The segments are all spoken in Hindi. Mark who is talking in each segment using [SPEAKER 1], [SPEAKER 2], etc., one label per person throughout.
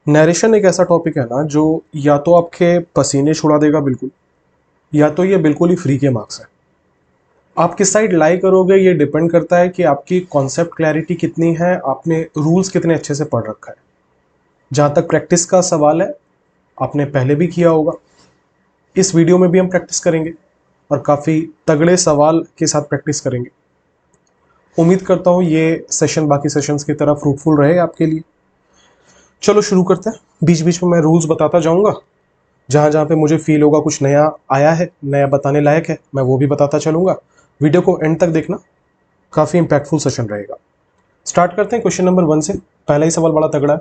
[SPEAKER 1] नरेशन एक ऐसा टॉपिक है ना जो या तो आपके पसीने छुड़ा देगा बिल्कुल, या तो ये बिल्कुल ही फ्री के मार्क्स है। आप किस साइड लाई करोगे ये डिपेंड करता है कि आपकी कॉन्सेप्ट क्लैरिटी कितनी है, आपने रूल्स कितने अच्छे से पढ़ रखा है। जहां तक प्रैक्टिस का सवाल है, आपने पहले भी किया होगा, इस वीडियो में भी हम प्रैक्टिस करेंगे और काफ़ी तगड़े सवाल के साथ प्रैक्टिस करेंगे। उम्मीद करता हूँ ये सेशन बाकी सेशंस की तरह फ्रूटफुल रहे आपके लिए। चलो शुरू करते हैं। बीच बीच में मैं रूल्स बताता जाऊंगा, जहाँ जहाँ पे मुझे फील होगा कुछ नया आया है, नया बताने लायक है, मैं वो भी बताता चलूंगा। वीडियो को एंड तक देखना, काफ़ी इंपैक्टफुल सेशन रहेगा। स्टार्ट करते हैं क्वेश्चन नंबर 1 से। पहला ही सवाल बड़ा तगड़ा है।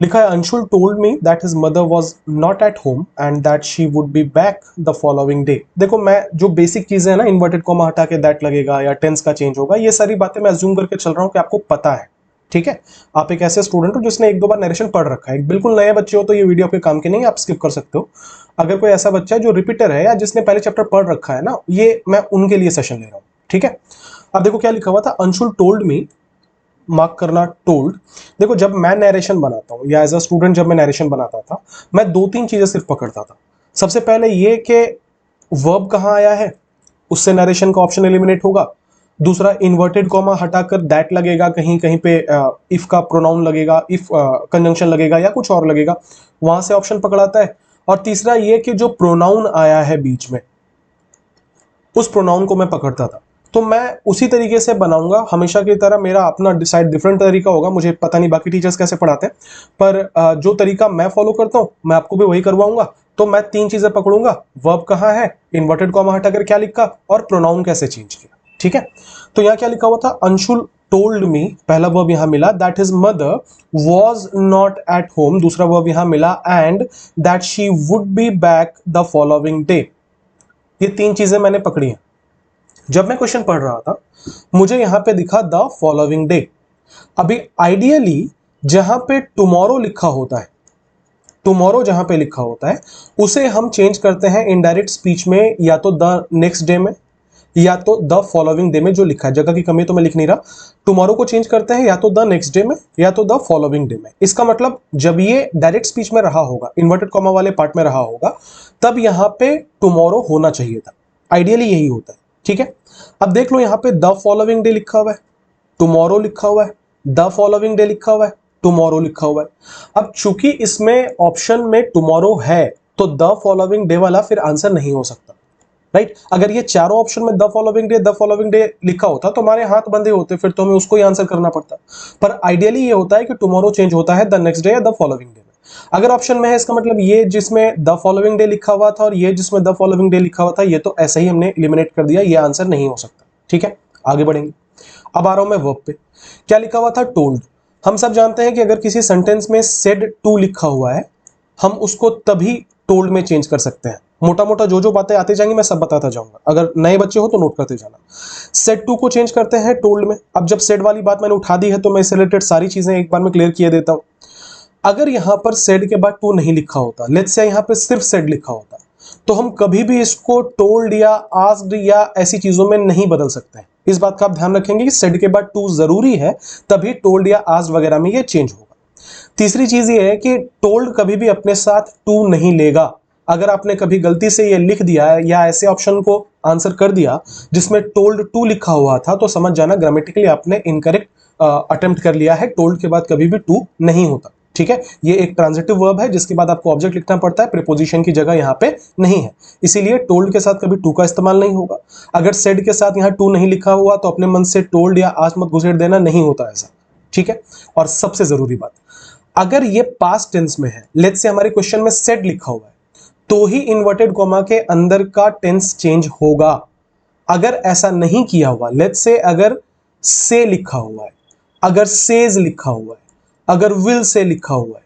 [SPEAKER 1] लिखा है, Anshul told me that his mother was not at home and that she would be back the following day. देखो, मैं जो बेसिक चीजें है ना, इन्वर्टेड कॉमा हटा के दैट लगेगा या टेंस का चेंज होगा, ये सारी बातें मैं अज्यूम करके चल रहा हूँ कि आपको पता है। ठीक है, आप एक ऐसे स्टूडेंट हो जिसने एक दो बार नरेशन पढ़ रखा है। बिल्कुल नए बच्चे हो तो ये वीडियो आपके काम के नहीं, आप स्किप कर सकते हो। अगर कोई ऐसा बच्चा है जो रिपीटर है या जिसने पहले चैप्टर पढ़ रखा है ना, ये मैं उनके लिए सेशन ले रहा हूँ। ठीक है, अब देखो क्या लिखा हुआ था। अंशुल टोल्ड मी, मार्क करना टोल्ड। देखो, जब मैं नरेशन बनाता हूं या एज अ स्टूडेंट जब मैं नरेशन बनाता था, मैं दो तीन चीजें सिर्फ पकड़ता था। सबसे पहले ये कि वर्ब कहां आया है, उससे नरेशन का ऑप्शन एलिमिनेट होगा। दूसरा, इन्वर्टेड कॉमा हटाकर दैट लगेगा, कहीं कहीं पे इफ का प्रोनाउन लगेगा, इफ कंजंक्शन लगेगा या कुछ और लगेगा, वहां से ऑप्शन पकड़ाता है। और तीसरा ये कि जो प्रोनाउन आया है बीच में, उस प्रोनाउन को मैं पकड़ता था। तो मैं उसी तरीके से बनाऊंगा हमेशा की तरह। मेरा अपना डिसाइड डिफरेंट तरीका होगा, मुझे पता नहीं बाकी टीचर्स कैसे पढ़ाते हैं, पर जो तरीका मैं फॉलो करता हूं मैं आपको भी वही करवाऊंगा। तो मैं तीन चीजें पकड़ूंगा, वर्ब कहां है, इन्वर्टेड कॉमा हटाकर क्या लिखा, और प्रोनाउन कैसे चेंज किया। ठीक है, तो यहां क्या लिखा हुआ था, अंशुल टोल्ड मी, पहला वर्ब यहां मिला, that his mother was not at home. दूसरा वर्ब यहां मिला, and that she would be back the following day. ये तीन चीजें मैंने पकड़ी हैं। जब मैं क्वेश्चन पढ़ रहा था, मुझे यहां पे दिखा द फॉलोइंग डे। अभी आइडियली जहां पे टुमारो लिखा होता है, टुमारो जहां पे लिखा होता है, उसे हम चेंज करते हैं इनडायरेक्ट स्पीच में, या तो द नेक्स्ट डे में, या तो द फॉलोइंग डे में। जो लिखा है, जगह की कमी तो मैं लिख नहीं रहा, टुमारो को चेंज करते हैं या तो द नेक्स्ट डे में या तो द फॉलोइंग डे में। इसका मतलब जब ये डायरेक्ट स्पीच में रहा होगा, इन्वर्टेड कॉमा वाले पार्ट में रहा होगा, तब यहां पे टुमारो होना चाहिए था। आइडियली यही होता है। ठीक है, अब देख लो, यहां पे द फॉलोइंग डे लिखा हुआ है, टुमारो लिखा हुआ है, द फॉलोइंग डे लिखा हुआ है, टुमारो लिखा हुआ है। अब चूंकि इसमें ऑप्शन में टुमारो है, तो द फॉलोइंग डे वाला फिर आंसर नहीं हो सकता। राइट, अगर ये चारों ऑप्शन में द फॉलोइंग डे लिखा होता तो हमारे हाथ बंधे होते, फिर तो हमें उसको ही आंसर करना पड़ता। पर आइडियली ये होता है कि टुमारो चेंज होता है द नेक्स्ट डे या द फॉलोइंग डे में। अगर ऑप्शन में है, इसका मतलब ये जिसमें द फॉलोइंग डे लिखा हुआ था और ये जिसमें द फॉलोइंग डे लिखा हुआ था, ये तो ऐसे ही हमने एलिमिनेट कर दिया, ये आंसर नहीं हो सकता। ठीक है, आगे बढ़ेंगे। अब आ रहा हूं मैं वर्ब पे। क्या लिखा हुआ था, टोल्ड। हम सब जानते हैं कि अगर किसी सेंटेंस में सेड टू लिखा हुआ है, हम उसको तभी टोल्ड में चेंज कर सकते हैं। मोटा मोटा जो जो बातें आती जाएंगी मैं सब बताता जाऊंगा, अगर नए बच्चे हो तो नोट करते जाना। सेड टू को चेंज करते हैं टोल्ड में। अब जब सेड वाली बात मैंने उठा दी है, तो मैं इससे रिलेटेड सारी चीजें एक बार में क्लियर किए देता हूं। अगर यहां पर सेड के बाद टू नहीं लिखा होता, लेट्स से यहां पर सिर्फ सेड लिखा होता, तो हम कभी भी इसको टोल्ड या आस्क्ड या ऐसी चीजों में नहीं बदल सकते हैं। इस बात का आप ध्यान रखेंगे कि सेड के बाद टू जरूरी है, तभी टोल्ड या आस्क्ड वगैरह में ये चेंज होगा। तीसरी चीज ये है कि टोल्ड कभी भी अपने साथ टू नहीं लेगा। अगर आपने कभी गलती से ये लिख दिया है या ऐसे ऑप्शन को आंसर कर दिया जिसमें टोल्ड टू लिखा हुआ था, तो समझ जाना ग्रामेटिकली आपने इनकरेक्ट अटेम्प्ट कर लिया है। टोल्ड के बाद कभी भी टू नहीं होता। ठीक है, ये एक ट्रांजिटिव वर्ब है जिसके बाद आपको ऑब्जेक्ट लिखना पड़ता है, प्रीपोजिशन की जगह यहाँ पे नहीं है, इसीलिए टोल्ड के साथ कभी टू का इस्तेमाल नहीं होगा। अगर सेड के साथ यहाँ टू नहीं लिखा हुआ, तो अपने मन से टोल्ड या आज मत घुसेड़ देना, नहीं होता ऐसा। ठीक है, और सबसे जरूरी बात, अगर ये पास्ट टेंस में है, लेट्स से हमारे क्वेश्चन में सेड लिखा हुआ है, तो ही इन्वर्टेड कॉमा के अंदर का टेंस चेंज होगा। अगर ऐसा नहीं किया हुआ, लेट्स से अगर से लिखा हुआ है, अगर सेज लिखा हुआ है, अगर विल से लिखा हुआ है,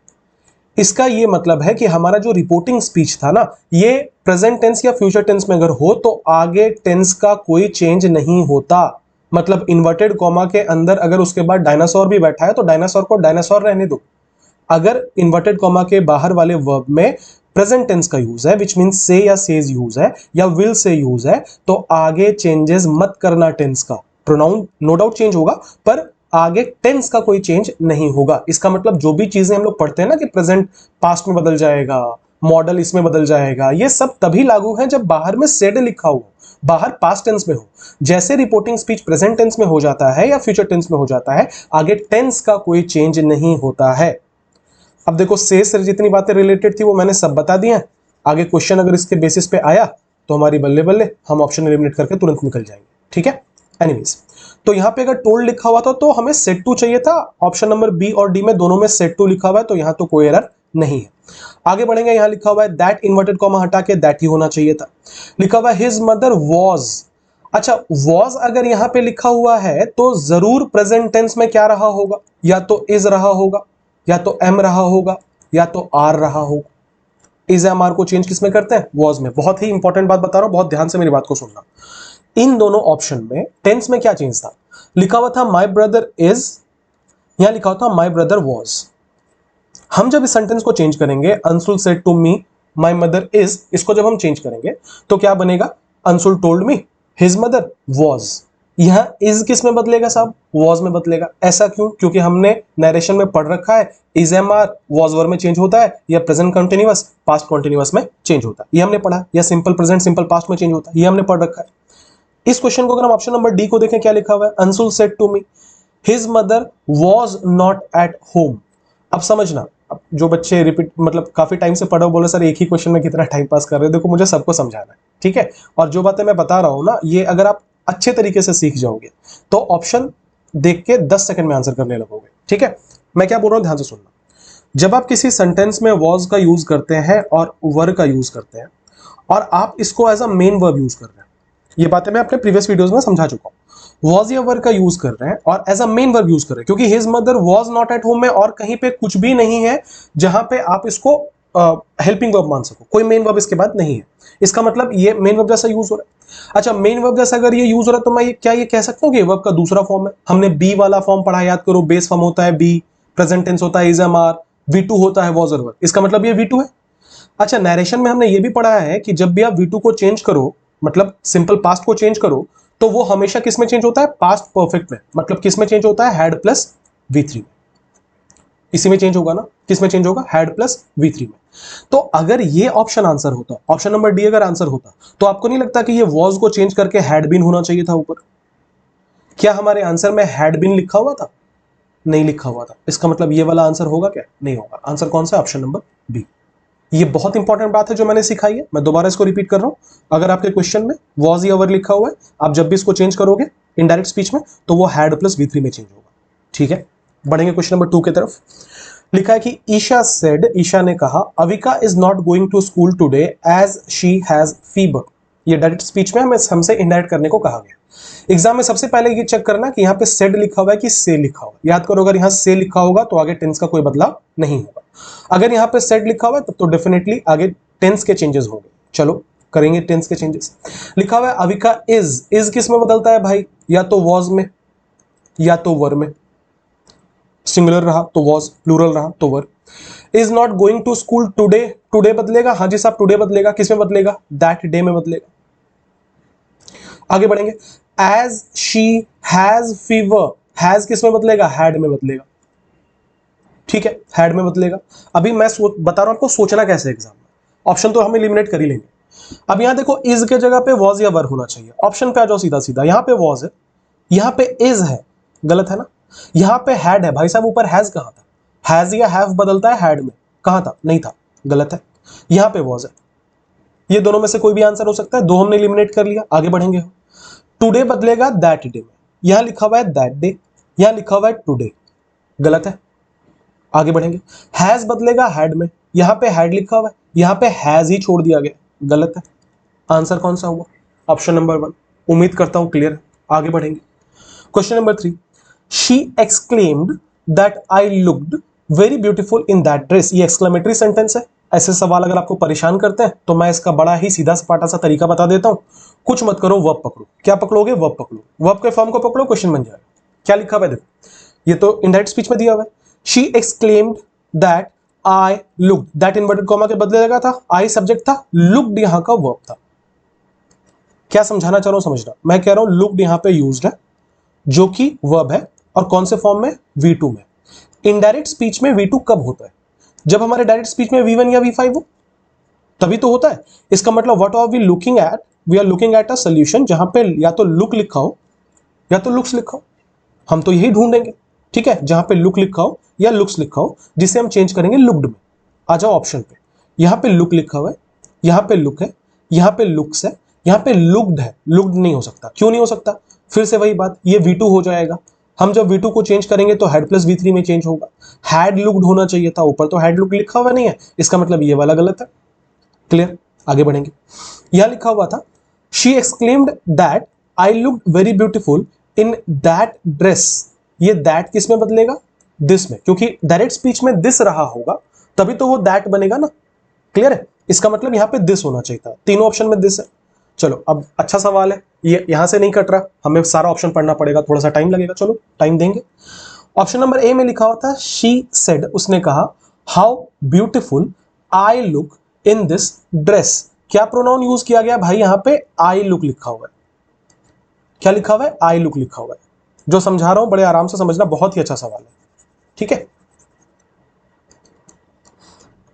[SPEAKER 1] इसका ये मतलब है कि हमारा जो रिपोर्टिंग स्पीच था ना, ये प्रेजेंट टेंस या फ्यूचर टेंस में अगर हो, तो आगे टेंस का कोई चेंज नहीं होता। मतलब इन्वर्टेड कॉमा के अंदर अगर उसके बाद डायनासोर भी बैठा है, तो डायनासोर को डायनासोर रहने दो। अगर इन्वर्टेड कॉमा के बाहर वाले वर्ब में प्रेजेंट टेंस का यूज है, विच मीन से या सेज यूज है या विल से यूज है, तो आगे चेंजेस मत करना टेंस का। प्रोनाउन नो डाउट चेंज होगा, पर आगे टेंस का कोई चेंज नहीं होगा। इसका मतलब जो भी चीजें हम लोग पढ़ते हैं ना कि प्रेजेंट पास्ट में बदल जाएगा, मॉडल इसमें बदल जाएगा, ये सब तभी लागू है जब बाहर में सेड लिखा हो, बाहर पास्ट टेंस में हो। जैसे रिपोर्टिंग स्पीच प्रेजेंट टेंस में हो जाता है या फ्यूचर टेंस में हो जाता है, आगे टेंस का कोई चेंज नहीं होता है। अब देखो से जितनी बातें रिलेटेड थी वो मैंने सब बता दी हैं। आगे क्वेश्चन अगर इसके बेसिस पे आया तो हमारी बल्ले बल्ले, हम ऑप्शन एलिमिनेट करके तुरंत निकल जाएंगे। ठीक है, एनीवेज, तो यहां पे अगर टोल्ड लिखा हुआ था तो हमें सेट टू चाहिए था। ऑप्शन नंबर बी और डी में दोनों में सेट टू लिखा हुआ है, तो यहां तो कोई एरर नहीं है। आगे बढ़ेंगे, यहां लिखा हुआ है दैट, इन्वर्टेड कॉमा हटा के दैट ही होना चाहिए था। लिखा हुआ है हिज मदर वॉज। अच्छा, वॉज अगर यहां पे लिखा हुआ है तो जरूर प्रेजेंट टेंस में क्या रहा होगा, या तो इज रहा होगा, या तो एम रहा होगा, या तो आर रहा होगा। इज एम आर को चेंज किसमें करते हैं, वॉज में। बहुत ही इंपॉर्टेंट बात बता रहा हूं, बहुत ध्यान से मेरी बात को सुनना। इन दोनों ऑप्शन में टेंस में क्या चेंज था, लिखा हुआ था माई ब्रदर इज, यहां लिखा हुआ था माई ब्रदर वॉज। हम जब इस सेंटेंस को चेंज करेंगे, Anshul said to me my mother is, इसको जब हम चेंज करेंगे तो क्या बनेगा, Anshul told me his mother was. यहां इज किस में बदलेगा साहब, वॉज में बदलेगा। ऐसा क्यों, क्योंकि हमने नरेशन में पढ़ रखा है is am are was were में चेंज होता है, या प्रेजेंट कंटिन्यूअस पास्ट कंटिन्यूअस में चेंज होता है, ये हमने पढ़ा। या सिंपल प्रेजेंट सिंपल पास्ट में चेंज होता है, ये हमने पढ़ रखा है। इस क्वेश्चन को अगर हम ऑप्शन नंबर डी को देखें, क्या लिखा हुआ है, Anshul said to me his mother was not at home. अब समझना, अब जो बच्चे रिपीट मतलब काफी टाइम से पढ़ो, बोले सर एक ही क्वेश्चन में कितना टाइम पास कर रहे हो, देखो मुझे सबको समझाना है, ठीक है। और जो बातें मैं बता रहा हूं ना, ये अगर आप अच्छे तरीके से सीख जाओगे तो ऑप्शन देख के 10 सेकंड में आंसर करने लगोगे, ठीक है। मैं क्या बोल रहा हूं, ध्यान से सुनना। जब आप किसी सेंटेंस में वॉज का यूज करते हैं और वर का यूज करते हैं, और आप इसको as a main verb use कर रहे हैं, ये बातें मैं अपने प्रीवियस वीडियोस में समझा चुका हूं। वॉज या वर्ब का यूज कर रहे हैं और as a main verb use कर रहे हैं, क्योंकि his mother was not at home में और कहीं पे कुछ भी नहीं है जहां पे आप इसको हेल्पिंग वर्ब मान सको, कोई मेन वर्ब इसके बाद नहीं है। इसका मतलब ये मेन वर्ब जैसा यूज हो रहा है। अच्छा, मेन वर्ब जैसा अगर ये यूज हो रहा है तो मैं क्या ये कह सकता हूँ कि वर्ब का दूसरा फॉर्म है। हमने बी वाला फॉर्म पढ़ा, याद करो, बेस फॉर्म होता है बी, प्रेजेंट टेंस होता है इज एम आर, V2 होता है वॉज और वर, इसका मतलब ये V2 है। अच्छा, नरेशन में हमने ये भी पढ़ा है कि जब भी आप V2 को चेंज करो, मतलब सिंपल पास्ट को चेंज करो, तो वो हमेशा किस में चेंज होता है, पास्ट परफेक्ट में। मतलब किस में चेंज होता है, हैड प्लस V3। इसी में चेंज होगा ना, किस में चेंज होगा, हैड प्लस V3 में। तो अगर ये ऑप्शन आंसर होता, ऑप्शन नंबर डी अगर आंसर होता, तो आपको नहीं लगता कि ये वॉज को चेंज करके हैड बीन होना चाहिए था ऊपर। क्या हमारे आंसर में हैड बीन लिखा हुआ था, नहीं लिखा हुआ था। इसका मतलब ये वाला आंसर होगा क्या, नहीं होगा। आंसर कौन सा, ऑप्शन नंबर बी। ये बहुत इंपॉर्टेंट बात है जो मैंने सिखाई है, मैं दोबारा इसको रिपीट कर रहा हूं। अगर आपके क्वेश्चन में वॉज या वर लिखा हुआ है, आप जब भी इसको चेंज करोगे इनडायरेक्ट स्पीच में, तो वो हैड प्लस V3 में चेंज होगा, ठीक है। बढ़ेंगे क्वेश्चन नंबर 2 की तरफ। लिखा है कि ईशा सेड, ईशा ने कहा, Avika is not going to school today as she has fever. ये डायरेक्ट स्पीच में हमें हमसे इनडायरेक्ट करने को कहा गया। एग्जाम में सबसे पहले ये चेक करना कि यहाँ पे सेड लिखा हुआ है कि से लिखा हुआ है। याद करो, अगर यहाँ से लिखा होगा तो आगे टेंस का कोई बदलाव नहीं होगा। अगर यहाँ पे सेड लिखा हुआ है तो डेफिनेटली आगे टेंस के चेंजेस होंगे। चलो करेंगे टेंस के चेंजेस। लिखा हुआ है अविका इज किस में बदलता है भाई, या तो वॉज में या तो वर में। सिंगुलर रहा तो वॉज, प्लूरल रहा तो were. Is not going to school today, today बदलेगा, हाँ जी साहब टुडे बदलेगा, किस में बदलेगा, दैट डे में बदलेगा। आगे बढ़ेंगे, as she has fever, has किस में बदलेगा, हैड में बदलेगा, ठीक है, हैड में बदलेगा। अभी मैं बता रहा हूं आपको सोचना कैसे एग्जाम में, ऑप्शन तो हम एलिमिनेट कर ही लेंगे। अब यहां देखो, इज के जगह पे वॉज या वर होना चाहिए। ऑप्शन पे आ जाओ सीधा सीधा, यहां पे वॉज है, यहां पे इज है, गलत है ना। यहां पे हैड है, भाई साहब ऊपर हैज कहां था, हैज या हैव बदलता है हैड में, कहां था, नहीं था, गलत है। यहां पे वॉज है, ये दोनों में से कोई भी आंसर हो सकता है, दो हमने एलिमिनेट कर लिया। आगे बढ़ेंगे, टुडे बदलेगा दैट डे में, यहां लिखा हुआ है दैट डे, यहां लिखा हुआ है टुडे, गलत है। आगे बढ़ेंगे, हैज बदलेगा हैड में, यहां पे हैड लिखा हुआ है, यहां पे हैज ही छोड़ दिया गया, गलत है। आंसर कौन सा हुआ, ऑप्शन नंबर 1। उम्मीद करता हूं क्लियर है। आगे बढ़ेंगे, question number 3। She exclaimed that I looked very beautiful in that dress. ये एक्सक्लेमेटरी सेंटेंस है। ऐसे सवाल अगर आपको परेशान करते हैं तो मैं इसका बड़ा ही सीधा सपाटा सा तरीका बता देता हूं। कुछ मत करो, वर्ब पकड़ो। क्या पकड़ोगे, वर्ब पकड़ो, वर्ब के फॉर्म को पकड़ो, क्वेश्चन बन जाएगा। क्या लिखा हुआ है देखो, ये तो इनडायरेक्ट स्पीच में दिया हुआ है। She exclaimed that I looked, that inverted comma के बदले लगा था, आई सब्जेक्ट था, लुक्ड यहां का वर्ब था। क्या समझाना चाह रहा हूं समझना, मैं कह रहा हूं लुक्ड यहां पे यूज्ड है जो कि वर्ब है, और कौन से फॉर्म में, V2 में। इनडायरेक्ट स्पीच में V2 कब होता है, जब हमारे डायरेक्ट स्पीच में V1 या V5 हो, तभी तो होता है। इसका मतलब what are we looking at, we are looking at a solution जहां पे या तो लुक लिखा हो या तो लुक्स लिखा हो, हम तो यही ढूंढेंगे, ठीक है, जहां पे लुक लिखा हो या लुक्स लिखा हो, जिसे हम चेंज करेंगे लुक्ड में। आ जाओ ऑप्शन पे, यहां पे लुक लिखा हुआ है, यहां पे लुक है, यहां पे लुक्स है, यहां पे लुक्ड है, लुक्ड नहीं हो सकता। क्यों नहीं हो सकता, फिर से वही बात, ये V2 हो जाएगा। हम जब V2 को चेंज करेंगे तो हैड प्लस V3 में चेंज होगा। हैड लुक्ड होना चाहिए था, ऊपर तो हैड लुक लिखा हुआ नहीं है, इसका मतलब ये वाला गलत है। क्लियर, आगे बढ़ेंगे। यहां लिखा हुआ था she exclaimed that I looked very beautiful in that dress. ये दैट किस में बदलेगा, दिस में, क्योंकि डायरेक्ट स्पीच में दिस रहा होगा तभी तो वो दैट बनेगा ना। क्लियर है, इसका मतलब यहां पे दिस होना चाहिए था, तीनों ऑप्शन में दिस है। चलो अब अच्छा सवाल है, ये यहां से नहीं कट रहा, हमें सारा ऑप्शन पढ़ना पड़ेगा, थोड़ा सा टाइम लगेगा, चलो टाइम देंगे। ऑप्शन नंबर ए में लिखा हुआ था शी सेड, उसने कहा how beautiful I look in this dress. क्या प्रोनाउन यूज किया गया भाई, यहां पे आई लुक लिखा हुआ है। क्या लिखा हुआ है, आई लुक लिखा हुआ है। जो समझा रहा हूं बड़े आराम से समझना, बहुत ही अच्छा सवाल है, ठीक है।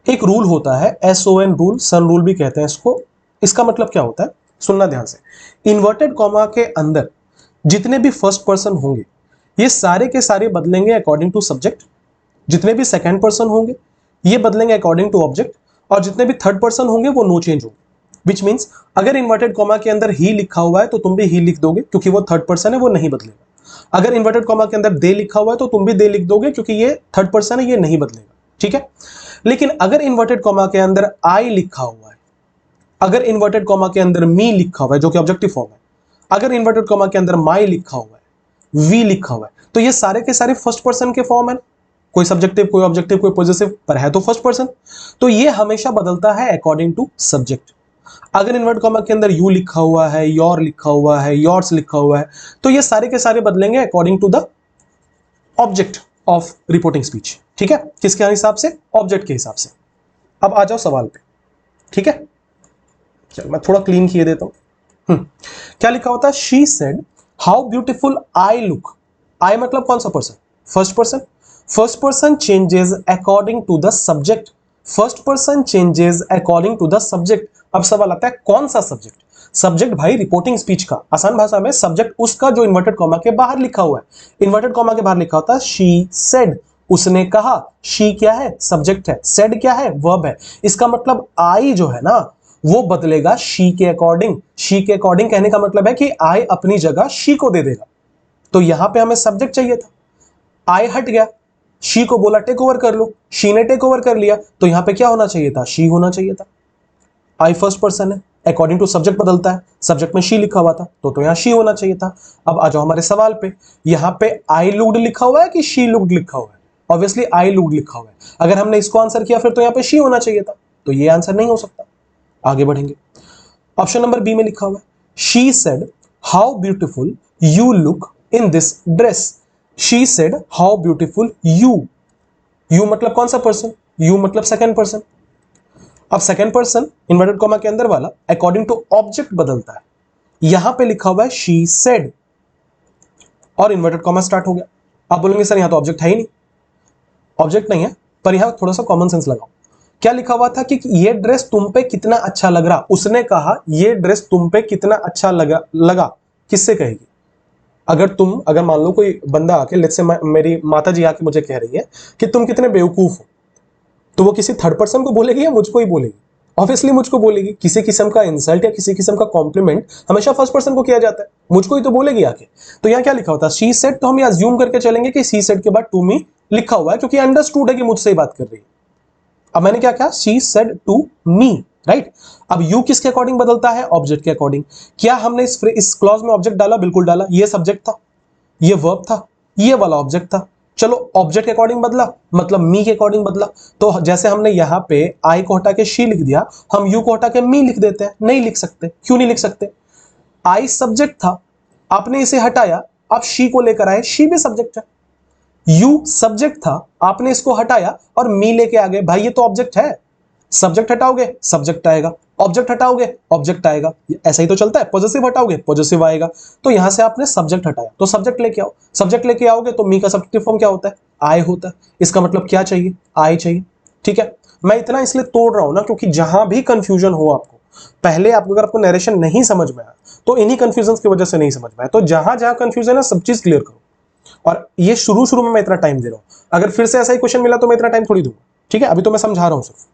[SPEAKER 1] एक रूल होता है SON रूल, सन रूल भी कहते हैं इसको। इसका मतलब क्या होता है, सुनना ध्यान से। इन्वर्टेड कॉमा के अंदर जितने भी फर्स्ट पर्सन होंगे ये सारे के सारे बदलेंगे अकॉर्डिंग टू सब्जेक्ट, जितने भी सेकंड पर्सन होंगे ये बदलेंगे अकॉर्डिंग टू ऑब्जेक्ट, और जितने भी थर्ड पर्सन होंगे वो नो चेंज होंगे। विच मीन्स अगर इन्वर्टेड कॉमा के अंदर ही लिखा हुआ है तो तुम भी ही लिख दोगे क्योंकि वो थर्ड पर्सन है, वो नहीं बदलेगा। अगर इन्वर्टेड कॉमा के अंदर दे लिखा हुआ है तो तुम भी दे लिख दोगे क्योंकि ये थर्ड पर्सन है, ये नहीं बदलेगा, ठीक है। लेकिन अगर इन्वर्टेड कॉमा के अंदर आई लिखा हुआ है, अगर इन्वर्टेड कॉमा के अंदर मी लिखा हुआ है जो कि ऑब्जेक्टिव फॉर्म है, अगर इन्वर्टेड कॉमा के अंदर माई लिखा हुआ है, वी लिखा हुआ है, तो ये सारे के सारे फर्स्ट पर्सन के फॉर्म है। कोई सब्जेक्टिव, कोई ऑब्जेक्टिव, कोई पॉजिटिव, पर है तो फर्स्ट पर्सन, तो ये हमेशा बदलता है अकॉर्डिंग टू सब्जेक्ट। अगर इन्वर्टेड कॉमा के अंदर यू लिखा हुआ है, योर लिखा हुआ है, योर्स लिखा हुआ है, तो ये सारे के सारे बदलेंगे according to the object of reporting speech, ठीक है। किसके हिसाब से, ऑब्जेक्ट के हिसाब से। अब आ जाओ सवाल पे, ठीक है। चलो मैं थोड़ा क्लीन किए देता हूं। क्या लिखा होता है, she said how beautiful I look. I मतलब कौन सा person, first person. First person changes according to the subject, first person changes according to the subject. अब सवाल आता है कौन सा सब्जेक्ट, सब्जेक्ट भाई रिपोर्टिंग स्पीच का, आसान भाषा में सब्जेक्ट उसका जो इन्वर्टेड कॉमा के बाहर लिखा हुआ है। इन्वर्टेड कॉमा के बाहर लिखा होता है शी सेड, उसने कहा। शी क्या है, सब्जेक्ट है। सेड क्या है, वर्ब है। इसका मतलब आई जो है ना वो बदलेगा शी के अकॉर्डिंग। शी के अकॉर्डिंग कहने का मतलब है कि आई अपनी जगह शी को दे देगा। तो यहां पे हमें सब्जेक्ट चाहिए था, आई हट गया, शी को बोला टेक ओवर कर लो, शी ने टेक ओवर कर लिया, तो यहां पे क्या होना चाहिए था, शी होना चाहिए था। आई फर्स्ट पर्सन है, अकॉर्डिंग टू सब्जेक्ट बदलता है, सब्जेक्ट में शी लिखा हुआ था तो यहां शी होना चाहिए था। अब आ जाओ हमारे सवाल पे, यहां पे आई लुक्ड लिखा हुआ है कि शी लुक्ड लिखा हुआ है, ऑब्वियसली आई लुक्ड लिखा हुआ है। अगर हमने इसको आंसर किया फिर तो यहां पे शी होना चाहिए था, तो ये आंसर नहीं हो सकता। आगे बढ़ेंगे, ऑप्शन नंबर बी में लिखा हुआ है she said how beautiful you look in this dress. She said how beautiful you, you मतलब कौन सा पर्सन, यू मतलब सेकंड पर्सन। अब सेकंड पर्सन इन्वर्टेड कॉमा के अंदर वाला अकॉर्डिंग टू ऑब्जेक्ट बदलता है। यहां पे लिखा हुआ है शी सेड और इन्वर्टेड कॉमा स्टार्ट हो गया। आप बोलेंगे सर यहां तो ऑब्जेक्ट है ही नहीं, ऑब्जेक्ट नहीं है, पर यहां थोड़ा सा कॉमन सेंस लगाओ। क्या लिखा हुआ था कि ये ड्रेस तुम पे कितना अच्छा लग रहा, उसने कहा ये ड्रेस तुम पे कितना अच्छा लगा किससे कहेगी। अगर मान लो कोई बंदा आके, लेट्स से मेरी माता जी आके मुझे कह रही है कि तुम कितने बेवकूफ हो, तो वो किसी थर्ड पर्सन को बोलेगी या मुझको ही बोलेगी, ऑब्वियसली मुझको बोलेगी। किसी किस्म का इंसल्ट या किसी किस्म का कॉम्प्लीमेंट हमेशा फर्स्ट पर्सन को किया जाता है, मुझको ही तो बोलेगी आके। तो यहाँ क्या लिखा होता है, शी सेड, तो हम ये अज्यूम करके चलेंगे कि शी सेड के बाद टू मी लिखा हुआ है क्योंकि अंडरस्टूड है कि मुझसे ही बात कर रही है। अब मैंने क्या कहा, she said to me, right. अब यू किसके अकॉर्डिंग बदलता है, ऑब्जेक्ट के अकॉर्डिंग। क्या हमने इस क्लॉज में ऑब्जेक्ट डाला, बिल्कुल डाला। ये सब्जेक्ट था, ये वर्ब था, ये वाला ऑब्जेक्ट था। चलो ऑब्जेक्ट के अकॉर्डिंग बदला मतलब मी के अकॉर्डिंग बदला। तो जैसे हमने यहां पे आई को हटा के शी लिख दिया, हम यू को हटा के मी लिख देते हैं। नहीं लिख सकते, क्यों नहीं लिख सकते, आई सब्जेक्ट था, आपने इसे हटाया, आप शी को लेकर आए, शी भी सब्जेक्ट है। यू सब्जेक्ट था, आपने इसको हटाया और मी लेके आ गए, भाई ये तो ऑब्जेक्ट है। सब्जेक्ट हटाओगे सब्जेक्ट आएगा, ऑब्जेक्ट हटाओगे ऑब्जेक्ट आएगा, ऐसा ही तो चलता है। पॉजेसिव हटाओगे पॉजेसिव आएगा। तो यहां से आपने सब्जेक्ट हटाया तो सब्जेक्ट लेके आओ, सब्जेक्ट लेके आओगे तो मी का सब्जेक्टिव फॉर्म क्या होता है, आई होता है। इसका मतलब क्या चाहिए, आई चाहिए। ठीक है, मैं इतना इसलिए तोड़ रहा हूं ना क्योंकि जहां भी कंफ्यूजन हो आपको, पहले आपको अगर आपको नरेशन नहीं समझ में आया तो इन्हीं कंफ्यूजन की वजह से नहीं समझ में आया। तो जहां जहां कंफ्यूजन है सब चीज क्लियर करो। और ये शुरू में मैं इतना टाइम दे रहा हूं, अगर फिर से ऐसा ही क्वेश्चन मिला तो मैं इतना टाइम थोड़ी दूंगा। ठीक है, अभी तो मैं समझा रहा हूं सिर्फ।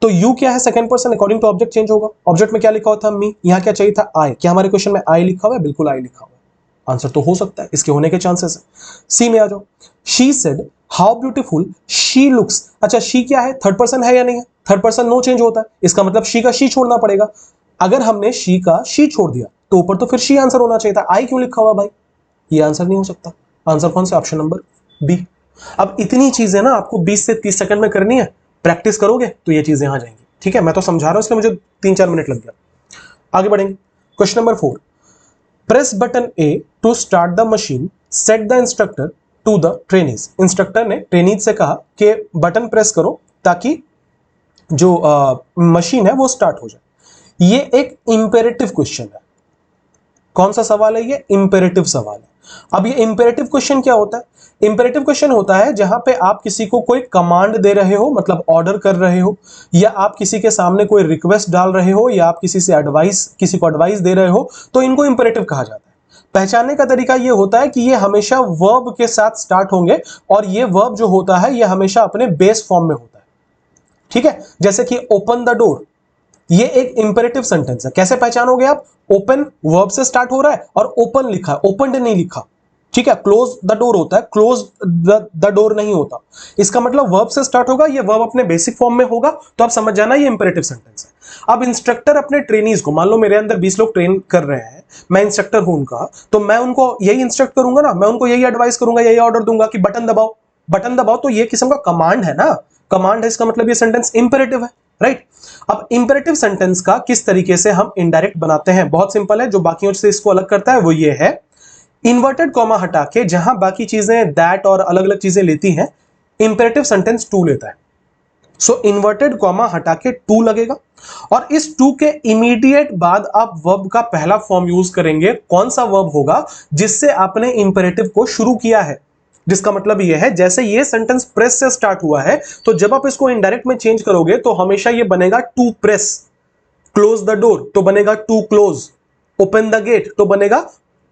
[SPEAKER 1] तो यू क्या है, second person, according to object change होगा। ऑब्जेक्ट में क्या लिखा हुआ था, मी, यहां क्या चाहिए था, आई। क्या हमारे क्वेश्चन में आई लिखा हुआ है, बिल्कुल आई लिखा हुआ है। आंसर तो हो सकता है, इसके होने के चांसेस है। सी में आ जाओ, she said how beautiful she looks. अच्छा, शी क्या है, थर्ड पर्सन है या नहीं है, थर्ड पर्सन नो चेंज होता है, इसका मतलब शी का शी छोड़ना पड़ेगा। अगर हमने शी का शी छोड़ दिया तो ऊपर तो फिर शी आंसर होना चाहिए था, आई क्यों लिखा हुआ भाई, ये आंसर नहीं हो सकता। आंसर कौन सा, ऑप्शन नंबर बी। अब इतनी चीजें ना आपको 20 से 30 सेकंड में करनी है, प्रैक्टिस करोगे तो ये चीजें आ जाएंगी। ठीक है, मैं तो समझा रहा हूं इसलिए मुझे 3-4 मिनट लग गया। आगे बढ़ेंगे, question number 4, press button A to start the machine, said the instructor to the trainees. Instructor ने ट्रेनीज से कहा कि बटन प्रेस करो ताकि जो मशीन है वो स्टार्ट हो जाए। ये एक इंपेरेटिव क्वेश्चन है। कौन सा सवाल है ये, इंपेरेटिव सवाल है। अब ये इंपेरेटिव क्वेश्चन क्या होता है, इंपेरेटिव क्वेश्चन होता है जहां पे आप किसी को कोई कमांड दे रहे हो, मतलब ऑर्डर कर रहे हो, या आप किसी के सामने कोई रिक्वेस्ट डाल रहे हो, या आप किसी को एडवाइस दे रहे हो, तो इनको इंपेरेटिव कहा जाता है। पहचानने का तरीका ये होता है कि ये हमेशा वर्ब के साथ स्टार्ट होंगे, और ये वर्ब जो होता है ये हमेशा अपने बेस फॉर्म में होता है। ठीक है, जैसे कि ओपन द डोर, ये एक इंपेरेटिव सेंटेंस है। कैसे पहचानोगे आप, ओपन वर्ब से स्टार्ट हो रहा है और ओपन लिखा है, ओपनड नहीं लिखा। ठीक है, क्लोज द डोर होता है, क्लोज द डोर नहीं होता। इसका मतलब वर्ब से स्टार्ट होगा, ये वर्ब अपने बेसिक फॉर्म में होगा, तो आप समझ जाना ये इंपेरेटिव सेंटेंस है। अब इंस्ट्रक्टर अपने ट्रेनीज को, मान लो मेरे अंदर 20 लोग ट्रेन कर रहे हैं, मैं इंस्ट्रक्टर हूं उनका, तो मैं उनको यही इंस्ट्रक्ट करूंगा ना, मैं उनको यही एडवाइस करूंगा, यही ऑर्डर दूंगा कि बटन दबाओ, बटन दबाओ। तो ये किस्म का कमांड है ना, कमांड है, इसका मतलब ये सेंटेंस इंपेरेटिव है, राइट। अब इंपेरेटिव सेंटेंस का किस तरीके से हम इनडायरेक्ट बनाते हैं, बहुत सिंपल है। जो बाकियों से इसको अलग करता है वो ये है, इन्वर्टेड कॉमा हटा के जहां बाकी चीजें दैट और अलग अलग चीजें लेती हैं, इंपेरेटिव सेंटेंस टू लेता है। सो इन्वर्टेड कॉमा हटा के टू लगेगा, और इस टू के इमीडिएट बाद आप वर्ब का पहला फॉर्म यूज करेंगे। कौन सा वर्ब होगा, जिससे आपने इंपेरेटिव को शुरू किया है, जिसका मतलब यह है जैसे ये सेंटेंस प्रेस से स्टार्ट हुआ है, तो जब आप इसको इनडायरेक्ट में चेंज करोगे तो हमेशा ये बनेगा to press. Close the door तो बनेगा to close, open the gate तो बनेगा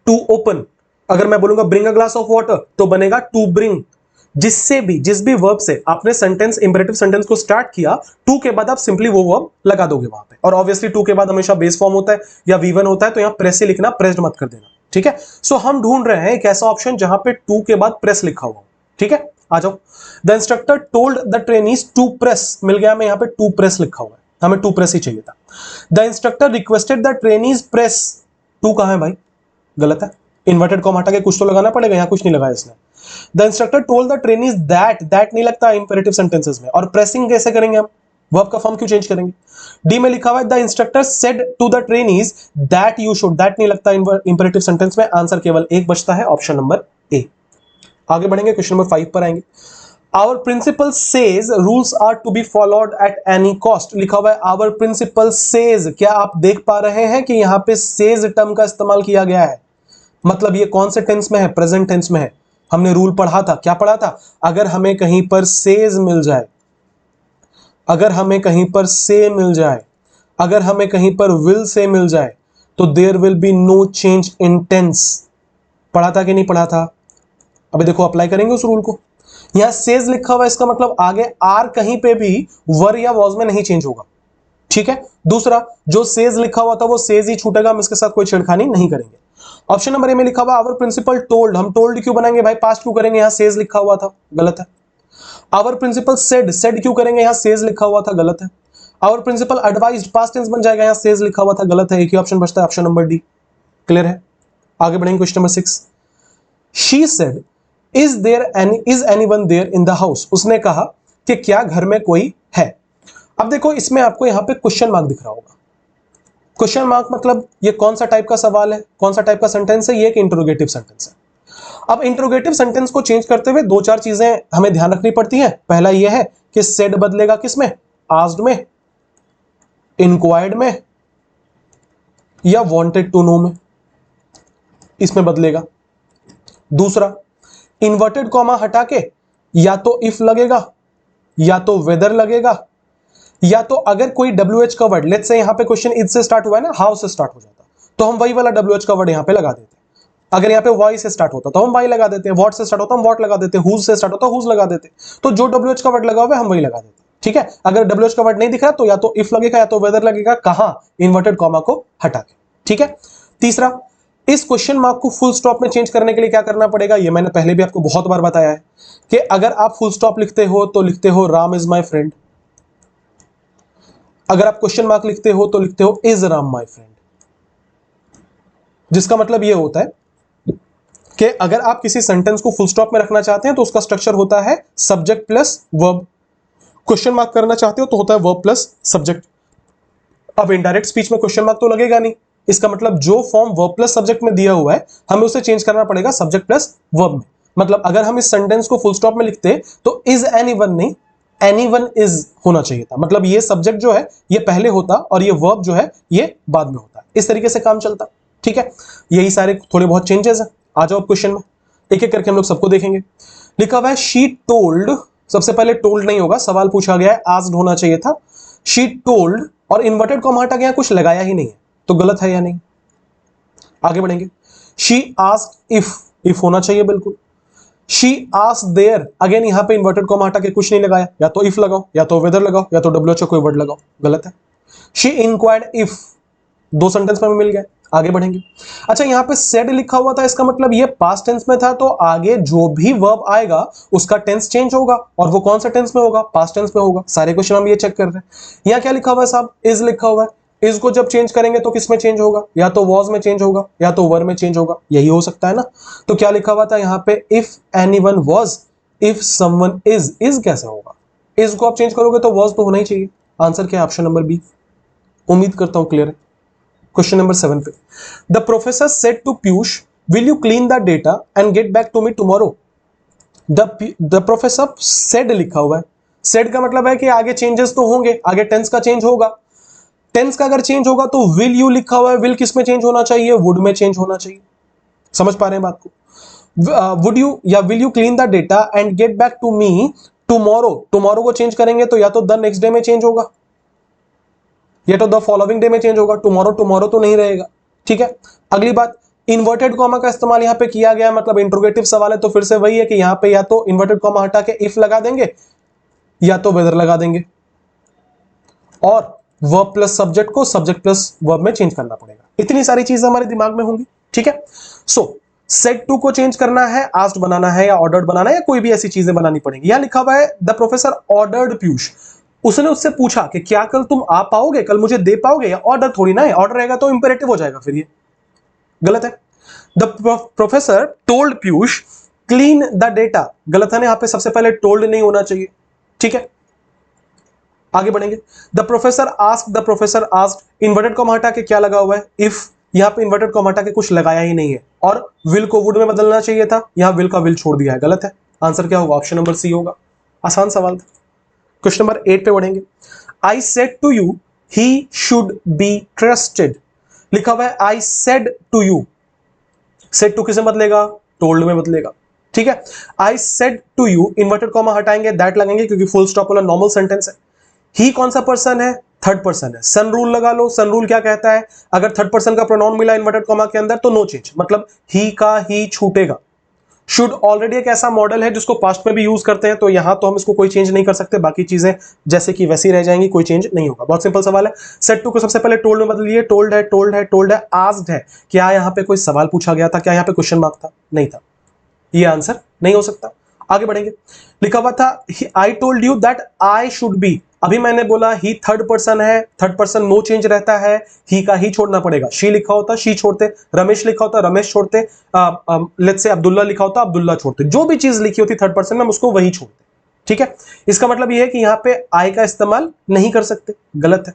[SPEAKER 1] टू ओपन। अगर मैं बोलूंगा bring a glass of water तो बनेगा टू ब्रिंग। जिससे भी, जिस भी वर्ब से आपने सेंटेंस, इंपेरेटिव सेंटेंस को स्टार्ट किया, टू के बाद आप सिंपली वो वर्ब लगा दोगे वहां पे। और ऑब्वियसली टू के बाद हमेशा बेस फॉर्म होता है या V1 होता है, तो यहां प्रेस से लिखना, प्रेस्ड मत कर देना। ठीक है, सो हम ढूंढ रहे हैं एक ऐसा ऑप्शन जहां पे टू के बाद प्रेस लिखा हुआ। ठीक है, आ जाओ। The instructor told the trainees to press, मिल गया हमें, यहां पे टू प्रेस लिखा हुआ है, हमें टू प्रेस ही चाहिए था। The instructor requested the trainees press, to कहां है भाई, गलत है, इन्वर्टेड कॉमा हटा के कुछ तो लगाना पड़ेगा, यहां कुछ नहीं लगाया इसने। The instructor told the trainees that, that नहीं लगता इंपेरेटिव सेंटेंसेस में, और प्रेसिंग कैसे करेंगे हम, वर्ब का फॉर्म क्यों चेंज करेंगे। डी में लिखा हुआ है the instructor said to the trainees that you should, that नहीं लगता इंपेरेटिव सेंटेंस में, आंसर केवल एक बचता है, ऑप्शन नंबर ए। आगे बढ़ेंगे, क्वेश्चन नंबर 5 पर आएंगे। Our principal says rules are to be followed at any cost, लिखा हुआ है आवर प्रिंसिपल सेज। क्या आप देख पा रहे हैं कि यहां पे सेज टर्म का इस्तेमाल किया गया है, मतलब ये कौन से टेंस में है, प्रेजेंट टेंस में है। हमने रूल पढ़ा था, क्या पढ़ा था, अगर हमें कहीं पर सेज मिल जाए, अगर हमें कहीं पर से मिल जाए, अगर हमें कहीं पर विल से मिल जाए, तो there will be no change in tense. पढ़ा था कि नहीं पढ़ा था, अभी देखो अप्लाई करेंगे उस रूल को। यहां सेज लिखा हुआ है, इसका मतलब आगे आर कहीं पे भी वर या वॉज में नहीं चेंज होगा। ठीक है, दूसरा जो सेज लिखा हुआ था वो सेज ही छूटेगा, हम इसके साथ कोई छेड़खानी नहीं करेंगे। ऑप्शन नंबर ए में लिखा हुआ आवर प्रिंसिपल टोल्ड, हम टोल्ड क्यों बनाएंगे भाई, पास्ट क्यों करेंगे, यहां सेज लिखा हुआ था, गलत है। आवर प्रिंसिपल सेड, सेड क्यों करेंगे, यहां सेज लिखा हुआ था, गलत है। Our principal advised, past tense बन जाएगा, यहां सेज लिखा हुआ था, गलत है। एक ही ऑप्शन बचता है, ऑप्शन नंबर डी। क्लियर है, आगे बढ़ेंगे, question number 6। She said is anyone there in the house, उसने कहा कि क्या घर में कोई है। अब देखो इसमें आपको यहां पे क्वेश्चन मार्क दिख रहा होगा। क्वेश्चन मार्क मतलब ये कौन सा टाइप का सवाल है, कौन सा टाइप का सेंटेंस है, ये एक इंटरोगेटिव सेंटेंस है। अब इंटरोगेटिव सेंटेंस को चेंज करते हुए 2-4 चीजें हमें ध्यान रखनी पड़ती हैं। पहला ये है कि सेड बदलेगा किसमें, आस्क्ड में, इंक्वायर्ड में या वांटेड टू नो में, इसमें बदलेगा। दूसरा, इन्वर्टेड कॉमा हटा के या तो इफ लगेगा या तो वेदर लगेगा, या तो अगर कोई WH का वर्ड, लेट्स से यहां पे क्वेश्चन इज से स्टार्ट हुआ है ना, हाउ से स्टार्ट हो जाता, तो हम वही वाला WH का वर्ड यहां पे लगा देते हैं। अगर यहाँ पे वाई से स्टार्ट होता तो हम वाई लगा देते हैं, वॉट से स्टार्ट होता हम वॉट लगा देते हैं, हुज से स्टार्ट होता हुज लगा देते, तो जो WH का वर्ड लगा हुआ है हम वही लगा देते हैं। ठीक है, अगर WH का वर्ड नहीं दिख रहा तो या तो इफ लगेगा या तो वेदर लगेगा, कहां, इन्वर्टेड कॉमा को हटा के। ठीक है। तीसरा, इस क्वेश्चन मार्क को फुल स्टॉप में चेंज करने के लिए क्या करना पड़ेगा, ये मैंने पहले भी आपको बहुत बार बताया है कि अगर आप फुल स्टॉप लिखते हो तो लिखते हो राम इज माई फ्रेंड, अगर आप क्वेश्चन मार्क लिखते हो तो लिखते हो इज राम माई फ्रेंड, जिसका मतलब यह होता है कि अगर आप किसी सेंटेंस को फुल स्टॉप में रखना चाहते हैं तो उसका स्ट्रक्चर होता है subject plus verb, question mark करना चाहते हो तो होता है वर्ब प्लस सब्जेक्ट। अब इनडायरेक्ट स्पीच में क्वेश्चन मार्क तो लगेगा नहीं, इसका मतलब जो फॉर्म वर्ब प्लस सब्जेक्ट में दिया हुआ है हमें उसे चेंज करना पड़ेगा सब्जेक्ट प्लस वर्ब में। मतलब अगर हम इस सेंटेंस को फुल स्टॉप में लिखते तो इज एनीवन नहीं, एनीवन इज होना चाहिए था, मतलब ये सब्जेक्ट जो है ये पहले होता और ये वर्ब जो है ये बाद में होता, इस तरीके से काम चलता। ठीक है, यही सारे थोड़े बहुत चेंजेस हैं। आ जाओ क्वेश्चन में, एक एक करके हम लोग सबको देखेंगे। लिखा हुआ है शी टोल्ड, सबसे पहले टोल्ड नहीं होगा, सवाल पूछा गया है, आस्क्ड होना चाहिए था। शी टोल्ड और इन्वर्टेड कॉमा हटा गया, कुछ लगाया ही नहीं है, तो गलत है या नहीं। आगे बढ़ेंगे। शी आस्क्ड इफ होना चाहिए बिल्कुल। शी आस्क्ड देयर, अगेन यहां पे इन्वर्टेड कॉमा हटा के कुछ नहीं लगाया, या तो इफ लगाओ या तो वेदर लगाओ या तो WH कोई वर्ड लगाओ, गलत है। शी इंक्वायर्ड इफ, दो सेंटेंस में मिल गए। आगे बढ़ेंगे। अच्छा, यहां पे सेड लिखा हुआ था, इसका मतलब ये पास्ट टेंस में था, तो आगे जो भी वर्ब आएगा उसका टेंस चेंज होगा, और वो कौन सा टेंस में होगा, पास्ट टेंस में होगा। सारे क्वेश्चन हम ये चेक कर रहे हैं। यहां क्या लिखा हुआ है साहब, इज लिखा हुआ है, इज को जब चेंज करेंगे तो किस में चेंज होगा, या तो वॉज में चेंज होगा या तो वर में चेंज होगा, यही हो सकता है ना। तो क्या लिखा हुआ था यहां पे, if anyone was, if someone is कैसे होगा, इज को आप चेंज करोगे तो वॉज तो होना ही चाहिए। आंसर क्या है, ऑप्शन नंबर बी। उम्मीद करता हूं क्लियर है। क्वेश्चन नंबर 7 पे, the professor said to Piyush, will you clean the data and get back to me tomorrow. The professor said लिखा हुआ है, सेड का मतलब है कि आगे चेंजेस तो होंगे, आगे टेंस का चेंज होगा। टेंस का अगर चेंज होगा तो विल यू लिखा हुआ है, विल किस में चेंज होना चाहिए, वुड में चेंज होना चाहिए। समझ पा रहे हैं बात को। वुड यू या will you clean the data and get back to me tomorrow, tomorrow को चेंज करेंगे तो या तो द नेक्स्ट डे में चेंज होगा या तो द फॉलोइंग डे में चेंज होगा, टुमारो टुमारो तो नहीं रहेगा। ठीक है, अगली बात, इन्वर्टेड कॉमा का इस्तेमाल यहां पे किया गया, मतलब इंट्रोगेटिव सवाल है, तो फिर से वही है कि यहां पे या तो इन्वर्टेड कॉमा हटा के इफ लगा देंगे या तो वेदर लगा देंगे, और वर्ब प्लस सब्जेक्ट को सब्जेक्ट प्लस वर्ब में चेंज करना पड़ेगा। इतनी सारी चीजें हमारे दिमाग में होंगी। ठीक है, सो सेड टू को चेंज करना है, आस्क्ड बनाना है या ऑर्डर्ड बनाना है, या कोई भी ऐसी चीजें बनानी पड़ेंगी। यहां लिखा हुआ है द प्रोफेसर ऑर्डर्ड पीयूष, उसने उससे पूछा कि क्या कल तुम आ पाओगे, कल मुझे दे पाओगे, या ऑर्डर थोड़ी ना है, ऑर्डर रहेगा तो इंपेरेटिव हो जाएगा, फिर ये गलत है। The professor told Piyush clean the data, गलत है ना, यहां पे सबसे पहले टोल्ड नहीं होना चाहिए। ठीक है, आगे बढ़ेंगे। The professor asked, inverted comma हटा के क्या लगा हुआ है, इफ, यहां पे इन्वर्टेड कॉमा हटा के कुछ लगाया ही नहीं है, और विल को वुड में बदलना चाहिए था, यहां विल का विल छोड़ दिया है, गलत है। आंसर क्या होगा, ऑप्शन नंबर सी होगा। आसान सवाल था। क्वेश्चन नंबर 8 पे बढ़ेंगे। I said to you he should be trusted, लिखा हुआ है I said to you, said to किसे बदलेगा, टोल्ड में बदलेगा। ठीक है, I said to you, inverted comma हटाएंगे, दैट लगेंगे क्योंकि फुल स्टॉप वाला नॉर्मल सेंटेंस है। ही कौन सा पर्सन है, थर्ड पर्सन है। सन रूल लगा लो, सन रूल क्या कहता है, अगर थर्ड पर्सन का प्रोनाउन मिला इन्वर्टेड कॉमा के अंदर तो नो चेंज, मतलब ही का ही छूटेगा। शुड ऑलरेडी एक ऐसा मॉडल है जिसको पास्ट में भी यूज करते हैं, तो यहां तो हम इसको कोई चेंज नहीं कर सकते, बाकी चीजें जैसे कि वैसी रह जाएंगी, कोई चेंज नहीं होगा। बहुत सिंपल सवाल है। सेट टू को सबसे पहले टोल्ड में बदलिए, टोल्ड है, टोल्ड है, टोल्ड है, आस्क्ड है, क्या यहां पे कोई सवाल पूछा गया था, क्या यहां पे क्वेश्चन मार्क था, नहीं था, ये आंसर नहीं हो सकता। आगे बढ़ेंगे। लिखा हुआ था I told you that I should be, अभी मैंने बोला ही थर्ड पर्सन है, थर्ड पर्सन नो चेंज रहता है, ही का ही छोड़ना पड़ेगा। शी लिखा होता शी छोड़ते, रमेश लिखा होता रमेश छोड़ते, लेट्स से अब्दुल्ला लिखा होता अब्दुल्ला छोड़ते, जो भी चीज लिखी होती थर्ड पर्सन में हम उसको वही छोड़ते। ठीक है, इसका मतलब यह है कि यहां पे आई का इस्तेमाल नहीं कर सकते, गलत है।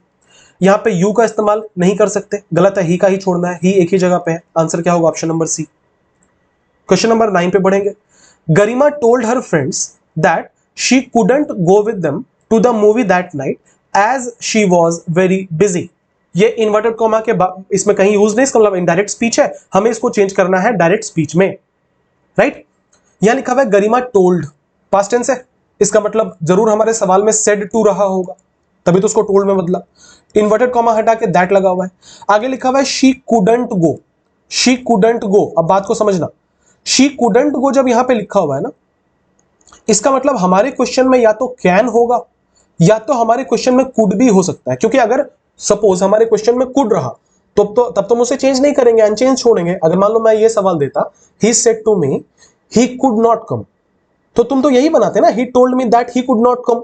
[SPEAKER 1] यहां पे यू का इस्तेमाल नहीं कर सकते, गलत है, ही का ही छोड़ना है, ही एक ही जगह पे है। आंसर क्या होगा, option number C. Question number 9 पे बढ़ेंगे। Garima told her friends that she couldn't go with them to the movie that night as she was very busy. ये इन्वर्टेड कॉमा के इसमें कहीं यूज नहीं, इसका मतलब इनडायरेक्ट स्पीच है, हमें इसको चेंज करना है डायरेक्ट स्पीच में, राइट। यहां लिखा हुआ है गरिमा टोल्ड, पास्ट टेंस है, इसका मतलब जरूर हमारे सवाल में सेड टू रहा होगा, तभी तो उसको टोल्ड में बदला। इन्वर्टेड कॉमा हटा के दैट लगा हुआ है। आगे लिखा हुआ है she couldn't go, she couldn't गो। अब बात को समझना, शी कुडंट गो जब यहां पे लिखा हुआ है ना, इसका मतलब हमारे क्वेश्चन में या तो कैन होगा या तो हमारे क्वेश्चन में कुड भी हो सकता है, क्योंकि अगर सपोज हमारे क्वेश्चन में कुड रहा तो तब तो मुझसे चेंज नहीं करेंगे, अनचेंज छोड़ेंगे। अगर मान लो मैं ये सवाल देता, he said to me he could not come, तो तुम तो यही बनाते ना, he told me that he could not come,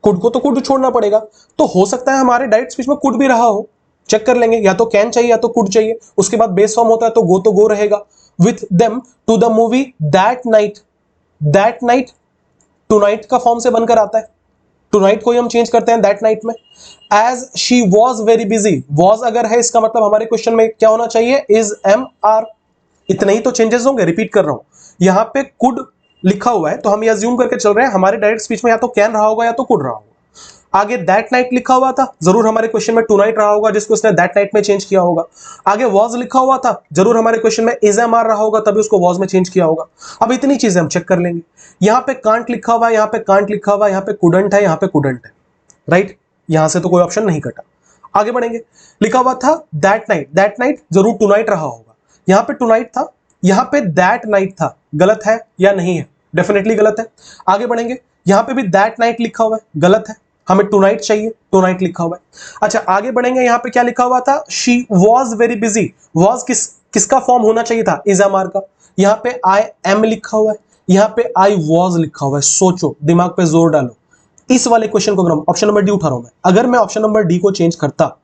[SPEAKER 1] could को तो कुड छोड़ना पड़ेगा। तो हो सकता है हमारे डायरेक्ट स्पीच में कुड भी रहा हो, चेक कर लेंगे, या तो कैन चाहिए या तो कुड चाहिए। उसके बाद बेस फॉर्म होता है तो गो रहेगा। With them to the movie that night, that night tonight का फॉर्म से बनकर आता है, टू नाइट को ही हम चेंज करते हैं दैट नाइट में। As she was very busy, was अगर है इसका मतलब हमारे क्वेश्चन में क्या होना चाहिए, इज एम आर। इतने ही तो चेंजेस होंगे, रिपीट कर रहा हूं। यहां पे कुड लिखा हुआ है तो हम ये अज्यूम करके चल रहे हैं हमारे डायरेक्ट स्पीच में या तो कैन रहा होगा या तो कुड रहा होगा। आगे दैट नाइट लिखा हुआ था, जरूर हमारे क्वेश्चन में टू नाइट रहा होगा जिसको उसने दैट नाइट में चेंज किया होगा। आगे वॉज लिखा हुआ था, जरूर हमारे क्वेश्चन में इज एम आर रहा होगा, तभी उसको वॉज में चेंज किया होगा। अब इतनी चीजें हम चेक कर लेंगे। यहां पे कांट लिखा हुआ है, यहां पे कांट लिखा हुआ है, यहां पे कुडंट है, यहां पे कुडंट है, राइट। यहां से तो कोई ऑप्शन नहीं कटा। आगे बढ़ेंगे, लिखा हुआ था दैट नाइट, दैट नाइट जरूर टू नाइट रहा होगा, यहां पे टू नाइट था, यहां पे दैट नाइट था, गलत है या नहीं है, डेफिनेटली गलत है। आगे बढ़ेंगे, यहां पे भी दैट नाइट लिखा हुआ है, गलत है, हमें टू नाइट चाहिए, टू नाइट लिखा हुआ है। अच्छा आगे बढ़ेंगे, यहां पे क्या लिखा हुआ था, she was very busy, was किसका फॉर्म होना चाहिए था, इज एम आर का। यहां पे आई एम लिखा हुआ है, यहां पे आई वॉज लिखा हुआ है। सोचो, दिमाग पे जोर डालो, इस वाले क्वेश्चन को अगर ऑप्शन नंबर डी उठा रहा हूं मैं, अगर मैं ऑप्शन नंबर डी को चेंज करता,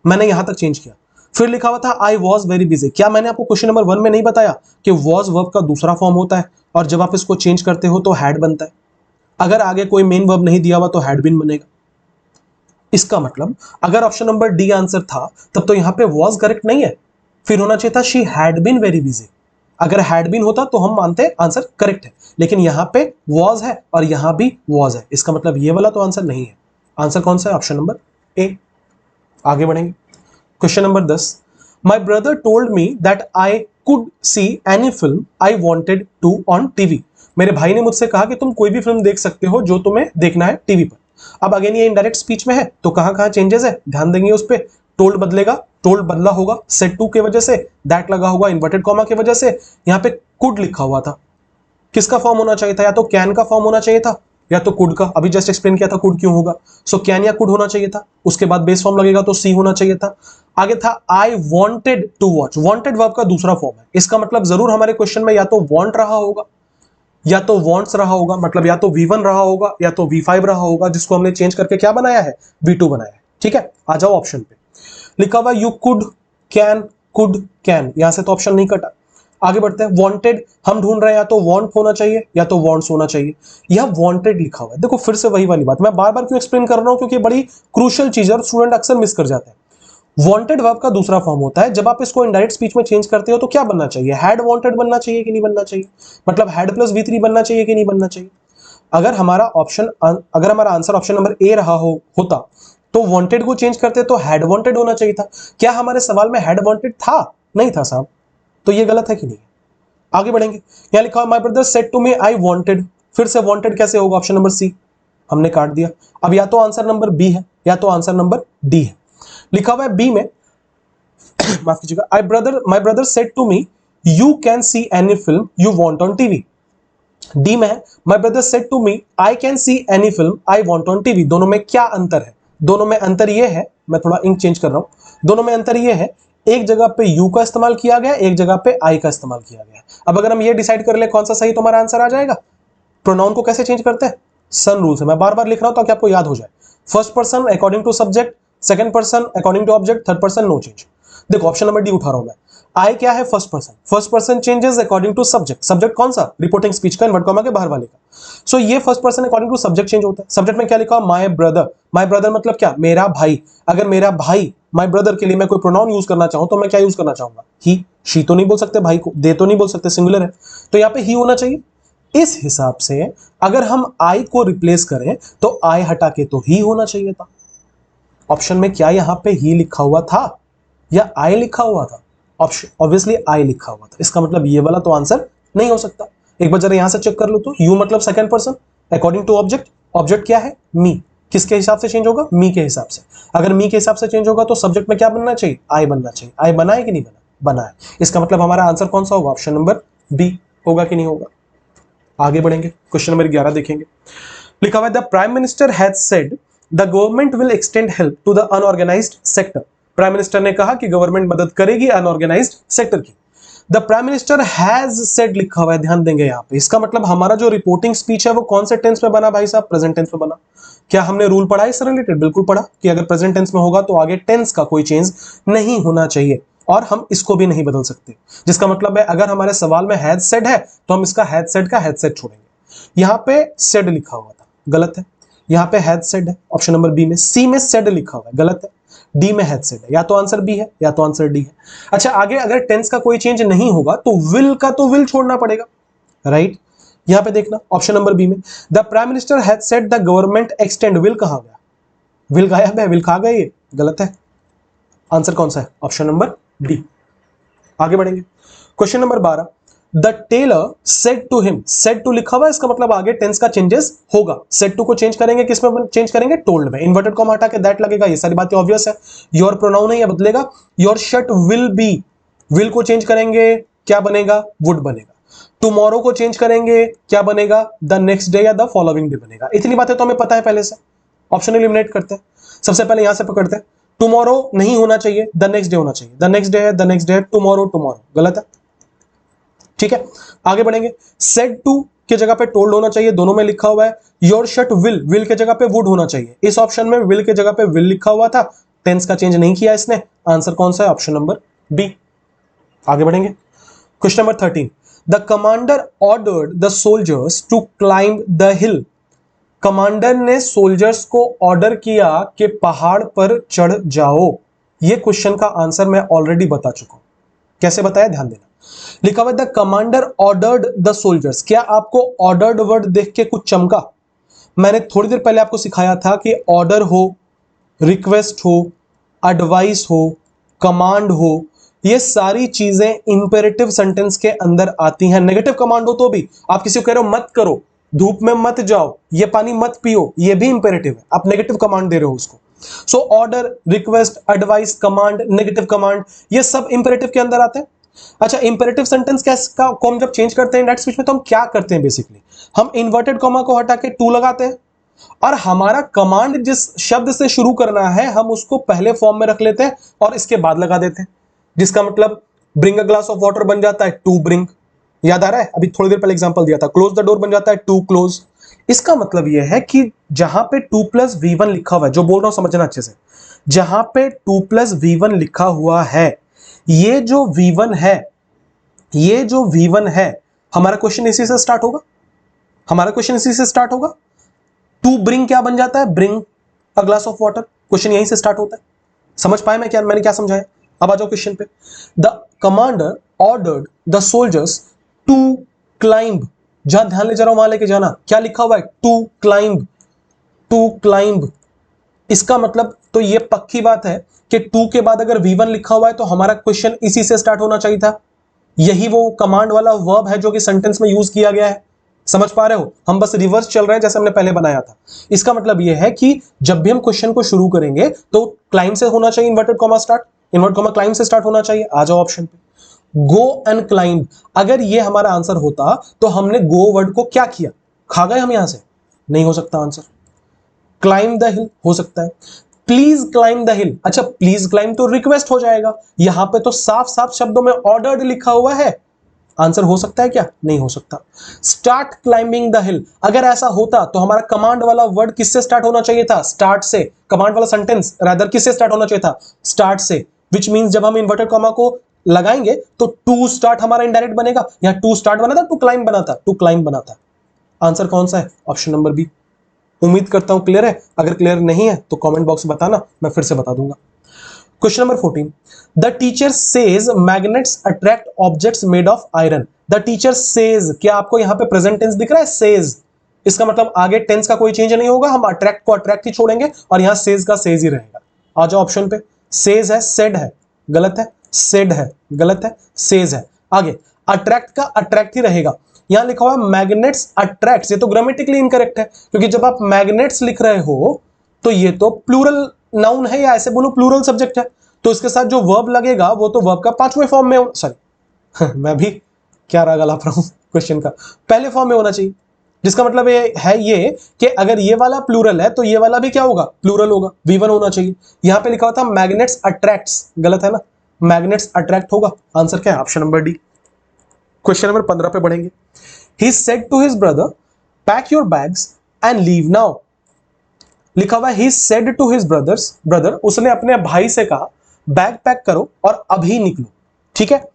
[SPEAKER 1] मैंने यहां तक चेंज किया, फिर लिखा हुआ था आई वॉज वेरी बिजी, क्या मैंने आपको क्वेश्चन नंबर 1 में नहीं बताया कि वॉज वर्ब का दूसरा फॉर्म होता है और जब आप इसको चेंज करते हो तो हैड बनता है। अगर आगे कोई मेन वर्ब नहीं दिया हुआ तो हैड बीन बनेगा। इसका मतलब अगर ऑप्शन नंबर डी आंसर था तब तो यहां पे वॉज करेक्ट नहीं है, फिर होना चाहिए था she had been very busy. अगर हैड बीन होता तो हम मानते आंसर करेक्ट है, लेकिन यहां पे वॉज है और यहां भी वॉज है, इसका मतलब ये वाला तो आंसर नहीं है। आंसर कौन सा है, ऑप्शन नंबर ए। आगे बढ़ेंगे, question number 10, my brother told me that I could see any film I wanted to on TV. मेरे भाई ने मुझसे कहा कि तुम कोई भी फिल्म देख सकते हो जो तुम्हें देखना है टीवी पर। अब अगेन ये इनडायरेक्ट स्पीच में है तो कहां कहां चेंजेस है ध्यान देंगे उस पर। टोल्ड बदलेगा, टोल्ड बदला होगा सेड टू की वजह से, दैट लगा होगा इन्वर्टेड कॉमा की वजह से, यहां पे कुड लिखा हुआ था, किसका फॉर्म होना चाहिए था, या तो कैन का फॉर्म होना चाहिए था या तो कुड का। अभी जस्ट एक्सप्लेन किया था कुड क्यों होगा, सो कैन या कुड होना चाहिए था। उसके बाद बेस फॉर्म लगेगा तो सी होना चाहिए था। आगे था I wanted to watch, wanted verb का दूसरा फॉर्म है, इसका मतलब जरूर हमारे क्वेश्चन में या तो वांट रहा होगा या तो वांट्स रहा होगा, मतलब या तो V1 रहा होगा या तो V5 रहा होगा, जिसको हमने चेंज करके क्या बनाया है, V2 बनाया है। ठीक है, आ जाओ ऑप्शन पे, लिखा हुआ यू कुड कैन, यहां से तो ऑप्शन नहीं कटा। आगे बढ़ते हैं, वांटेड हम ढूंढ रहे हैं या तो वांट होना चाहिए या तो वांट्स होना चाहिए, यह वांटेड लिखा हुआ है। देखो फिर से वही वाली बात, मैं बार बार क्यों एक्सप्लेन कर रहा हूं, क्योंकि बड़ी क्रूशियल चीज है और स्टूडेंट अक्सर मिस कर जाते हैं। वांटेड वर्ब का दूसरा फॉर्म होता है, जब आप इसको इनडायरेक्ट स्पीच में चेंज करते हो तो क्या बनना चाहिए, हैड वांटेड बनना चाहिए कि नहीं बनना चाहिए, मतलब हैड प्लस V3 बनना चाहिए कि नहीं बनना चाहिए। अगर हमारा आंसर ऑप्शन नंबर ए रहा होता तो वांटेड को चेंज करते तो हैड वांटेड होना चाहिए था। क्या हमारे सवाल में हैड वांटेड था, नहीं था साहब, तो ये गलत है कि नहीं। आगे बढ़ेंगे, यहां लिखा my brother said to me I wanted, फिर से वांटेड कैसे होगा, ऑप्शन नंबर सी, हमने काट दिया। अब या तो आंसर नंबर बी है या तो आंसर नंबर डी है। लिखा हुआ है बी में माफ कीजिएगा, my brother said to me you can see any film you want on TV. D में है my brother said to me I can see any film I want on TV. दोनों में क्या अंतर है, दोनों में अंतर यह है, मैं थोड़ा इंक चेंज कर रहा हूं, दोनों में अंतर यह है, एक जगह पे यू का इस्तेमाल किया गया, एक जगह पे आई का इस्तेमाल किया गया। अब अगर हम ये डिसाइड कर ले कौन सा सही, तो हमारा आंसर आ जाएगा। प्रोनाउन को कैसे चेंज करते हैं, सन रूल से, मैं बार बार लिख रहा हूं ताकि आपको याद हो जाए। First person according to subject, second person according to object, third person no change. देखो ऑप्शन नंबर डी उठा रहा हूं मैं, आई क्या है, first person changes according to subject, subject कौन सा, रिपोर्टिंग स्पीच का इन्वर्ट कॉमा के बाहर वाले का। सो ये first person according to subject change होता है। सब्जेक्ट में क्या लिखा, माय ब्रदर मतलब क्या, मेरा भाई। अगर मेरा भाई, माय ब्रदर के लिए मैं कोई प्रोनाउन यूज करना चाहूं तो मैं क्या यूज करना चाहूंगा, ही, शी तो नहीं बोल सकते भाई को, दे तो नहीं बोल सकते, सिंगुलर है, तो यहां पे ही होना चाहिए। इस हिसाब से अगर हम आई को रिप्लेस करें तो आई हटा के तो ही होना चाहिए था। ऑप्शन में क्या यहां पे ही लिखा हुआ था या आई लिखा हुआ था? ऑप्शन ऑब्वियसली आई लिखा हुआ था, इसका मतलब ये वाला तो आंसर नहीं हो सकता। एक बार जरा यहां से चेक कर लो तो, यू मतलब second person according to object, object क्या है? मी, किसके हिसाब से चेंज होगा? मी के हिसाब से। अगर मी के हिसाब से चेंज होगा तो सब्जेक्ट में क्या बनना चाहिए? आई बनना चाहिए। आई बना है कि नहीं बना? बना है। इसका मतलब हमारा आंसर कौन सा होगा? ऑप्शन नंबर बी होगा कि नहीं होगा? आगे बढ़ेंगे, क्वेश्चन नंबर 11 देखेंगे। लिखा हुआ है the prime minister has said the government will extend help to the unorganised sector. Prime minister ने कहा कि गवर्नमेंट मदद करेगी अनऑर्गेनाइज्ड सेक्टर की। The prime minister has said लिखा हुआ है, ध्यान देंगे यहां पे। इसका मतलब हमारा जो रिपोर्टिंग स्पीच है वो कौन से टेंस में बना भाई साहब? प्रेजेंट टेंस में बना। क्या हमने रूल पढ़ा इससे रिलेटेड? बिल्कुल पढ़ा कि अगर प्रेजेंट टेंस में होगा तो आगे टेंस का कोई चेंज नहीं होना चाहिए, और हम इसको भी नहीं बदल सकते। जिसका मतलब है अगर हमारे सवाल में हैज सेड है तो हम इसका हैज सेड का हैज सेड छोड़ेंगे। यहां पे सेड लिखा हुआ था, गलत है। यहां पे हैज सेड है ऑप्शन नंबर बी में। सी में सेड लिखा हुआ है, गलत है। डी में हैज सेड है, या तो आंसर बी है या तो आंसर डी है। अच्छा, आगे अगर टेंस का कोई चेंज नहीं होगा तो विल का तो विल छोड़ना पड़ेगा, राइट? यहां पे देखना ऑप्शन नंबर बी में, the prime minister has said the government extend, will कहां गया? विल गायब है, विल खा गए, ये गलत है। आंसर कौन सा है? Option number D. आगे बढ़ेंगे, question number 12। The tailor said to him, said to लिखा हुआ है, इसका मतलब आगे टेंस का चेंजेस होगा। सेड टू को चेंज करेंगे, किसमें चेंज करेंगे? टोल्ड में। इन्वर्टेड कॉमा हटा के दैट लगेगा, ये सारी बातें ऑब्वियस है। योर प्रोनाउन है, ये बदलेगा। Your shirt will be, will को चेंज करेंगे, क्या बनेगा? वुड बनेगा। टुमारो को चेंज करेंगे, क्या बनेगा? द नेक्स्ट डे या द फॉलोइंग डे बनेगा। इतनी बातें तो हमें पता है पहले से। ऑप्शन एलिमिनेट करते हैं। सबसे पहले यहां से पकड़ते हैं, टुमारो नहीं होना चाहिए, द नेक्स्ट डे होना चाहिए। द नेक्स्ट डे है, द नेक्स्ट डे है, टुमारो टुमारो, गलत है। ठीक है, आगे बढ़ेंगे। सेड टू की जगह पे टोल्ड होना चाहिए, दोनों में लिखा हुआ है। योर शर्ट विल, विल के जगह पे वुड होना चाहिए। इस ऑप्शन में विल के जगह पे विल लिखा हुआ था, टेंस का चेंज नहीं किया इसने। आंसर कौन सा है? Option number B. आगे बढ़ेंगे, question number 13। The commander ordered the soldiers to climb the hill. Commander ने सोल्जर्स को ऑर्डर किया कि पहाड़ पर चढ़ जाओ। यह क्वेश्चन का आंसर मैं ऑलरेडी बता चुका हूं। कैसे बताया, ध्यान देना। लिखा हुआ the commander ordered the soldiers. क्या आपको ऑर्डर्ड वर्ड देख के कुछ चमका? मैंने थोड़ी देर पहले आपको सिखाया था कि ऑर्डर हो, रिक्वेस्ट हो, एडवाइस हो, कमांड हो, ये सारी चीजें इंपेरेटिव सेंटेंस के अंदर आती हैं। नेगेटिव कमांड हो तो भी, आप किसी को कह रहे हो मत करो, धूप में मत जाओ, ये पानी मत पियो, ये भी इंपेरेटिव है, आप नेगेटिव कमांड दे रहे हो उसको। So order, request, advice, command, negative command, ये सब इंपेरेटिव के अंदर आते हैं। अच्छा, इंपेरेटिव सेंटेंस को हम जब चेंज करते हैं डायरेक्ट स्पीच में तो हम क्या करते हैं? बेसिकली हम इन्वर्टेड कॉमा को हटा के टू लगाते हैं, और हमारा कमांड जिस शब्द से शुरू करना है हम उसको पहले फॉर्म में रख लेते हैं और इसके बाद लगा देते हैं। जिसका मतलब bring a glass of water बन जाता है टू ब्रिंग, याद आ रहा है? अभी थोड़ी देर पहले एग्जांपल दिया था। क्लोज द डोर बन जाता है टू क्लोज। इसका मतलब यह है कि जहां पे 2 + V1 लिखा हुआ है, जो बोल रहा हूं समझना अच्छे से, जहां पे 2 + V1 लिखा हुआ है, ये जो V1 है, ये जो V1 है, हमारा क्वेश्चन इसी से स्टार्ट होगा। हमारा क्वेश्चन इसी से स्टार्ट होगा। टू ब्रिंग क्या बन जाता है? Bring a glass of water. Question यहीं से स्टार्ट होता है। समझ पाए मैंने क्या समझाया? अब आ जाओ क्वेश्चन पे। The commander ordered the soldiers to climb. जहां ध्यान ले जा रहा हूं वहां लेके जाना। क्या लिखा हुआ है? To climb, to climb. इसका मतलब तो ये पक्की बात है कि टू के बाद अगर V1 लिखा हुआ है तो हमारा क्वेश्चन इसी से स्टार्ट होना चाहिए था। यही वो कमांड वाला वर्ब है जो कि सेंटेंस में यूज किया गया है। समझ पा रहे हो? हम बस रिवर्स चल रहे हैं जैसे हमने पहले बनाया था। इसका मतलब यह है कि जब भी हम क्वेश्चन को शुरू करेंगे तो क्लाइंब से होना चाहिए, inverted comma start, inverted comma climb से स्टार्ट होना चाहिए। आ जाओ ऑप्शन पे, गो एंड क्लाइंब। अगर ये हमारा आंसर होता तो हमने गो वर्ड को क्या किया? खा गए हम यहां से? नहीं हो सकता आंसर। क्लाइंब द हिल हो सकता है। प्लीज क्लाइंब द हिल, अच्छा प्लीज क्लाइंब तो रिक्वेस्ट हो जाएगा। यहां पे तो साफ साफ शब्दों में ऑर्डर्ड लिखा हुआ है। आंसर हो सकता है क्या? नहीं हो सकता। स्टार्ट क्लाइंबिंग द हिल, अगर ऐसा होता तो हमारा कमांड वाला वर्ड किससे स्टार्ट होना चाहिए था? स्टार्ट से। कमांड वाला सेंटेंस रादर किससे स्टार्ट होना चाहिए था? स्टार्ट से। विच मींस जब हम इन्वर्टेड कॉमा को लगाएंगे तो टू स्टार्ट हमारा इनडायरेक्ट बनेगा। यहां टू स्टार्ट बना था, टू क्लाइंब बना था, टू क्लाइंब बना था। आंसर कौन सा है? Option number B. उम्मीद करता हूं क्लियर है। अगर क्लियर नहीं है तो कमेंट बॉक्स में बताना, मैं फिर से बता दूंगा। Question number 14। The teacher says magnets attract objects made of iron. The teacher says, क्या आपको यहां पे प्रेजेंट टेंस दिख रहा है? सेज। इसका मतलब आगे टेंस का कोई चेंज नहीं होगा, हम अट्रैक्ट को अट्रैक्ट ही छोड़ेंगे और यहां सेज का सेज ही रहेगा। आ जाओ ऑप्शन पे। सेज है, सेड है, गलत है। सेड है, गलत है। सेज है। आगे अट्रैक्ट का अट्रैक्ट ही रहेगा। यहां लिखा हुआ मैग्नेट्स अट्रैक्ट्स, ये तो ग्रामेटिकली इनकरेक्ट है, क्योंकि जब आप मैग्नेट्स लिख रहे हो तो ये तो प्लूरल नाउन है, या ऐसे बोलो प्लूरल सब्जेक्ट है, तो इसके साथ जो वर्ब लगेगा वो तो वर्ब का पांचवें फॉर्म में, सॉरी मैं भी क्या राग ला रहा हूं क्वेश्चन का, पहले फॉर्म में होना चाहिए। जिसका मतलब ये है ये कि अगर ये वाला प्लूरल है तो ये वाला भी क्या होगा, प्लूरल होगा, V1 होना चाहिए। यहां पे लिखा हुआ था मैग्नेट्स अट्रैक्ट्स, गलत है ना, मैग्नेट्स अट्रैक्ट होगा। आंसर क्या है, option number D. Question number 15 पे बढ़ेंगे। He said to his brother pack your bags and leave now. लिखा हुआ he said to his brother, उसने अपने भाई से कहा बैग पैक करो और अभी निकलो। ठीक है।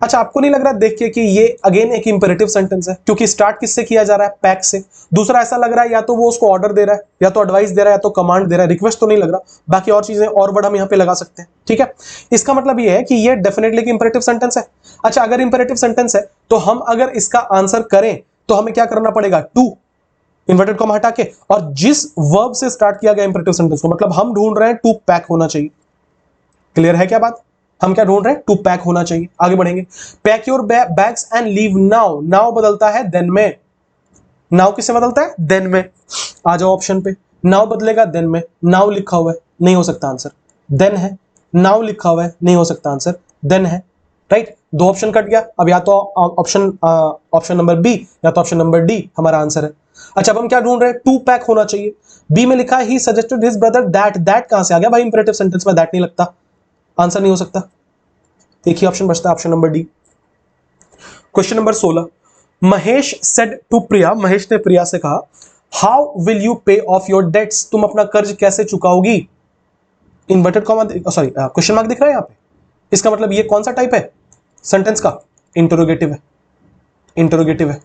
[SPEAKER 1] अच्छा, आपको नहीं लग रहा देख के कि ये अगेन एक इंपेरेटिव सेंटेंस है, क्योंकि स्टार्ट किससे किया जा रहा है, पैक से। दूसरा ऐसा लग रहा है या तो वो उसको ऑर्डर दे रहा है, या तो एडवाइस दे रहा है, या तो कमांड दे रहा है, रिक्वेस्ट तो नहीं लग रहा। बाकी और चीजें और वर्ड हम यहां पे लगा सकते हैं। ठीक है। इसका मतलब ये है कि ये डेफिनेटली एक इंपेरेटिव सेंटेंस है। अच्छा, अगर इंपेरेटिव सेंटेंस है तो हम अगर इसका आंसर करें तो हमें क्या करना पड़ेगा, टू इन्वर्टेड कॉमा हटा के, और जिस वर्ब से स्टार्ट किया गया इंपेरेटिव सेंटेंस को, मतलब हम ढूंढ रहे हैं टू पैक होना चाहिए। क्लियर है क्या बात, हम क्या ढूंढ रहे हैं, टू पैक होना चाहिए। आगे बढ़ेंगे। Pack your bags and leave now, now बदलता है देन में, नाउ किससे बदलता है, देन में। आ जाओ ऑप्शन पे, नाउ बदलेगा देन में, नाउ लिखा हुआ है नहीं हो सकता आंसर, देन है। नाउ लिखा हुआ है नहीं हो सकता आंसर, देन है। राइट, दो ऑप्शन कट गया। अब या तो ऑप्शन नंबर बी या तो ऑप्शन नंबर डी हमारा आंसर है। अच्छा, अब हम क्या ढूंढ रहे हैं, टू पैक होना चाहिए। बी में लिखा है he suggested his brother that, that कहां से आ गया भाई, इंपेरेटिव सेंटेंस में दैट नहीं लगता, आंसर नहीं हो सकता। एक ही ऑप्शन बचता है, option number D. Question number 16। Mahesh said to Priya, Mahesh ने प्रिया से कहा how will you pay off your debts, तुम अपना कर्ज कैसे चुकाओगी। Inverted comma, sorry question mark दिख रहा है यहां पे। इसका मतलब ये कौन सा टाइप है सेंटेंस का, इंटरोगेटिव है, इंटरोगेटिव है।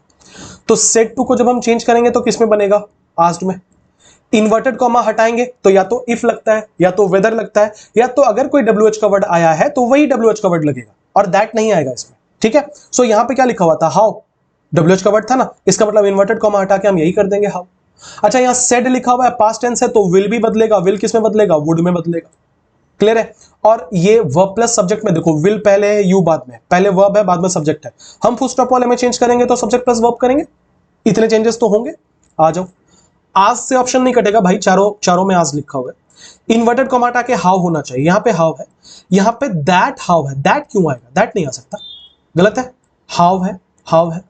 [SPEAKER 1] तो सेड टू को जब हम चेंज करेंगे तो किसमें बनेगा, आस्क्ड में। इन्वर्टेड कॉमा हटाएंगे तो या तो इफ लगता है, या तो वेदर लगता है, या तो अगर कोई WH का वर्ड आया है तो वही WH का वर्ड लगेगा, और दैट नहीं आएगा इसमें। ठीक है। सो यहां पे क्या लिखा हुआ था, हाउ, WH का वर्ड था ना, इसका मतलब इन्वर्टेड कॉमा हटा के हम यही कर देंगे, हाउ। अच्छा, यहां सेड लिखा हुआ है, पास्ट टेंस है, तो विल भी बदलेगा, विल किस में बदलेगा, वुड में बदलेगा। क्लियर है। और ये वर्ब प्लस सब्जेक्ट में देखो, विल पहले है, यू बाद में, पहले वर्ब है बाद में सब्जेक्ट है। हम फुल स्टॉप वाले में चेंज करेंगे तो सब्जेक्ट प्लस वर्ब करेंगे, इतने चेंजेस तो होंगे। आ जाओ, आज से ऑप्शन नहीं कटेगा भाई, चारों में आज लिखा हुआ है। इन्वर्टेड कॉमा हटा के हाउ होना चाहिए, यहां पे हाउ है, यहां पे दैट हाउ है, दैट क्यों आएगा, दैट नहीं आ सकता, गलत है। हाउ है, हाउ है।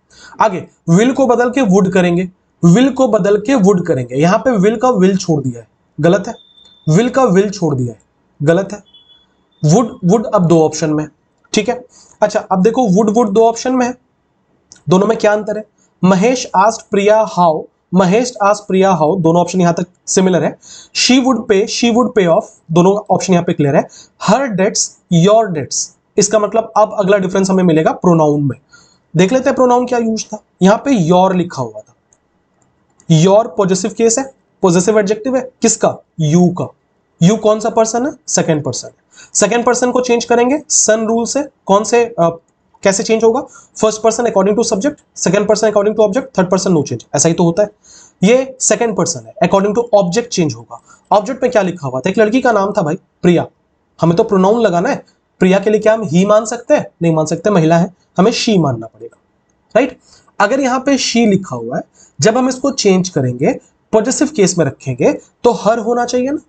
[SPEAKER 1] आगे विल को बदल के वुड करेंगे, विल को बदल के वुड करेंगे, यहां पे विल का विल छोड़ दिया है, गलत है। विल का विल छोड़ दिया है, गलत है। वुड, वुड अब दो ऑप्शन में, ठीक है। अच्छा, अब देखो वुड वुड दो ऑप्शन में है, दोनों में क्या अंतर है। Mahesh asked Priya how, Mahesh asked Priya how, दोनों ऑप्शन यहां तक सिमिलर है। शी वुड पे ऑफ, दोनों ऑप्शन यहां पे क्लियर है। हर डेट्स, योर डेट्स, इसका मतलब अब अगला डिफरेंस हमें मिलेगा प्रोनाउन में। देख लेते हैं प्रोनाउन क्या यूज था। यहां पे योर लिखा हुआ था, योर पॉजेसिव केस है, पॉजेसिव एडजेक्टिव है, किसका, यू का। यू कौन सा पर्सन है, सेकंड पर्सन है। सेकंड पर्सन को चेंज करेंगे सन रूल से, कौन से कैसे चेंज होगा, first person according to subject, second person according to object, third person no change, ऐसा ही तो होता है। ये सेकंड पर्सन है, अकॉर्डिंग टू ऑब्जेक्ट चेंज होगा। ऑब्जेक्ट में क्या लिखा हुआ था, एक लड़की का नाम था भाई प्रिया, हमें तो प्रोनाउन लगाना है। प्रिया के लिए क्या हम ही मान सकते हैं, नहीं मान सकते, महिला है, हमें शी मानना पड़ेगा। राइट। अगर यहां पे शी लिखा हुआ है, जब हम इसको चेंज करेंगे पॉजेसिव केस में रखेंगे तो हर होना चाहिए ना।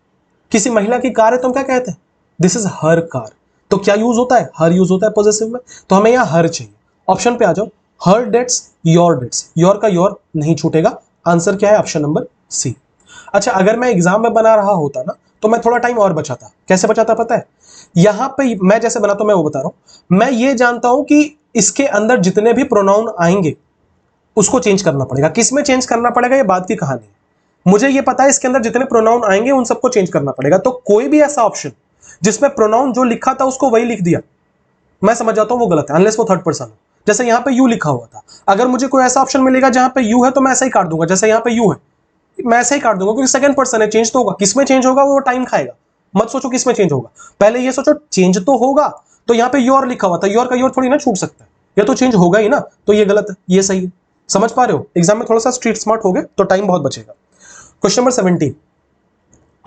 [SPEAKER 1] किसी महिला की कार है तो हम क्या कहते हैं, दिस इज हर कार, तो क्या यूज होता है, हर यूज होता है पॉजेसिव में, तो हमें यहां हर चाहिए। ऑप्शन पे आ जाओ, हर डेट्स, योर डेट्स, योर का योर नहीं छूटेगा, आंसर क्या है, ऑप्शन नंबर सी। अच्छा, अगर मैं एग्जाम में बना रहा होता ना तो मैं थोड़ा टाइम और बचाता, कैसे बचाता पता है, यहां पे मैं जैसे बनाता हूं मैं वो बता रहा हूं। मैं ये जानता हूं कि इसके अंदर जितने भी प्रोनाउन आएंगे उसको चेंज करना पड़ेगा, किस में चेंज करना पड़ेगा ये बात की कहानी है। मुझे ये पता है इसके अंदर जितने प्रोनाउन आएंगे उन सबको चेंज करना पड़ेगा, तो कोई भी ऐसा ऑप्शन जिसमें प्रोनाउन जो लिखा था उसको वही लिख दिया, मैं समझ जाता हूं वो गलत है, अनलेस वो थर्ड पर्सन हो। जैसे यहां पे यू लिखा हुआ था, अगर मुझे कोई ऐसा ऑप्शन मिलेगा जहां पे यू है तो मैं ऐसा ही काट दूंगा, जैसे यहां पे यू है मैं ऐसा ही काट दूंगा, क्योंकि सेकंड पर्सन है, चेंज तो होगा, किसमें चेंज होगा वो टाइम खाएगा। मत सोचो किसमें चेंज होगा, पहले ये सोचो चेंज तो होगा। तो यहां पे योर लिखा हुआ था, योर का योर थोड़ी ना छूट सकता है, ये तो चेंज होगा ही ना, तो ये गलत है, ये सही है। समझ पा रहे हो, एग्जाम में थोड़ा सा स्ट्रीट स्मार्ट हो गए तो टाइम बहुत बचेगा। Question number 17।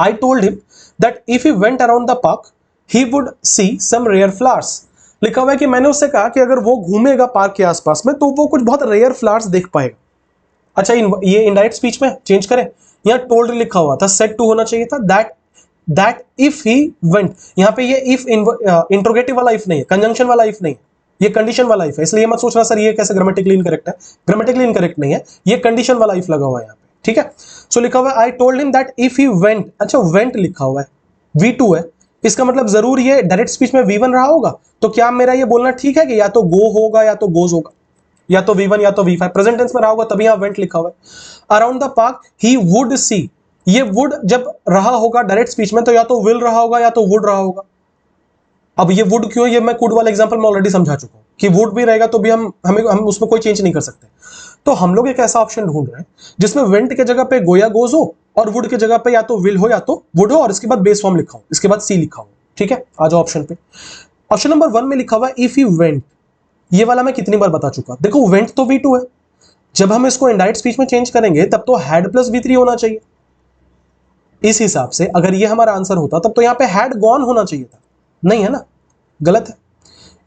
[SPEAKER 1] I told him that if he went around the park he would see some rare flowers. लिखा हुआ है कि मैंने उससे कहा कि अगर वो घूमेगा पार्क के आसपास में तो वो कुछ बहुत रेयर फ्लावर्स देख पाएगा। अच्छा, ये इनडायरेक्ट स्पीच में चेंज करें, यहाँ टोल्ड लिखा हुआ था, सेड टू होना चाहिए था दैट इफ ही वेंट। यहाँ पे ये इफ इंट्रोगेटिव वाला इफ नहीं है, कंजंक्शन वाला इफ नहीं है, ये कंडीशन वाला इफ है। इसलिए मत सोचना सर ये कैसे ग्रामेटिकली इनकरेक्ट है, ग्रामेटिकली इनकरेक्ट नहीं है, ये कंडीशन वाला इफ लगा हुआ है यहाँ पे, ठीक है। सो लिखा हुआ है आई told him that if he went. अच्छा, वेंट लिखा हुआ है, V2 है, इसका मतलब जरूर ये डायरेक्ट स्पीच में V1 रहा होगा। तो क्या मेरा ये बोलना ठीक है कि या तो गो होगा या तो गोज होगा, या तो V1 या तो V5, प्रेजेंट टेंस में रहा होगा तभी यहां वेंट लिखा हुआ है। Around the park he would सी, ये वुड जब रहा होगा डायरेक्ट स्पीच में तो या तो विल रहा होगा या तो वुड रहा होगा। अब ये वुड क्यों, ये मैं कुड वाला एग्जांपल में ऑलरेडी समझा चुका हूं कि वुड भी रहेगा तो भी हम उसमें कोई चेंज नहीं कर सकते। तो हम लोग एक ऐसा ऑप्शन ढूंढ रहे हैं जिसमें वेंट के जगह पे गो या गोज हो और वुड के जगह पे या तो विल हो या तो वुड हो और इसके बाद बेस फॉर्म लिखा हो, इसके बाद सी लिखा हो, ठीक है। आ जाओ ऑप्शन पे। ऑप्शन नंबर 1 में लिखा हुआ है इफ ही वेंट, ये वाला मैं कितनी बार बता चुका। देखो वेंट तो V2 है, जब हम इसको इनडायरेक्ट स्पीच में चेंज करेंगे तब तो हैड प्लस V3 होना चाहिए। इस हिसाब से अगर ये हमारा आंसर होता तब तो यहां पे हैड गॉन होना चाहिए था, नहीं है ना, गलत है।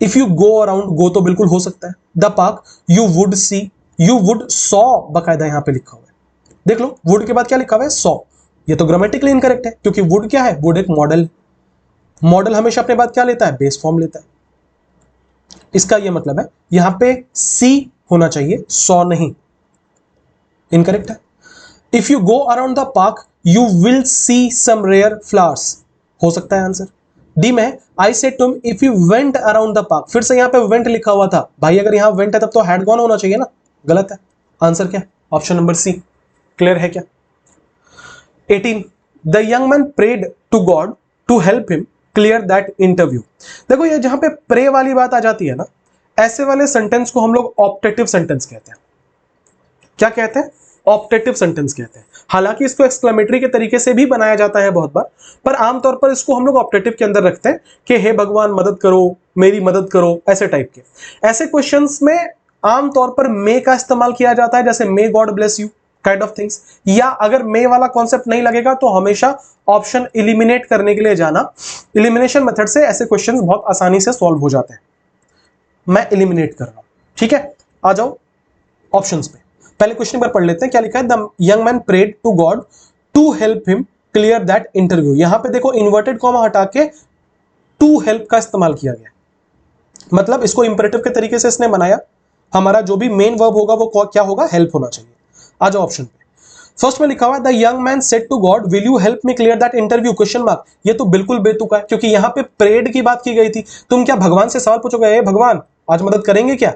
[SPEAKER 1] इफ यू गो अराउंड, गो तो बिल्कुल हो सकता है। The park you would see, you would saw बकायदा यहां पे लिखा हुआ है, देख लो वुड के बाद क्या लिखा हुआ है, सॉ। ये तो ग्रामेटिकली इनकरेक्ट है क्योंकि वुड क्या है, वुड एक मॉडल, मॉडल हमेशा अपने बाद क्या लेता है, बेस फॉर्म लेता है। इसका ये मतलब है यहां पे सी होना चाहिए, सॉ नहीं, इनकरेक्ट है। If you go around the park you will see some rare flowers, हो सकता है आंसर। डी में I said to him if you went around the park, फिर से यहां पे वेंट लिखा हुआ था भाई, अगर यहां वेंट है तब तो हैड गॉन होना चाहिए ना, गलत है। आंसर क्या, ऑप्शन नंबर सी। क्लियर है क्या। 18 the young man prayed to God to help him clear that interview. देखो ये जहां पे प्रे वाली बात आ जाती है ना, ऐसे वाले सेंटेंस को हम लोग ऑप्टेटिव सेंटेंस कहते हैं। क्या कहते हैं, ऑप्टेटिव सेंटेंस कहते हैं। हालांकि इसको एक्सक्लेमेटरी के तरीके से भी बनाया जाता है बहुत बार, पर आमतौर पर इसको हम लोग ऑप्टेटिव के अंदर रखते हैं कि हे भगवान मदद करो, मेरी मदद करो, ऐसे टाइप के। ऐसे क्वेश्चंस में आमतौर पर मे का इस्तेमाल किया जाता है, जैसे may God bless you kind of things. या अगर मे वाला कॉन्सेप्ट नहीं लगेगा तो हमेशा ऑप्शन इलिमिनेट करने के लिए जाना, इलिमिनेशन मेथड से ऐसे क्वेश्चंस बहुत आसानी से सॉल्व हो जाते हैं। मैं इलिमिनेट कर रहा हूं, ठीक है। आ जाओ ऑप्शंस पे, पहले क्वेश्चन पर पढ़ लेते हैं क्या लिखा है। The young man prayed to God to help him clear that interview. यहां पे देखो इन्वर्टेड कॉमा हटा के टू हेल्प का इस्तेमाल किया गया, मतलब इसको इंपरेटिव के तरीके से इसने बनाया। हमारा जो भी मेन वर्ब होगा वो क्या होगा, हेल्प होना चाहिए। आ जाओ ऑप्शन पे। फर्स्ट में लिखा हुआ है the young man said to God will you help me clear that interview, question mark. ये तो बिल्कुल बेतुका है क्योंकि यहां पे प्रेड की बात की गई थी। तुम क्या भगवान से सवाल पूछोगे, भगवान आज मदद करेंगे क्या,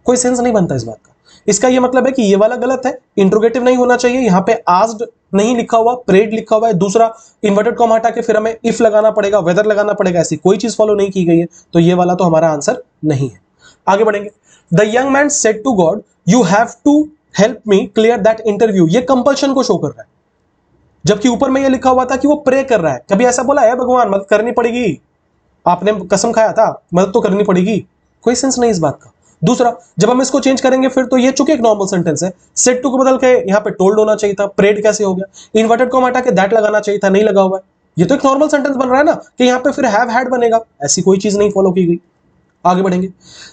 [SPEAKER 1] कोई सेंस नहीं बनता इस बात का। इसका ये मतलब है कि ये वाला गलत है, इंट्रोगेटिव नहीं होना चाहिए। यहां पे आस्क्ड नहीं लिखा हुआ, प्रेड लिखा हुआ है। दूसरा इन्वर्टेड कॉमा हटा के फिर हमें इफ लगाना पड़ेगा, वेदर लगाना पड़ेगा, ऐसी कोई चीज फॉलो नहीं की गई है, तो ये वाला तो हमारा आंसर नहीं है। आगे बढ़ेंगे। The young man said to God you have to help me clear that interview, ये कंपल्शन को शो कर रहा है, जबकि ऊपर में ये लिखा हुआ था कि वो प्रे कर रहा है। कभी ऐसा बोला है भगवान मदद करनी पड़ेगी, आपने कसम खाया था मदद तो करनी पड़ेगी, कोई सेंस नहीं इस बात का। दूसरा, जब हम इसको चेंज करेंगे फिर तो ये चूंकि एक नॉर्मल सेंटेंस है, सेड टू को बदल के यहाँ पे टोल्ड होना चाहिए था, प्रेड कैसे हो गया। इन्वर्टेड को हटा के दैट लगाना चाहिए था, नहीं लगा हुआ है। ये तो एक नॉर्मल सेंटेंस बन रहा है ना कि यहाँ पे फिर हैव हैड बनेगा, ऐसी कोई चीज नहीं फॉलो की गई। आगे बढ़ेंगे।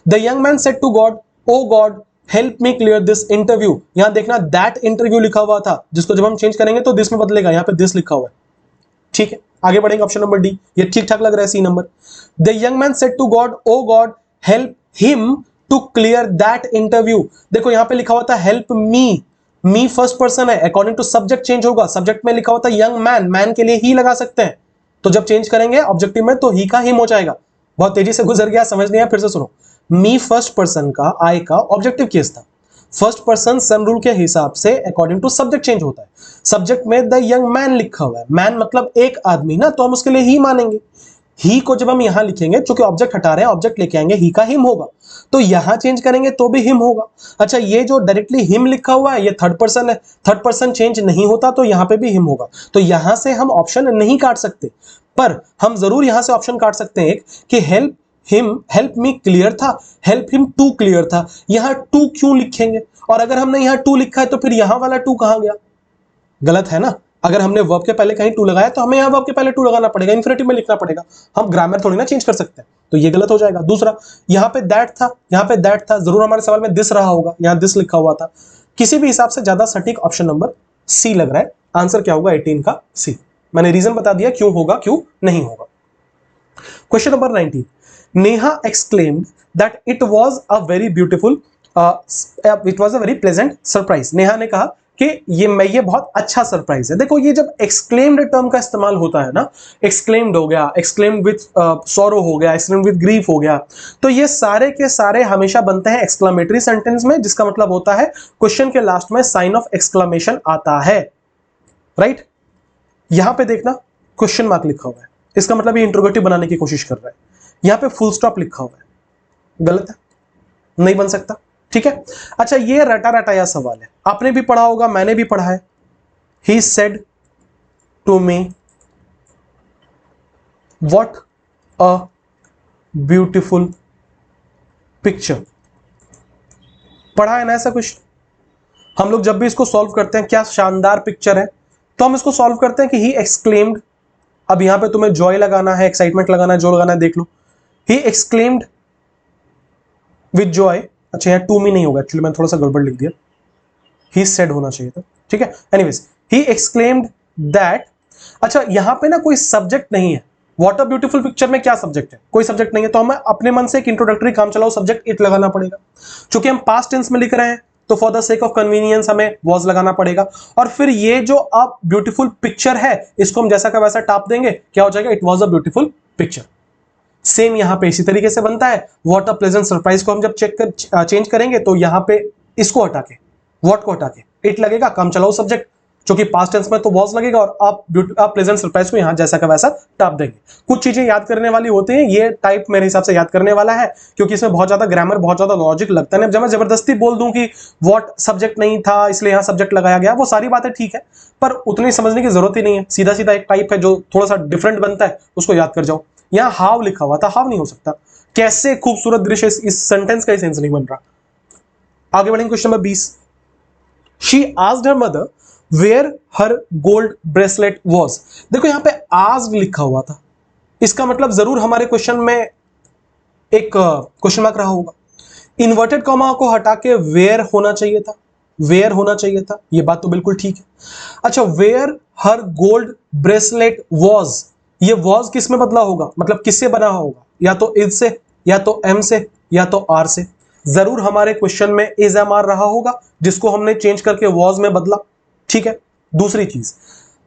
[SPEAKER 1] The young man said to God O God help me clear this interview, यहां देखना दैट इंटरव्यू लिखा हुआ था, जिसको जब हम चेंज करेंगे तो दिस में बदलेगा, यहाँ पे दिस लिखा हुआ है, ठीक है। आगे बढ़ेंगे ऑप्शन नंबर डी, ये ठीक ठाक लग रहा है C number. The young man said to God O God help him to clear that interview, देखो यहां पे लिखा हुआ था help me, me first person है, अकॉर्डिंग टू सब्जेक्ट चेंज होगा। सब्जेक्ट में लिखा हुआ था यंग मैन, मैन के लिए ही लगा सकते हैं, तो जब चेंज करेंगे ऑब्जेक्टिव में तो ही का हिम हो जाएगा। बहुत तेजी से गुजर गया, समझ नहीं आया, फिर से सुनो। मी फर्स्ट पर्सन का, आई का ऑब्जेक्टिव केस था। फर्स्ट पर्सन सन रूल के हिसाब से अकॉर्डिंग टू सब्जेक्ट चेंज होता है। सब्जेक्ट में द यंग मैन लिखा हुआ है, मैन मतलब एक आदमी ना, तो हम उसके लिए ही मानेंगे। ही को जब हम यहां लिखेंगे, चूंकि ऑब्जेक्ट हटा रहे हैं, ऑब्जेक्ट लेके आएंगे, ही का हिम होगा, तो यहां चेंज करेंगे तो भी हिम होगा। अच्छा, ये जो डायरेक्टली हिम लिखा हुआ है ये थर्ड पर्सन है, थर्ड पर्सन चेंज नहीं होता तो यहां पे भी हिम होगा, तो यहां से हम ऑप्शन नहीं काट सकते, पर हम जरूर यहां से ऑप्शन काट सकते हैं एक कि help him, help me clear था, हेल्प हिम टू क्लियर था, यहां टू क्यों लिखेंगे, और अगर हमने यहां टू लिखा है तो फिर यहां वाला टू कहां गया, गलत है ना। अगर हमने वर्ब के पहले कहीं टू लगाया तो हमें यहाँ वर्ब के पहले टू लगाना पड़ेगा, इन्फिनेटिव में लिखना पड़ेगा, हम ग्रामर थोड़ी ना चेंज कर सकते हैं, तो ये गलत हो जाएगा। दूसरा, यहाँ पे दैट था, यहाँ पे दैट था, जरूर हमारे सवाल में दिस रहा होगा, यहाँ दिस लिखा हुआ था। किसी भी हिसाब से ज्यादा सटीक ऑप्शन नंबर सी लग रहा है। आंसर क्या होगा 18 का सी। मैंने रीजन बता दिया क्यों होगा क्यों नहीं होगा। Question number 19, Neha exclaimed that it was a very beautiful it was a very pleasant surprise. Neha ने कहा कि ये बहुत अच्छा सरप्राइज है। देखो ये जब एक्सक्लेम्ड टर्म का इस्तेमाल होता है ना, एक्सक्लेम्ड हो गया, एक्सक्लेम्ड विद सॉरो हो गया, एक्सक्लेम्ड विद ग्रीफ हो गया, तो ये सारे के सारे हमेशा बनते हैं एक्सक्लेमेटरी सेंटेंस में, जिसका मतलब होता है क्वेश्चन के लास्ट में साइन ऑफ एक्सक्लेमेशन आता है, राइट। यहां पे देखना क्वेश्चन मार्क लिखा हुआ है, इसका मतलब ये इंट्रोगेटिव बनाने की कोशिश कर रहा है। यहां पे फुल स्टॉप लिखा हुआ है, गलत है, नहीं बन सकता, ठीक है। अच्छा, ये रटा रटाया सवाल है, आपने भी पढ़ा होगा, मैंने भी पढ़ा है। He said to me what a beautiful picture, पढ़ा है ना ऐसा कुछ। हम लोग जब भी इसको सॉल्व करते हैं, क्या शानदार पिक्चर है, तो हम इसको सॉल्व करते हैं कि ही एक्सक्लेम्ड। अब यहां पे तुम्हें जॉय लगाना है, एक्साइटमेंट लगाना है, जो लगाना है देख लो। He exclaimed with joy. अच्छा, यहाँ टू मी नहीं होगा, एक्चुअली मैंने थोड़ा सा गड़बड़ लिख दिया, ही सेड होना चाहिए था, ठीक है। Anyways, he exclaimed that. अच्छा, यहां पे ना कोई सब्जेक्ट नहीं है, व्हाट अ ब्यूटीफुल पिक्चर में क्या सब्जेक्ट है, कोई सब्जेक्ट नहीं है, तो हमें अपने मन से एक इंट्रोडक्टरी काम चलाओ सब्जेक्ट इट लगाना पड़ेगा। चूंकि हम पास्ट टेंस में लिख रहे हैं तो for the sake of convenience हमें वॉज लगाना पड़ेगा, और फिर ये जो अब ब्यूटीफुल पिक्चर है इसको हम जैसा का वैसा टाप देंगे, क्या हो जाएगा, it was a beautiful picture. Same यहां पे इसी तरीके से बनता है। व्हाट अ प्लेजेंट सरप्राइज को हम जब चेंज करेंगे तो यहां पे इसको हटा के, व्हाट को हटा के इट लगेगा, काम चलाओ सब्जेक्ट, क्योंकि पास्ट टेंस में तो वॉज लगेगा, और आप प्लेजेंट सरप्राइज को यहां जैसा का वैसा टाप देंगे। कुछ चीजें याद करने वाली होती हैं, ये टाइप मेरे हिसाब से याद करने वाला है, क्योंकि इसमें बहुत ज्यादा ग्रामर, बहुत ज्यादा लॉजिक लगता है। जब मैं जबरदस्ती बोल दूं कि व्हाट सब्जेक्ट नहीं था इसलिए यहां सब्जेक्ट लगाया गया, वो सारी बातें ठीक है, पर उतनी समझने की जरूरत ही नहीं है। सीधा सीधा एक टाइप है जो थोड़ा सा डिफरेंट बनता है, उसको याद कर जाओ। यहां हाव लिखा हुआ था, हाव नहीं हो सकता। कैसे खूबसूरत दृश्य, इस सेंटेंस का ही सेंस नहीं बन रहा। आगे बढ़ेंगे, question number 20। She asked her mother where her gold bracelet was. देखो यहां पे आस्क्ड लिखा हुआ था, इसका मतलब जरूर हमारे क्वेश्चन में एक क्वेश्चन मार्क रहा होगा। इन्वर्टेड कॉमा को हटा के वेयर होना चाहिए था, वेयर होना चाहिए था, ये बात तो बिल्कुल ठीक है। अच्छा, where her gold bracelet was, ये वॉज किस में बदला होगा, मतलब किससे बना होगा, या तो इज से, या तो एम से, या तो आर से। जरूर हमारे क्वेश्चन में इज एम आर रहा होगा, जिसको हमने चेंज करके वॉज में बदला, ठीक है। दूसरी चीज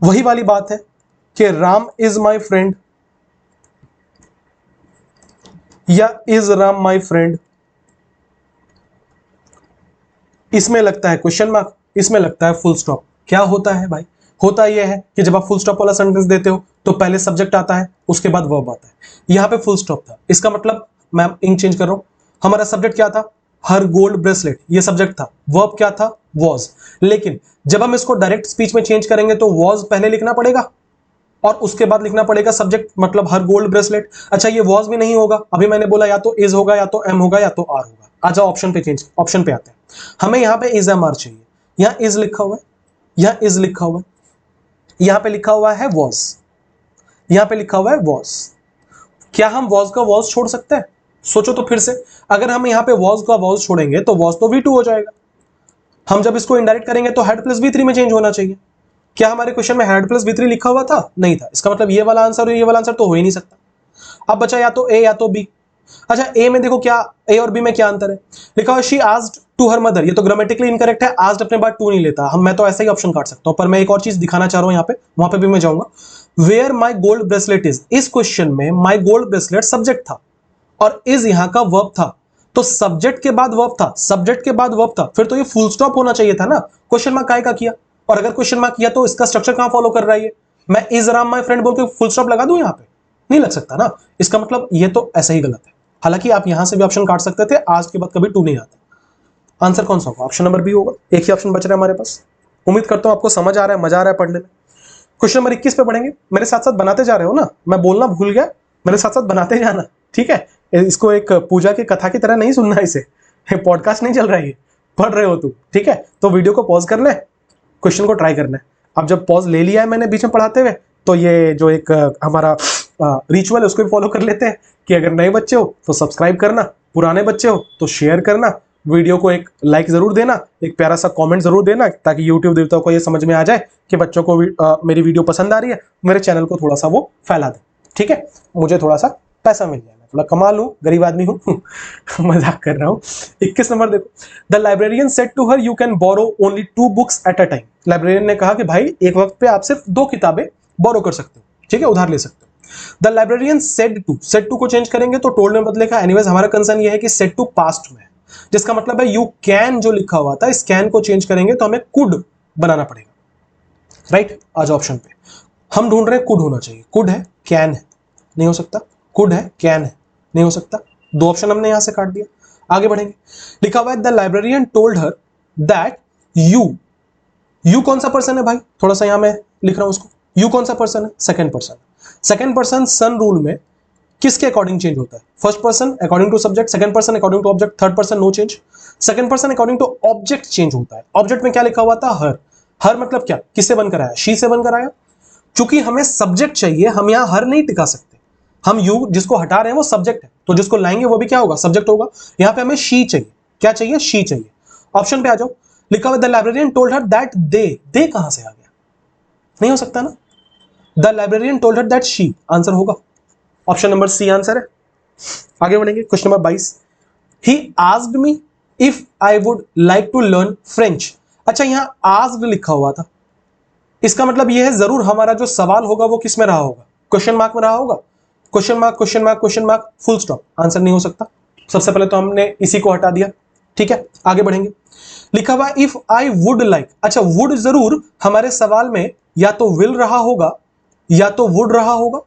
[SPEAKER 1] वही वाली बात है कि राम इज माई फ्रेंड या इज राम माई फ्रेंड, इसमें लगता है क्वेश्चन मार्क, इसमें लगता है फुल स्टॉप। क्या होता है भाई, होता यह है कि जब आप फुल स्टॉप वाला सेंटेंस देते हो तो पहले सब्जेक्ट आता है, उसके बाद वर्ब आता है। यहां पे फुल स्टॉप था, इसका मतलब मैं इंक चेंज कर रहा हूं। हमारा सब्जेक्ट क्या था, हर गोल्ड ब्रेसलेट, ये सब्जेक्ट था। वर्ब क्या था, वॉज। लेकिन जब हम इसको डायरेक्ट स्पीच में चेंज करेंगे तो वॉज पहले लिखना पड़ेगा और उसके बाद लिखना पड़ेगा सब्जेक्ट, मतलब हर गोल्ड ब्रेसलेट। अच्छा, ये वॉज भी नहीं होगा, अभी मैंने बोला या तो इज होगा, या तो एम होगा, या तो आर होगा। आ जाओ ऑप्शन पे, चेंज ऑप्शन पे आते हैं। हमें यहां पे इज एम आर चाहिए, यहां इज लिखा हुआ है, यहां इज लिखा हुआ है, यहां पे लिखा हुआ है वॉज, यहां पे लिखा हुआ है वॉज। क्या हम वॉज का वॉज छोड़ सकते हैं, सोचो तो फिर से। अगर हम यहां पे वॉज का वॉज छोड़ेंगे तो वॉज तो V2 हो जाएगा। हम जब इसको इनडायरेक्ट करेंगे तो हेड प्लस V3 में चेंज होना चाहिए। क्या हमारे क्वेश्चन में हेड प्लस V3 लिखा हुआ था, नहीं था। इसका मतलब ये वाला आंसर और ये वाला आंसर तो हो ही नहीं सकता। अब बचा या तो ए या तो बी। अच्छा, ए में देखो क्या, ए और बी में क्या अंतर है, लिखा हुआ she asked to her mother, ये तो ग्रामेटिकली इनकरेक्ट है। आस्क्ड अपने बाद टू नहीं लेता, मैं तो ऐसा ही ऑप्शन काट सकता हूं, पर मैं एक और चीज दिखाना चाह रहा हूं यहां पे, वहां पे भी मैं जाऊंगा। Where my gold bracelet is, इस क्वेश्चन में माई गोल्ड ब्रेसलेट सब्जेक्ट था और इज यहां का वर्ब था, तो सब्जेक्ट के बाद वर्ब था, सब्जेक्ट के बाद वर्ब था, फिर तो ये फुल स्टॉप होना चाहिए था ना। क्वेश्चन मार्क काय का किया, और अगर क्वेश्चन मार्क किया तो इसका स्ट्रक्चर कहां फॉलो कर रहा है, मैं इज राम माई फ्रेंड बोल के फुल स्टॉप लगा दूं, यहां पे नहीं लग सकता ना। इसका मतलब ये तो ऐसा ही गलत है। हालांकि आप यहां से भी ऑप्शन काट सकते थे, आज के बाद कभी टू नहीं आता। आंसर कौन सा होगा, ऑप्शन नंबर बी होगा। एक ही ऑप्शन बच रहा है हमारे पास। उम्मीद करता हूं आपको समझ आ रहा है, मजा आ रहा है पढ़ने में। क्वेश्चन नंबर 21 पे पढ़ेंगे, मेरे साथ साथ बनाते जा रहे हो ना, मैं बोलना भूल गया, मेरे साथ साथ बनाते जाना, ठीक है। इसको एक पूजा की कथा की तरह नहीं सुनना, इसे पॉडकास्ट नहीं चल रहा है, पढ़ रहे हो तुम, ठीक है। तो वीडियो को पॉज करना है, क्वेश्चन को ट्राई करना है। अब जब पॉज ले लिया है मैंने बीच में पढ़ाते हुए, तो ये जो एक हमारा रिचुअल है उसको भी फॉलो कर लेते हैं कि अगर नए बच्चे हो तो सब्सक्राइब करना, पुराने बच्चे हो तो शेयर करना, वीडियो को एक लाइक जरूर देना, एक प्यारा सा कमेंट जरूर देना, ताकि यूट्यूब देवताओं को ये समझ में आ जाए कि बच्चों को मेरी वीडियो पसंद आ रही है, मेरे चैनल को थोड़ा सा वो फैला दे। ठीक है, मुझे थोड़ा सा पैसा मिल जाए, मैं थोड़ा कमा लूं, गरीब आदमी हूं। मजाक कर रहा हूं। 21 नंबर देखो, the librarian said to her you can borrow only 2 books at a time. Librarian ने कहा कि भाई एक वक्त पे आप सिर्फ 2 किताबें बोरो कर सकते हो, ठीक है, उधार ले सकते हो। द लाइब्रेरियन सेड टू को चेंज करेंगे तो टोल्ड में बदलेगा। एनीवेज हमारा कंसर्न ये है कि सेड टू पास्ट में है, जिसका मतलब है यू कैन जो लिखा हुआ था, इस कैन को चेंज करेंगे तो हमें कुड बनाना पड़ेगा। राइट, आज ऑप्शन पे हम ढूंढ रहे हैं कुड होना चाहिए। कुड है, कैन है, नहीं हो सकता। कुड है, कैन है, नहीं हो सकता। 2 ऑप्शन हमने यहां से काट दिया। आगे बढ़ेंगे, लिखा हुआ है the librarian told her that you कौन सा पर्सन है भाई, थोड़ा सा यहां मैं लिख रहा हूं उसको। यू कौन सा पर्सन है, सेकंड पर्सन। सेकंड पर्सन सन रूल में किसके अकॉर्डिंग चेंज होता है? First person according to subject, second person according to object, third person no change. Second person according to object change होता है। ऑब्जेक्ट में क्या लिखा हुआ था? हर। हर मतलब क्या, किससे बनकर आया? शी से बनकर आया। चूंकि हमें सब्जेक्ट चाहिए, हम यहां हर नहीं टिका सकते। हम यू जिसको हटा रहे हैं वो सब्जेक्ट है, तो जिसको लाएंगे वो भी क्या होगा? सब्जेक्ट होगा। यहां पे हमें शी चाहिए। क्या चाहिए? शी चाहिए। ऑप्शन पे आ जाओ, लिखा हुआ the librarian told her that they कहां से आ गया? नहीं हो सकता ना। The librarian told her that she, answer होगा ऑप्शन नंबर सी आंसर है। आगे बढ़ेंगे, question number 22, he asked me if I would like to learn French. अच्छा, यहां आस्क्ड लिखा हुआ था, इसका मतलब यह है जरूर हमारा जो सवाल होगा वो किस में रहा होगा? क्वेश्चन मार्क में रहा होगा। Question mark, question mark, question mark, full stop, answer नहीं हो सकता। सबसे पहले तो हमने इसी को हटा दिया। ठीक है, आगे बढ़ेंगे, लिखा हुआ इफ आई वुड लाइक। अच्छा, वुड जरूर हमारे सवाल में या तो विल रहा होगा या तो वुड रहा होगा।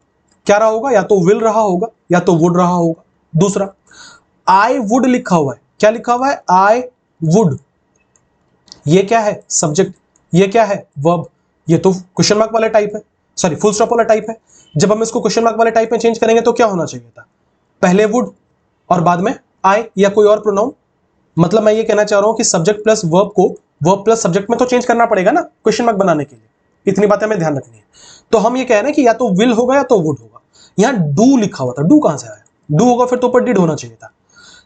[SPEAKER 1] क्या रहा होगा? या तो विल रहा होगा या तो वुड रहा होगा। दूसरा, आई वुड लिखा हुआ है, क्या लिखा हुआ है? I would. ये क्या है? सब्जेक्ट। ये क्या है? वर्ब। ये तो क्वेश्चन मार्क वाला टाइप है, सॉरी फुल स्टॉप वाला टाइप है। जब हम इसको क्वेश्चन मार्क वाले टाइप में चेंज करेंगे तो क्या होना चाहिए था? पहले वुड और बाद में आई या कोई और प्रोनाउन। मतलब मैं ये कहना चाह रहा हूं कि सब्जेक्ट प्लस वर्ब को वर्ब प्लस सब्जेक्ट में तो चेंज करना पड़ेगा ना क्वेश्चन मार्क बनाने के लिए। इतनी बातें हमें ध्यान रखनी है। तो हम ये कह रहे हैं कि या तो विल होगा या तो वुड होगा। यहां डू लिखा हुआ था, डू कहां से आया? डू होगा फिर तो ऊपर डिड होना चाहिए था।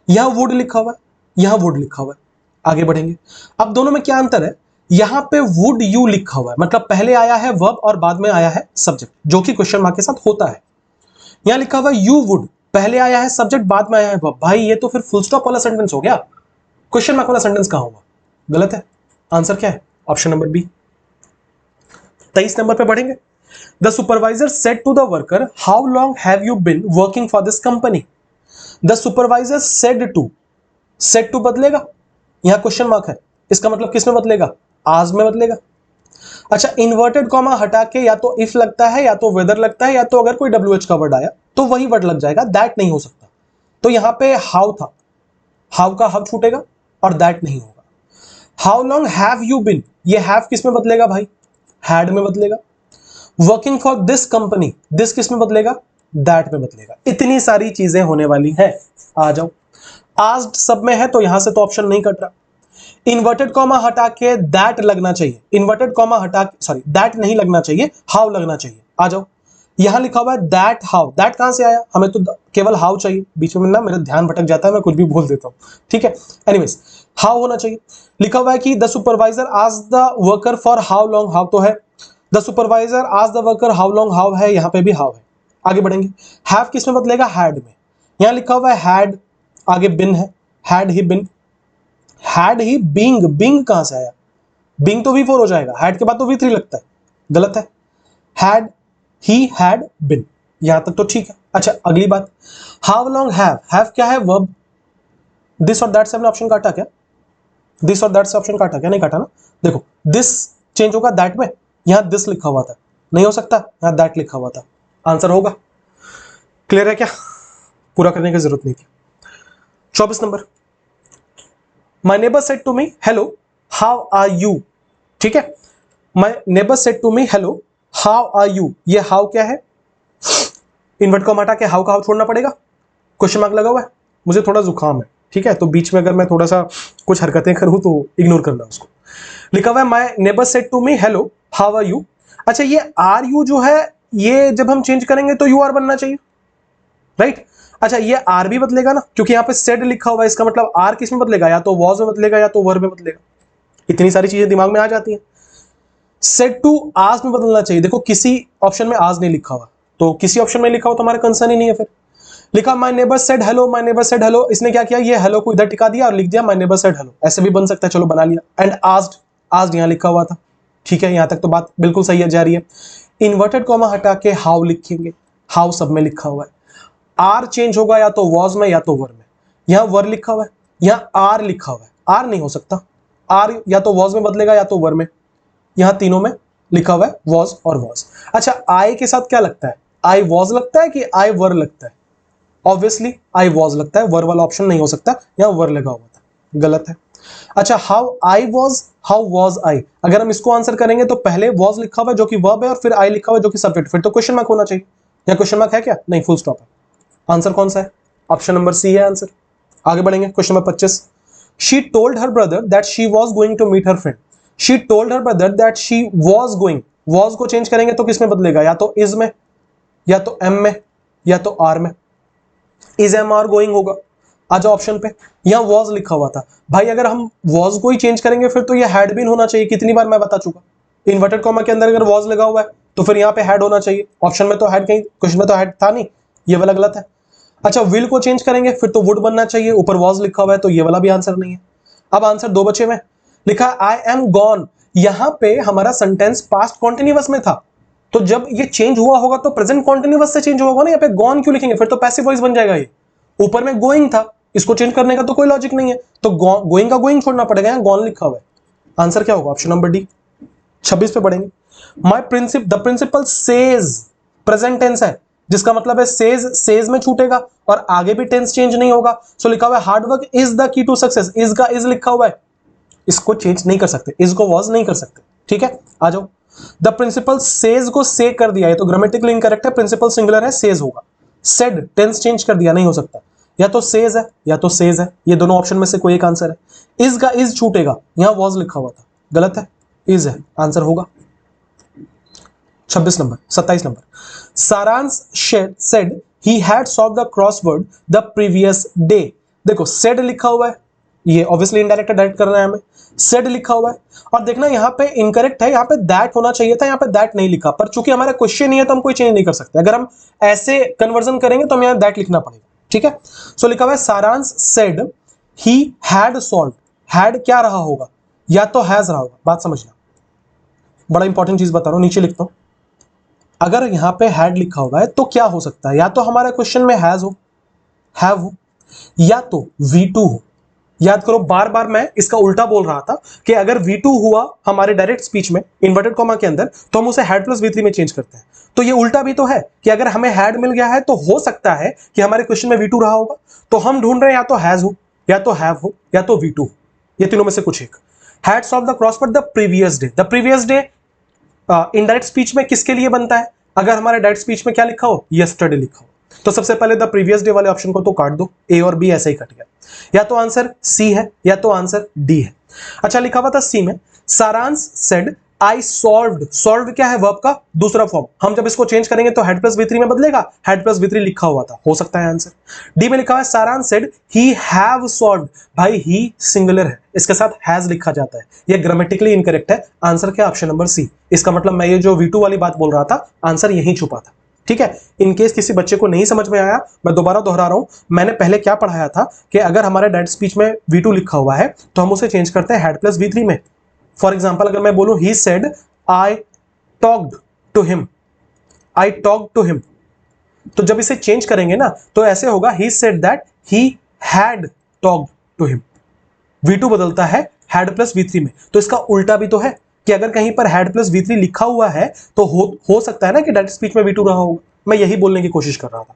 [SPEAKER 1] यहां वुड लिखा हुआ है, यहां वुड लिखा हुआ है। आगे बढ़ेंगे, अब दोनों में क्या अंतर है? यहां पे वुड यू लिखा हुआ है, मतलब पहले आया है वर्ब और बाद में आया है सब्जेक्ट, जो कि क्वेश्चन मार्क के साथ होता है। यहां लिखा हुआ है यू वुड, पहले आया है सब्जेक्ट बाद में आया है वर्ब। भाई ये तो फिर फुल स्टॉप वाला सेंटेंस हो गया, क्वेश्चन मार्क वाला सेंटेंस कहां होगा? गलत है। आंसर क्या है? Option number B. 23 नंबर पे बढ़ेंगे, the supervisor said to the worker how long have you been working for this company. The supervisor said to बदलेगा, यहां क्वेश्चन मार्क है, इसका मतलब किस में बदलेगा? आज में बदलेगा। अच्छा, इन्वर्टेड कॉमा हटा के या तो इफ लगता है या तो वेदर लगता है या तो अगर कोई WH का वर्ड आया तो वही वर्ड लग जाएगा, दैट नहीं हो सकता। तो यहां पे हाउ था, हाउ का हाउ छूटेगा और दैट नहीं होगा। How long have you been, ये हैव किस में बदलेगा भाई? हैड में बदलेगा। Working for this company, this किस में बदलेगा? दैट में बदलेगा। इतनी सारी चीजें होने वाली है। आ जाओ, आस्क्ड सब में है तो यहां से तो ऑप्शन नहीं कट रहा। इन्वर्टेड कॉमा हटा के दैट लगना चाहिए, इन्वर्टेड कॉमा हटा के सॉरी दैट नहीं लगना चाहिए, हाउ लगना चाहिए। आ जाओ, यहां लिखा हुआ है दैट हाउ, दैट कहां से आया? हमें तो केवल हाउ चाहिए। बीच में ना मेरा ध्यान भटक जाता है, मैं कुछ भी बोल देता हूं। ठीक है, एनीवेज हाउ होना चाहिए। लिखा हुआ है कि the supervisor asked the worker for how long, how तो है। The supervisor asked the worker how long, how है, यहां पे भी हाउ है। आगे बढ़ेंगे, हैव किस में बदलेगा? हैड में। यहां लिखा हुआ है हैड, आगे बिन है, हैड ही बिन। हैड ही बींग, बींग कहां से आया? बींग तो V4 हो जाएगा, हैड के बाद तो V3 लगता है, गलत है। हैड ही हैड बिन, यहां तक तो ठीक है। अच्छा, अगली बात, हाउ लॉन्ग हैव क्या है? वर्ब। दिस और दैट से हमने ऑप्शन काटा क्या? दिस और दैट से ऑप्शन काटा क्या? नहीं काटा ना। देखो, दिस चेंज होगा दैट में, यहां दिस लिखा हुआ था, नहीं हो सकता, यहां दैट लिखा हुआ था, आंसर होगा। क्लियर है क्या? पूरा करने की जरूरत नहीं थी। 24 number, my neighbour said to me hello how are you. ठीक है, my neighbour said to me hello how are you, ये हाउ क्या है? इन्वर्ट को हटा के हाउ का हाउ छोड़ना पड़ेगा, क्वेश्चन मार्क लगा हुआ है। मुझे थोड़ा जुकाम है, ठीक है, तो बीच में अगर मैं थोड़ा सा कुछ हरकतें करूं तो इग्नोर करना उसको। लिखा हुआ है my neighbour said to me hello how are you. अच्छा ये आर यू जो है ये जब हम चेंज करेंगे तो यू आर बनना चाहिए, राइट। अच्छा ये आर भी बदलेगा ना, क्योंकि यहाँ पे सेड लिखा हुआ है, इसका मतलब आर किस में बदलेगा, या तो वॉज में बदलेगा या तो वर में बदलेगा। इतनी सारी चीजें दिमाग में आ जाती हैं। सेड टू आज में बदलना चाहिए, देखो किसी ऑप्शन में आज नहीं लिखा हुआ, तो किसी ऑप्शन में लिखा हो तो हमारा कंसर्न ही नहीं है। फिर लिखा my neighbour said hello, my neighbour said hello, इसने क्या किया, ये हेलो को इधर टिका दिया और लिख दिया माय नेबर सेड हेलो, ऐसे भी बन सकता है, चलो बना लिया। एंड आस्क्ड, आस्क्ड यहां लिखा हुआ था, ठीक है, यहां तक तो बात बिल्कुल सही है, जा रही है। इन्वर्टेड कॉमा हटा के हाउ लिखेंगे, हाउ सब में लिखा हुआ है। आर चेंज होगा या तो वॉज में या तो वर में, यहां वर लिखा हुआ है, यहां आर लिखा हुआ है, आर नहीं हो सकता, आर या तो वॉज में बदलेगा या तो वर में, यहां तीनों में लिखा हुआ है वॉज और वॉज। अच्छा आई के साथ क्या लगता है, आई वॉज लगता है कि आई वर लगता है, ऑब्वियसली आई वॉज लगता है, वर वाला ऑप्शन नहीं हो सकता, यहां वर लगा हुआ था, गलत है। अच्छा how I was, how was I, अगर हम इसको आंसर करेंगे तो पहले वॉज लिखा हुआ है जो कि वर्ब है और फिर आई लिखा हुआ है जो कि सब्जेक्ट, फिर तो क्वेश्चन मार्क होना चाहिए, या क्वेश्चन मार्क है क्या, नहीं फुल स्टॉप है। आंसर कौन सा है, ऑप्शन नंबर सी है आंसर। आगे बढ़ेंगे, question number 25। She told her brother that she was going to meet her friend, she told her brother that she was going, was को चेंज करेंगे तो किस में बदलेगा, या तो इज में या तो एम में या तो आर में, इज एम आर गोइंग होगा। आ जाओ ऑप्शन पे, यहां वॉज लिखा हुआ था, भाई अगर हम वॉज को ही चेंज करेंगे फिर तो ये हैड बीन होना चाहिए, कितनी बार मैं बता चुका, इन्वर्टेड कॉमा के अंदर अगर वॉज लगा हुआ है तो फिर यहाँ पे हैड होना चाहिए, ऑप्शन में तो हैड कहीं, क्वेश्चन में तो हैड था नहीं, ये वाला गलत है। अच्छा विल को चेंज करेंगे फिर तो वुड बनना चाहिए, ऊपर वॉज लिखा हुआ है तो ये वाला भी आंसर नहीं है। अब आंसर दो बचे में, लिखा आई एम गॉन, यहां पे हमारा सेंटेंस पास्ट कॉन्टिन्यूअस में था, तो जब ये चेंज हुआ होगा तो प्रेजेंट कॉन्टिन्यूअस से चेंज होगा ना, यहाँ पे गॉन क्यों लिखेंगे, फिर तो पैसिव वॉइस बन जाएगा ये। ऊपर में गोइंग था, इसको चेंज करने का तो कोई लॉजिक नहीं है, तो गोइंग का गोइंग छोड़ना पड़ेगा, यहाँ गॉन लिखा हुआ है। आंसर क्या होगा, ऑप्शन नंबर डी। 26 पे बढ़ेंगे, my principal, the principal says, present tense है जिसका मतलब है सेज, सेज में छूटेगा और आगे भी टेंस चेंज नहीं होगा, सो लिखा हुआ है hard work is the key to success, is का इज लिखा हुआ है, इसको चेंज नहीं कर सकते, इज को वॉज नहीं कर सकते, ठीक है। आ जाओ, द प्रिंसिपल सेज को से कर दिया है तो ग्रामेटिकली इनकरेक्ट है, प्रिंसिपल सिंगुलर है, सेज होगा। सेड टेंस चेंज कर दिया, नहीं हो सकता, या तो सेज है या तो सेज है, ये दोनों ऑप्शन में से कोई एक आंसर है। इज का इज छूटेगा, यहां वॉज लिखा हुआ था, गलत है, इज है आंसर होगा। 27 नंबर, सारांश said he had solve the crossword the previous day, देखो सेड लिखा हुआ है, ये ऑब्वियसली इनडायरेक्ट डायरेक्ट करना है हमें, सेड लिखा हुआ है, और देखना यहाँ पे इनकरेक्ट है, यहाँ पे दैट होना चाहिए था, यहाँ पे दैट नहीं लिखा, पर चूंकि हमारा क्वेश्चन नहीं है तो हम कोई चेंज नहीं कर सकते, अगर हम ऐसे कन्वर्जन करेंगे तो हम यहाँ दैट लिखना पड़ेगा, ठीक है। सो लिखा हुआ है सारांश said he had solve, had क्या रहा होगा, या तो हैज रहा होगा, बात समझना, बड़ा इंपॉर्टेंट चीज बता रहा हूं, नीचे लिखता हूं, अगर यहां पे हैड लिखा हुआ है तो क्या हो सकता है, या तो हमारा क्वेश्चन में हैज हो, हैव हो, या तो V2 हो। याद करो बार बार मैं इसका उल्टा बोल रहा था कि अगर V2 हुआ हमारे डायरेक्ट स्पीच में इन्वर्टेड कॉमा के अंदर तो हम उसे हैड प्लस V3 में चेंज करते हैं, तो ये उल्टा भी तो है कि अगर हमें हैड मिल गया है तो हो सकता है कि हमारे क्वेश्चन में V2 रहा होगा, तो हम ढूंढ रहे हैं या तो हैज हो या तो हैव हो या तो V2 हो, ये तीनों में से कुछ एक। Had solve the crossword the previous day, the previous day indirect speech में किसके लिए बनता है, अगर हमारे डायरेक्ट स्पीच में क्या लिखा हो, यस्टरडे लिखा हो, तो सबसे पहले द प्रीवियस डे वाले ऑप्शन को तो काट दो, ए और बी ऐसे ही कट गया, या तो आंसर सी है या तो आंसर डी है। अच्छा लिखा हुआ था सी में, सारांश सेड आई सॉल्व्ड, सॉल्व्ड क्या है, वर्ब का दूसरा फॉर्म, हम जब इसको चेंज करेंगे तो हेड प्लस V3 में बदलेगा, हेड प्लस V3 लिखा हुआ था, हो सकता है आंसर। डी में लिखा हुआ है सारांश सेड ही हैव सॉल्व्ड, भाई ही सिंगुलर है, इसके साथ हैज लिखा जाता है, ये ग्रामेटिकली इनकरेक्ट है, आंसर क्या, ऑप्शन नंबर सी। इसका मतलब मैं ये जो V2 वाली बात बोल रहा था आंसर यहीं छुपा था, ठीक है। इन केस किसी बच्चे को नहीं समझ में आया, मैं दोबारा दोहरा रहा हूं, मैंने पहले क्या पढ़ाया था कि अगर हमारे डायरेक्ट स्पीच में V2 लिखा हुआ है तो हम उसे चेंज करते हैं हेड प्लस V3 में। फॉर एग्जांपल अगर मैं बोलूं he said I talked to him, I talked to him, तो जब इसे चेंज करेंगे ना तो ऐसे होगा he said that he had talked to him, V2 बदलता है हैड प्लस V3 में, तो इसका उल्टा भी तो है कि अगर कहीं पर हैड प्लस V3 लिखा हुआ है तो हो सकता है ना कि डायरेक्ट स्पीच में V2 रहा होगा, मैं यही बोलने की कोशिश कर रहा था।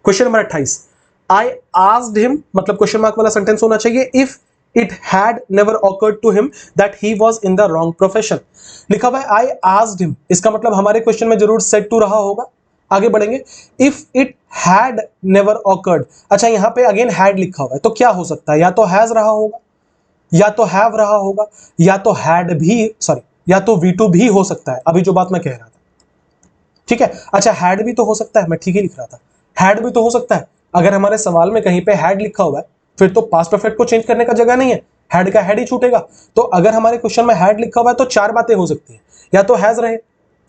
[SPEAKER 1] Question number 28, I asked him, मतलब क्वेश्चन मार्क वाला सेंटेंस होना चाहिए, if it had never occurred to him that he was in the wrong profession, लिखा हुआ है आई आस्क्ड हिम, इसका मतलब हमारे क्वेश्चन में जरूर सेड टू रहा होगा। आगे बढ़ेंगे, if it had never awkward, अच्छा यहां पे अगेन हैड लिखा हुआ है तो क्या हो सकता है, या तो हैज रहा होगा या तो हैव रहा होगा या तो हैड भी, सॉरी या तो V2 भी हो सकता है, अभी जो बात मैं कह रहा था, ठीक है। अच्छा हैड भी तो हो सकता है, मैं ठीक ही लिख रहा था, हैड भी तो हो सकता है। अगर हमारे सवाल में कहीं पे हैड लिखा हुआ है फिर तो पास्ट परफेक्ट को चेंज करने का जगह नहीं है, हैड का हैड ही छूटेगा। तो अगर हमारे क्वेश्चन में हैड लिखा हुआ है तो चार बातें हो सकती हैं, या तो हैज रहे,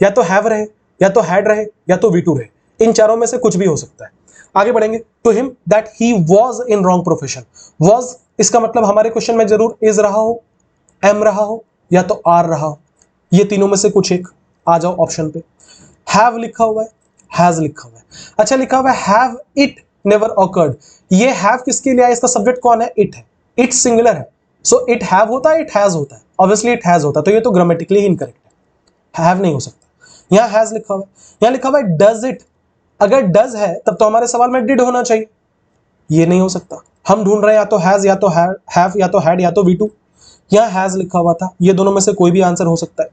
[SPEAKER 1] या तो हैव रहे, या तो हैड रहे, या तो V2 रहे। इन चारों में से कुछ भी हो सकता है। आगे बढ़ेंगे। To him that he was in wrong profession, was इसका मतलब हमारे क्वेश्चन में जरूर इज रहा हो, एम रहा हो, या तो आर रहा हो। ये तीनों में से कुछ एक। आ जाओ ऑप्शन पे। हैव लिखा हुआ है, हैज लिखा हुआ है। अच्छा लिखा हुआ है हैव इट नेवर ऑकर्ड। ये हैव किसके लिए है, इसका सब्जेक्ट कौन है, इट है, इट सिंगुलर है। सो इट हैव होता है, इट हैज होता है, ऑब्वियसली इट हैज होता है, तो ये तो ग्रामेटिकली इनकरेक्ट है, हैव नहीं हो सकता। यहां हैज लिखा हुआ है, यहां लिखा हुआ है डज इट। अगर डज है तब तो हमारे सवाल में डिड होना चाहिए, ये नहीं हो सकता। हम ढूंढ रहे हैं या तो हैज, या तो हैव, या तो हैड, या तो V2। यहां हैज लिखा हुआ था, ये दोनों में से कोई भी आंसर हो सकता है।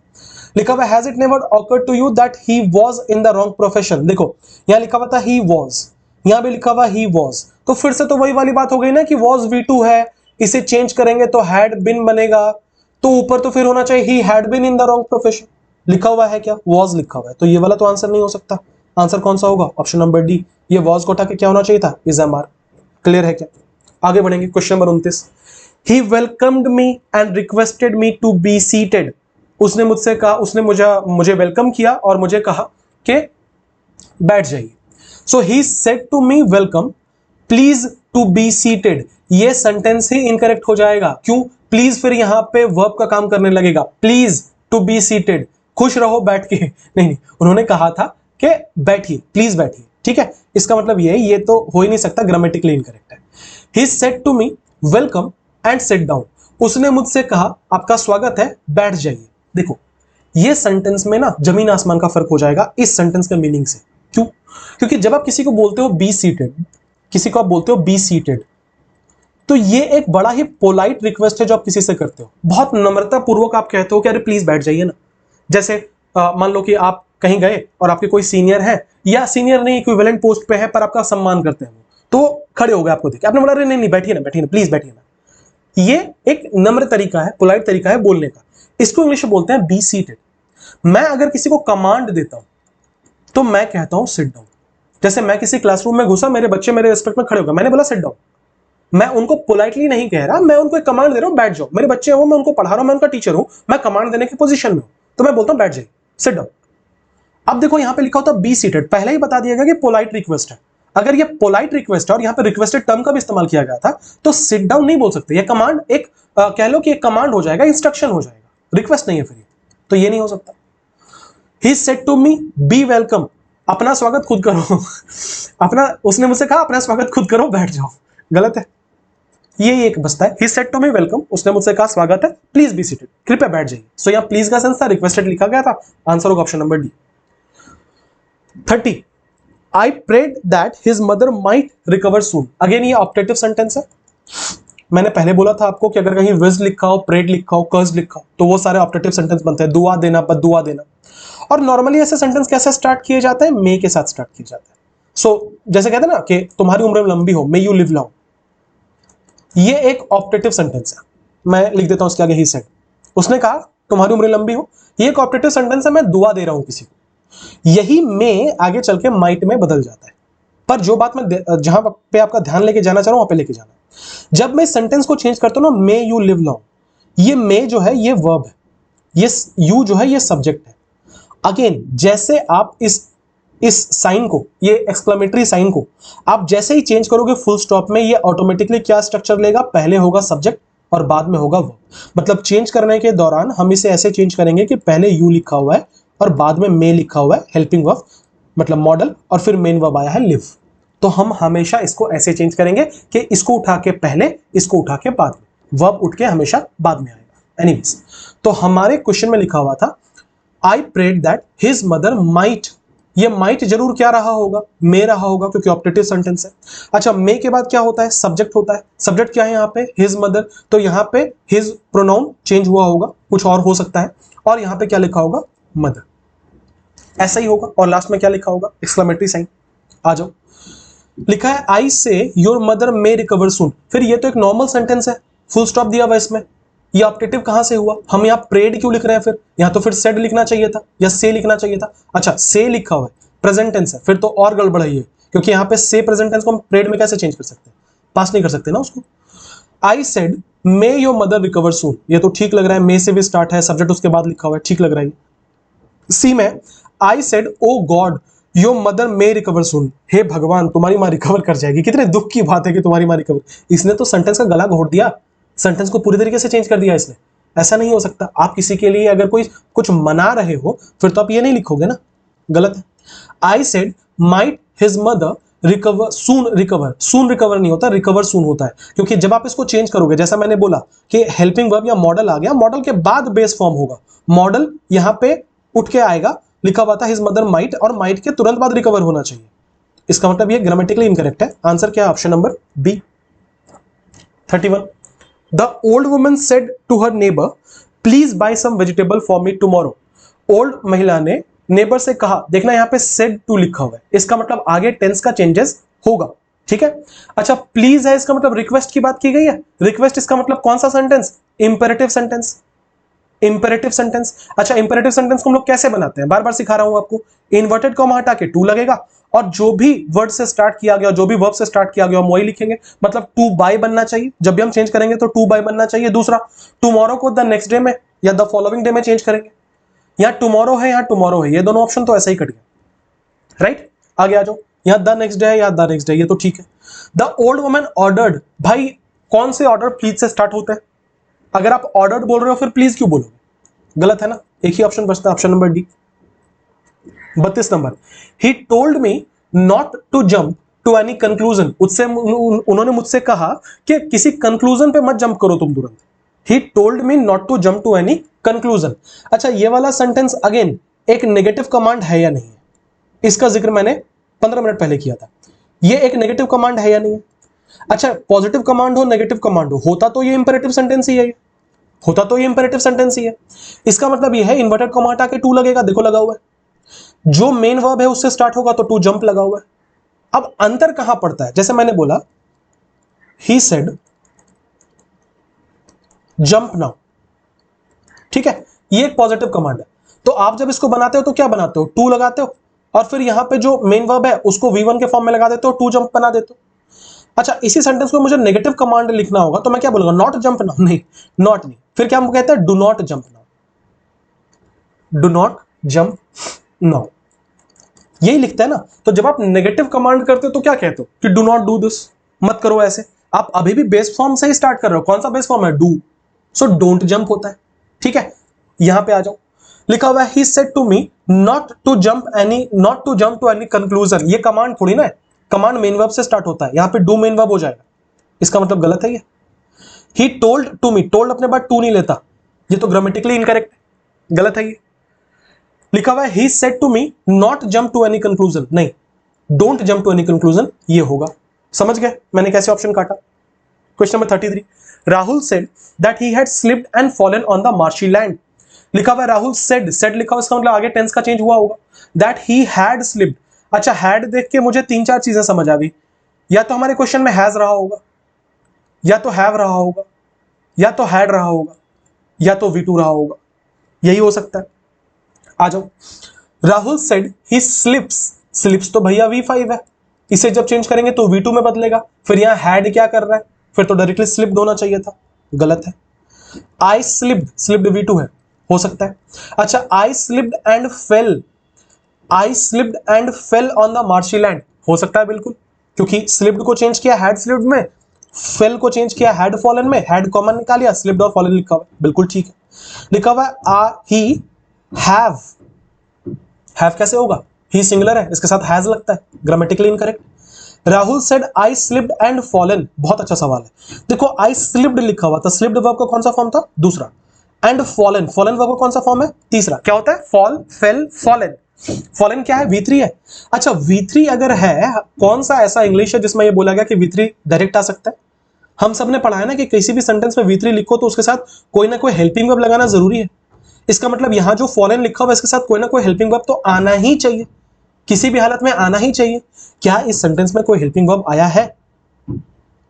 [SPEAKER 1] लिखा हुआ has it never occurred to you that he was in the wrong profession. देखो यहां लिखा हुआ था ही वाज, यहां भी लिखा हुआ ही वाज, तो फिर से तो वही वाली बात हो गई ना कि वाज V2 है, इसे चेंज करेंगे तो हैड बिन बनेगा, तो ऊपर तो फिर होना चाहिए he had been in the wrong profession. लिखा हुआ है क्या, वाज लिखा हुआ है, तो ये वाला तो आंसर नहीं हो सकता। आंसर कौन सा होगा, ऑप्शन नंबर डी। ये वाज को उठा के क्या होना चाहिए था, इज एम आर। क्लियर है क्या। आगे बढ़ेंगे। Question number 29। He welcomed me and requested me to be seated. उसने मुझसे कहा, उसने मुझे वेलकम किया और मुझे कहा कि बैठ जाइए। So he said to me welcome please to be seated. ये सेंटेंस ही इनकरेक्ट हो जाएगा। क्यों, प्लीज फिर यहां पे वर्ब का काम करने लगेगा। प्लीज टू बी सीटेड, खुश रहो बैठ के, नहीं, उन्होंने कहा था कि बैठिए, प्लीज बैठिए, ठीक है। इसका मतलब ये तो हो ही नहीं सकता, ग्रामेटिकली इनकरेक्ट है। He said to me welcome and sit down. उसने मुझसे कहा आपका स्वागत है, बैठ जाइए। देखो ये सेंटेंस में ना जमीन आसमान का फर्क हो जाएगा इस सेंटेंस के मीनिंग से। क्यों, क्योंकि जब आप किसी को बोलते हो बी सीटेड, किसी को आप बोलते हो बी सीटेड, तो ये एक बड़ा ही पोलाइट रिक्वेस्ट है जो आप किसी से करते हो। बहुत नम्रता पूर्वक आप कहते हो कि अरे प्लीज बैठ जाइए ना। जैसे मान लो कि आप कहीं गए और आपके कोई सीनियर है, या सीनियर नहीं इक्विवेलेंट पोस्ट पे है, पर आपका सम्मान करते हैं, तो खड़े हो गए आपको देख, आपने बोला अरे नहीं नहीं बैठिए ना, बैठिए ना, प्लीज बैठिए ना। ये एक नम्र तरीका है, पोलाइट तरीका है बोलने का। इसको इंग्लिश में बोलते हैं बी सीटेड। मैं अगर किसी को कमांड देता हूं तो मैं कहता हूं सिट डाउन। जैसे मैं किसी क्लासरूम में घुसा, मेरे बच्चे मेरे रिस्पेक्ट में खड़े हो गए, मैंने बोला सिट डाउन। मैं उनको पोलाइटली नहीं कह रहा, मैं उनको एक कमांड दे रहा हूं, बैठ जाओ। मेरे बच्चे हैं वो, मैं उनको पढ़ा रहा हूं, मैं उनका टीचर हूं, मैं कमांड देने की पोजीशन में हूं, तो मैं बोलता हूं बैठ जाइए, सिट डाउन। अब देखो यहां पे लिखा होता बी सीटेड, पहले ही बता दिया गया कि पोलाइट रिक्वेस्ट है। अगर ये पोलाइट रिक्वेस्ट है और यहां पे रिक्वेस्टेड टर्म का भी इस्तेमाल किया गया था, तो सिट डाउन नहीं बोल सकते। ये कमांड एक कह लो कि एक कमांड हो जाएगा, इंस्ट्रक्शन हो जाएगा, रिक्वेस्ट नहीं है फिर, तो ये नहीं हो सकता। He said to me be welcome, अपना स्वागत खुद करो अपना, उसने मुझसे कहा अपना स्वागत खुद करो, बैठ जाओ, गलत है। ये एक बसता है। He said to me welcome, उसने मुझसे कहा स्वागत है, प्लीज बी सीटेड, कृपया बैठ जाइए। सो यहां प्लीज का सेंस था, रिक्वेस्टेड लिखा गया था, आंसर होगा option number D. 30 I prayed that his mother might recover soon। Again ये ऑप्टेटिव सेंटेंस है। मैंने पहले बोला था आपको कि अगर कहीं विज लिखा हो, प्रेड लिखा हो, कर्ज लिखा हो, तो वो सारे ऑप्टेटिव सेंटेंस बनते हैं, दुआ देना, बद्दुआ देना। और नॉर्मली ऐसे सेंटेंस कैसे स्टार्ट किए जाते हैं, मे के साथ स्टार्ट किए जाते हैं। सो जैसे कहते हैं ना कि तुम्हारी उम्र लंबी हो, मे यू लिव लॉन्ग, ये एक ऑप्टेटिव सेंटेंस है। मैं लिख देता हूं उसके आगे ही सेड, उसने कहा तुम्हारी उम्र लंबी हो, ये एक ऑप्टेटिव सेंटेंस है, मैं दुआ दे रहा हूं किसी को। यही में आगे चल के माइट में बदल जाता है। पर जो बात मैं जहां पे आपका ध्यान लेके जाना चाह रहा हूं वहां पे लेके जाना। जब मैं सेंटेंस को चेंज करता हूं ना, मे यू लिव लॉन्ग, ये मे जो है ये वर्ब है, ये यू जो है ये सब्जेक्ट है। अगेन जैसे आप इस साइन को, ये एक्सक्लेमेटरी साइन को आप जैसे ही चेंज करोगे फुल स्टॉप में, ये ऑटोमेटिकली क्या स्ट्रक्चर लेगा, पहले होगा सब्जेक्ट और बाद में होगा वर्ब। मतलब चेंज करने के दौरान हम इसे ऐसे चेंज करेंगे कि पहले यू लिखा हुआ है और बाद में मे लिखा हुआ है, हेल्पिंग वर्ब मतलब मॉडल, और फिर मेन वर्ब आया है लिव। तो हम हमेशा इसको ऐसे चेंज करेंगे कि इसको उठा के पहले, इसको उठा के बाद में, वर्ब उठ के हमेशा बाद में आएगा। एनीवेज, तो हमारे क्वेश्चन में लिखा हुआ था I prayed that his mother might, ये माइट जरूर क्या रहा होगा, मे रहा होगा, क्योंकि ऑप्टेटिव सेंटेंस है। अच्छा मे के बाद क्या होता है, सब्जेक्ट होता है। सब्जेक्ट क्या है यहाँ पे, हिज मदर, तो यहाँ पे हिज प्रोनाउन चेंज हुआ होगा, कुछ और हो सकता है। और यहाँ पे क्या लिखा होगा, मदर, ऐसा ही होगा। और लास्ट में क्या लिखा होगा, एक्सक्लेमेटरी साइन। आ जाओ, लिखा है आई से योर मदर मे रिकवर सून। फिर ये तो एक नॉर्मल सेंटेंस है, फुल स्टॉप दिया हुआ इसमें, ये ऑप्टेटिव कहां से हुआ, हम यहाँ प्रेड क्यों लिख रहे हैं, फिर यहाँ तो फिर सेड लिखना चाहिए था या से लिखना चाहिए था। अच्छा से लिखा हुआ है, प्रेजेंट टेंस है, फिर तो और गड़बड़ है ये, क्योंकि यहाँ पे से प्रेजेंट टेंस को हम प्रेड में कैसे चेंज कर सकते हैं, पास नहीं कर सकते ना उसको। I said may your mother recover soon, ये तो ठीक लग रहा है, मे से भी स्टार्ट है, सब्जेक्ट उसके बाद लिखा हुआ है, ठीक लग रहा है। सी में I said O God your mother may recover soon, हे भगवान तुम्हारी मां रिकवर कर जाएगी। कितने दुख की बात है कि तुम्हारी मां रिकवर, इसने तो सेंटेंस का गला घोट दिया, सेंटेंस को पूरी तरीके से चेंज कर दिया इसने। ऐसा नहीं हो सकता, आप किसी के लिए अगर कोई कुछ मना रहे हो फिर तो आप ये नहीं लिखोगे ना, गलत है। I said might his mother recover soon, soon recover नहीं होता, रिकवर सून होता है, क्योंकि जब आप इसको चेंज करोगे, जैसा मैंने बोला कि हेल्पिंग वर्ब या मॉडल आ गया, मॉडल के बाद बेस फॉर्म होगा, मॉडल यहां पे उठ के आएगा, लिखा हुआ था हिज मदर माइट, और माइट के तुरंत बाद रिकवर होना चाहिए, इसका मतलब ये ग्रामेटिकली इनकरेक्ट है। आंसर क्या है, option number B. 31 the old woman said to her neighbour please buy some vegetable for me tomorrow, old महिला ने नेबर से कहा, देखना यहां पे सेड टू लिखा हुआ है, इसका मतलब आगे टेंस का चेंजेस होगा, ठीक है। अच्छा प्लीज है, इसका मतलब रिक्वेस्ट की बात की गई है, रिक्वेस्ट इसका मतलब कौन सा sentence, imperative sentence, imperative sentence. अच्छा इंपेरेटिव सेंटेंस को हम लोग कैसे बनाते हैं, बार बार सिखा रहा हूं आपको, इन्वर्टेड कॉमा हटा के टू लगेगा, और जो भी वर्ड से स्टार्ट किया गया, जो भी वर्ब से स्टार्ट किया गया हम वही लिखेंगे, मतलब टू बाय बनना चाहिए, जब भी हम चेंज करेंगे तो टू बाय बनना चाहिए। दूसरा टुमारो को द नेक्स्ट डे में या द फॉलोइंग डे में चेंज करेंगे, यहां टुमारो है, यहां टुमारो है, ये दोनों ऑप्शन तो ऐसा ही कट गया, राइट। आगे आ जाओ, यहां द नेक्स्ट डे है या द नेक्स्ट डे, ये तो ठीक है। द ओल्ड वुमन ऑर्डर्ड, भाई कौन से ऑर्डर प्लीज से स्टार्ट होते हैं, अगर आप ऑर्डर्ड बोल रहे हो फिर प्लीज क्यों बोलोगे, गलत है ना, एक ही ऑप्शन बचता है, option number D. 32 number, he told me not to jump to any conclusion, उन्होंने मुझसे कहा कि किसी कंक्लूजन पे मत जंप करो तुम तुरंत, he told me not to jump to any conclusion. अच्छा ये वाला सेंटेंस अगेन एक नेगेटिव कमांड है या नहीं है, इसका जिक्र मैंने 15 मिनट पहले किया था, ये एक नेगेटिव कमांड है या नहीं है। अच्छा पॉजिटिव कमांड हो नेगेटिव कमांड हो, होता तो ये इंपेरेटिव सेंटेंस ही है, होता तो ये इंपेरेटिव सेंटेंस ही है, इसका मतलब ये है इन्वर्टेड कॉमा हटा के टू लगेगा, देखो लगा हुआ है, जो मेन वर्ब है उससे स्टार्ट होगा तो टू जंप लगा हुआ है। अब अंतर कहां पड़ता है, जैसे मैंने बोला ही सेड जंप नाउ, ठीक है, ये एक पॉजिटिव कमांड है, तो आप जब इसको बनाते हो तो क्या बनाते हो, टू लगाते हो, और फिर यहां पे जो मेन वर्ब है उसको V1 के फॉर्म में लगा देते हो, टू जंप बना देते हो। अच्छा इसी सेंटेंस को मुझे नेगेटिव कमांड लिखना होगा तो मैं क्या बोलूंगा, नॉट जंप नाउ, नहीं नॉट नहीं, फिर क्या हम कहते हैं, do not jump now, do not jump now, यही लिखते हैं ना। तो जब आप नेगेटिव कमांड करते हो तो क्या कहते हो कि डू नॉट डू दिस, मत करो ऐसे, आप अभी भी बेस फॉर्म से ही स्टार्ट कर रहे हो, कौन सा बेस फॉर्म है, डू, सो डोंट जंप होता है, ठीक है। यहां पे आ जाओ, लिखा हुआ है he said to me not to jump to any conclusion, ये कमांड थोड़ी ना है, कमांड मेन वर्ब से स्टार्ट होता है, यहां पे डू मेन वर्ब हो जाएगा, इसका मतलब गलत है ये। He told to me, told अपने बाद टू नहीं लेता, ये तो ग्रामेटिकली इनकरेक्ट है, गलत है ये। लिखा हुआ है he said to me not jump to any conclusion, नहीं don't jump to any conclusion, ये होगा। समझ गए मैंने कैसे ऑप्शन काटा। Question number 33, Rahul said that he had slipped and fallen on the marshy land, लिखा हुआ है राहुल सेड, सेड लिखा हुआ इसका मतलब आगे टेंस का चेंज हुआ होगा, दैट ही हैड स्लिप्ड। अच्छा हैड देख के मुझे तीन चार चीजें समझ आ गई, या तो हमारे क्वेश्चन में हैज रहा होगा, या तो हैव रहा होगा, या तो हैड रहा होगा, या तो V2 रहा होगा, यही हो सकता है। आ जाओ, Rahul said he slips, slips तो भैया V5 है, इसे जब चेंज करेंगे तो V2 में बदलेगा, फिर यहां हैड क्या कर रहा है, फिर तो डायरेक्टली स्लिप्ड होना चाहिए था, गलत है। आई स्लिप्ड, स्लिप्ड V2 है, हो सकता है। अच्छा I slipped and fell, I slipped and fell on the marshy land, हो सकता है बिल्कुल, क्योंकि स्लिप्ड को चेंज किया हैड स्लिप्ड में, फेल को चेंज किया हैड फॉलन में, हैड कॉमन निकालिया, स्लिप्ड और फॉलन लिखा हुआ है, बिल्कुल ठीक है। लिखा हुआ है ही हैव कैसे होगा, ही सिंगुलर है, इसके साथ हैज लगता है, grammatically incorrect. Rahul said I slipped and fallen, बहुत अच्छा सवाल है, देखो आई स्लिप्ड लिखा हुआ था, स्लिप्ड वर्ब का कौन सा फॉर्म था, दूसरा, एंड फॉलन, फॉलन वर्ब का कौन सा फॉर्म है, तीसरा, क्या होता है, फॉल फेल फॉलन, फॉलन क्या है, V3 है। अच्छा V3 अगर है, कौन सा ऐसा इंग्लिश है जिसमें ये बोला गया कि V3 डायरेक्ट आ सकता है, हम सब ने पढ़ा है ना कि किसी भी सेंटेंस में V3 लिखो तो उसके साथ कोई ना कोई हेल्पिंग वर्ब लगाना जरूरी है, इसका मतलब यहां जो फॉलन लिखा हुआ है इसके साथ कोई ना कोई हेल्पिंग वर्ब तो आना ही चाहिए, किसी भी हालत में आना ही चाहिए। क्या इस सेंटेंस में कोई हेल्पिंग वर्ब आया है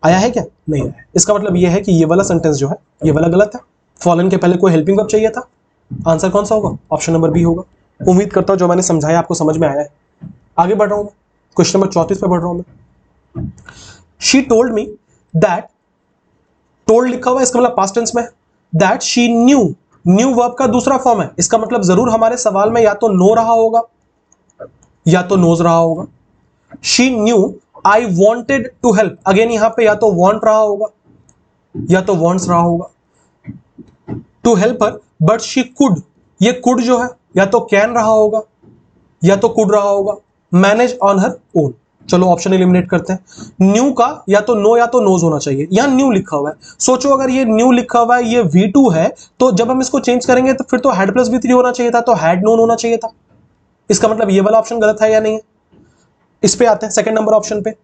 [SPEAKER 1] क्या, नहीं आया है, इसका मतलब यह है कि ये वाला सेंटेंस जो है ये वाला गलत है, फॉलन के पहले कोई हेल्पिंग वर्ब चाहिए था। आंसर कौन सा होगा? ऑप्शन नंबर बी होगा। उम्मीद करता हूं जो मैंने समझाया आपको समझ में आया है। आगे बढ़ रहा हूं मैं, क्वेश्चन नंबर 34 पे बढ़ रहा हूं मैं। She told me that, told लिखा हुआ है, इसका मतलब पास्ट टेंस में, that she knew, new verb का दूसरा फॉर्म है, इसका मतलब जरूर हमारे सवाल में या तो नो रहा होगा या तो नोज रहा होगा। She knew I wanted to help, again यहां पे या तो वॉन्ट रहा होगा या तो वॉन्ट्स रहा होगा। To help her but she could, ये कुड जो है या तो कैन रहा होगा या तो कुड रहा होगा। मैनेज ऑन हर ओन, चलो ऑप्शन एलिमिनेट करते हैं। न्यू का या तो नो या तो नोज होना चाहिए, यहां न्यू लिखा हुआ है। सोचो अगर ये न्यू लिखा हुआ है, ये V2 है, तो जब हम इसको चेंज करेंगे तो फिर तो हैड प्लस V3 होना चाहिए था, तो हैड नोन होना चाहिए था। इसका मतलब ये वाला ऑप्शन गलत है या नहीं है? इस पे आते हैं सेकंड नंबर ऑप्शन पे।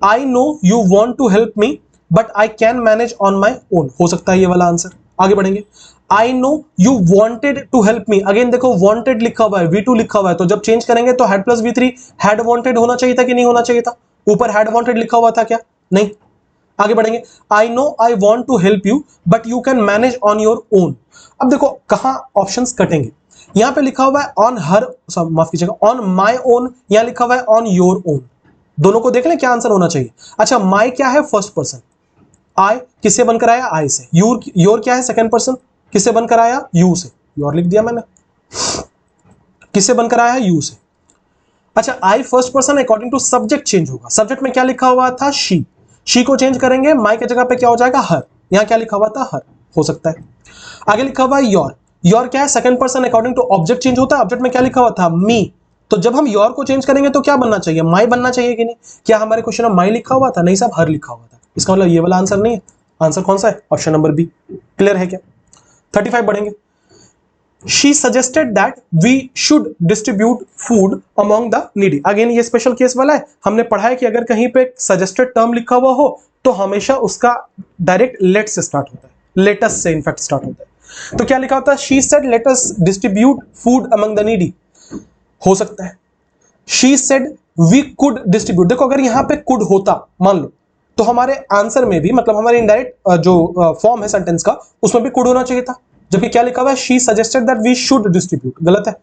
[SPEAKER 1] I know you want to help me but I can manage on my own, हो सकता है ये वाला आंसर। आगे बढ़ेंगे। I know you wanted to help me, again देखो वॉन्टेड लिखा हुआ है, V2 लिखा हुआ है, तो जब चेंज करेंगे तो had plus V3 had wanted होना चाहिए था कि नहीं होना चाहिए था? ऊपर हैड वॉन्टेड लिखा हुआ था क्या? नहीं। आगे बढ़ेंगे। I know I want to help you but you can manage on your own. अब देखो कहां ऑप्शंस कटेंगे। यहां पे लिखा हुआ है ऑन हर, माफ कीजिएगा, ऑन माई ओन, यहां लिखा हुआ है ऑन योर ओन। दोनों को देख लें क्या आंसर होना चाहिए। अच्छा माई क्या है? फर्स्ट पर्सन, आई किससे बनकर आया? आई से। योर क्या है? सेकंड पर्सन, किससे बनकर आया? यू से। योर लिख दिया मैंने, किससे बनकर आया है? यू से। अच्छा I first person according to subject change होगा। सब्जेक्ट में क्या लिखा हुआ था? शी, शी को चेंज करेंगे, माई की जगह पे क्या हो जाएगा? हर। यहां क्या लिखा हुआ था? हर, हो सकता है। आगे लिखा हुआ है योर, योर क्या है? Second person according to object change होता है। ऑब्जेक्ट में क्या लिखा हुआ था? मी, तो जब हम योर को चेंज करेंगे तो क्या बनना चाहिए? माई बनना चाहिए कि नहीं? क्या हमारे क्वेश्चन में माई लिखा हुआ था? नहीं साहब, हर लिखा हुआ था। इसका मतलब ये वाला आंसर नहीं है। आंसर कौन सा है? Option number B. क्लियर है क्या? 35 बढ़ेंगे। She suggested that we should distribute food among the needy, again ये स्पेशल केस वाला है। हमने पढ़ा है कि अगर कहीं पे सजेस्टेड टर्म लिखा हुआ हो तो हमेशा उसका डायरेक्ट लेट से स्टार्ट होता है, लेटस से इनफैक्ट स्टार्ट होता है। तो क्या लिखा होता है? She said let us distribute food among the needy, हो सकता है। She said we could distribute, देखो अगर यहां पे कुड होता मान लो, तो हमारे आंसर में भी, मतलब हमारे इनडायरेक्ट जो फॉर्म है सेंटेंस का, उसमें भी कुड होना चाहिए था। जबकि क्या लिखा हुआ है? She suggested that we should distribute, गलत है।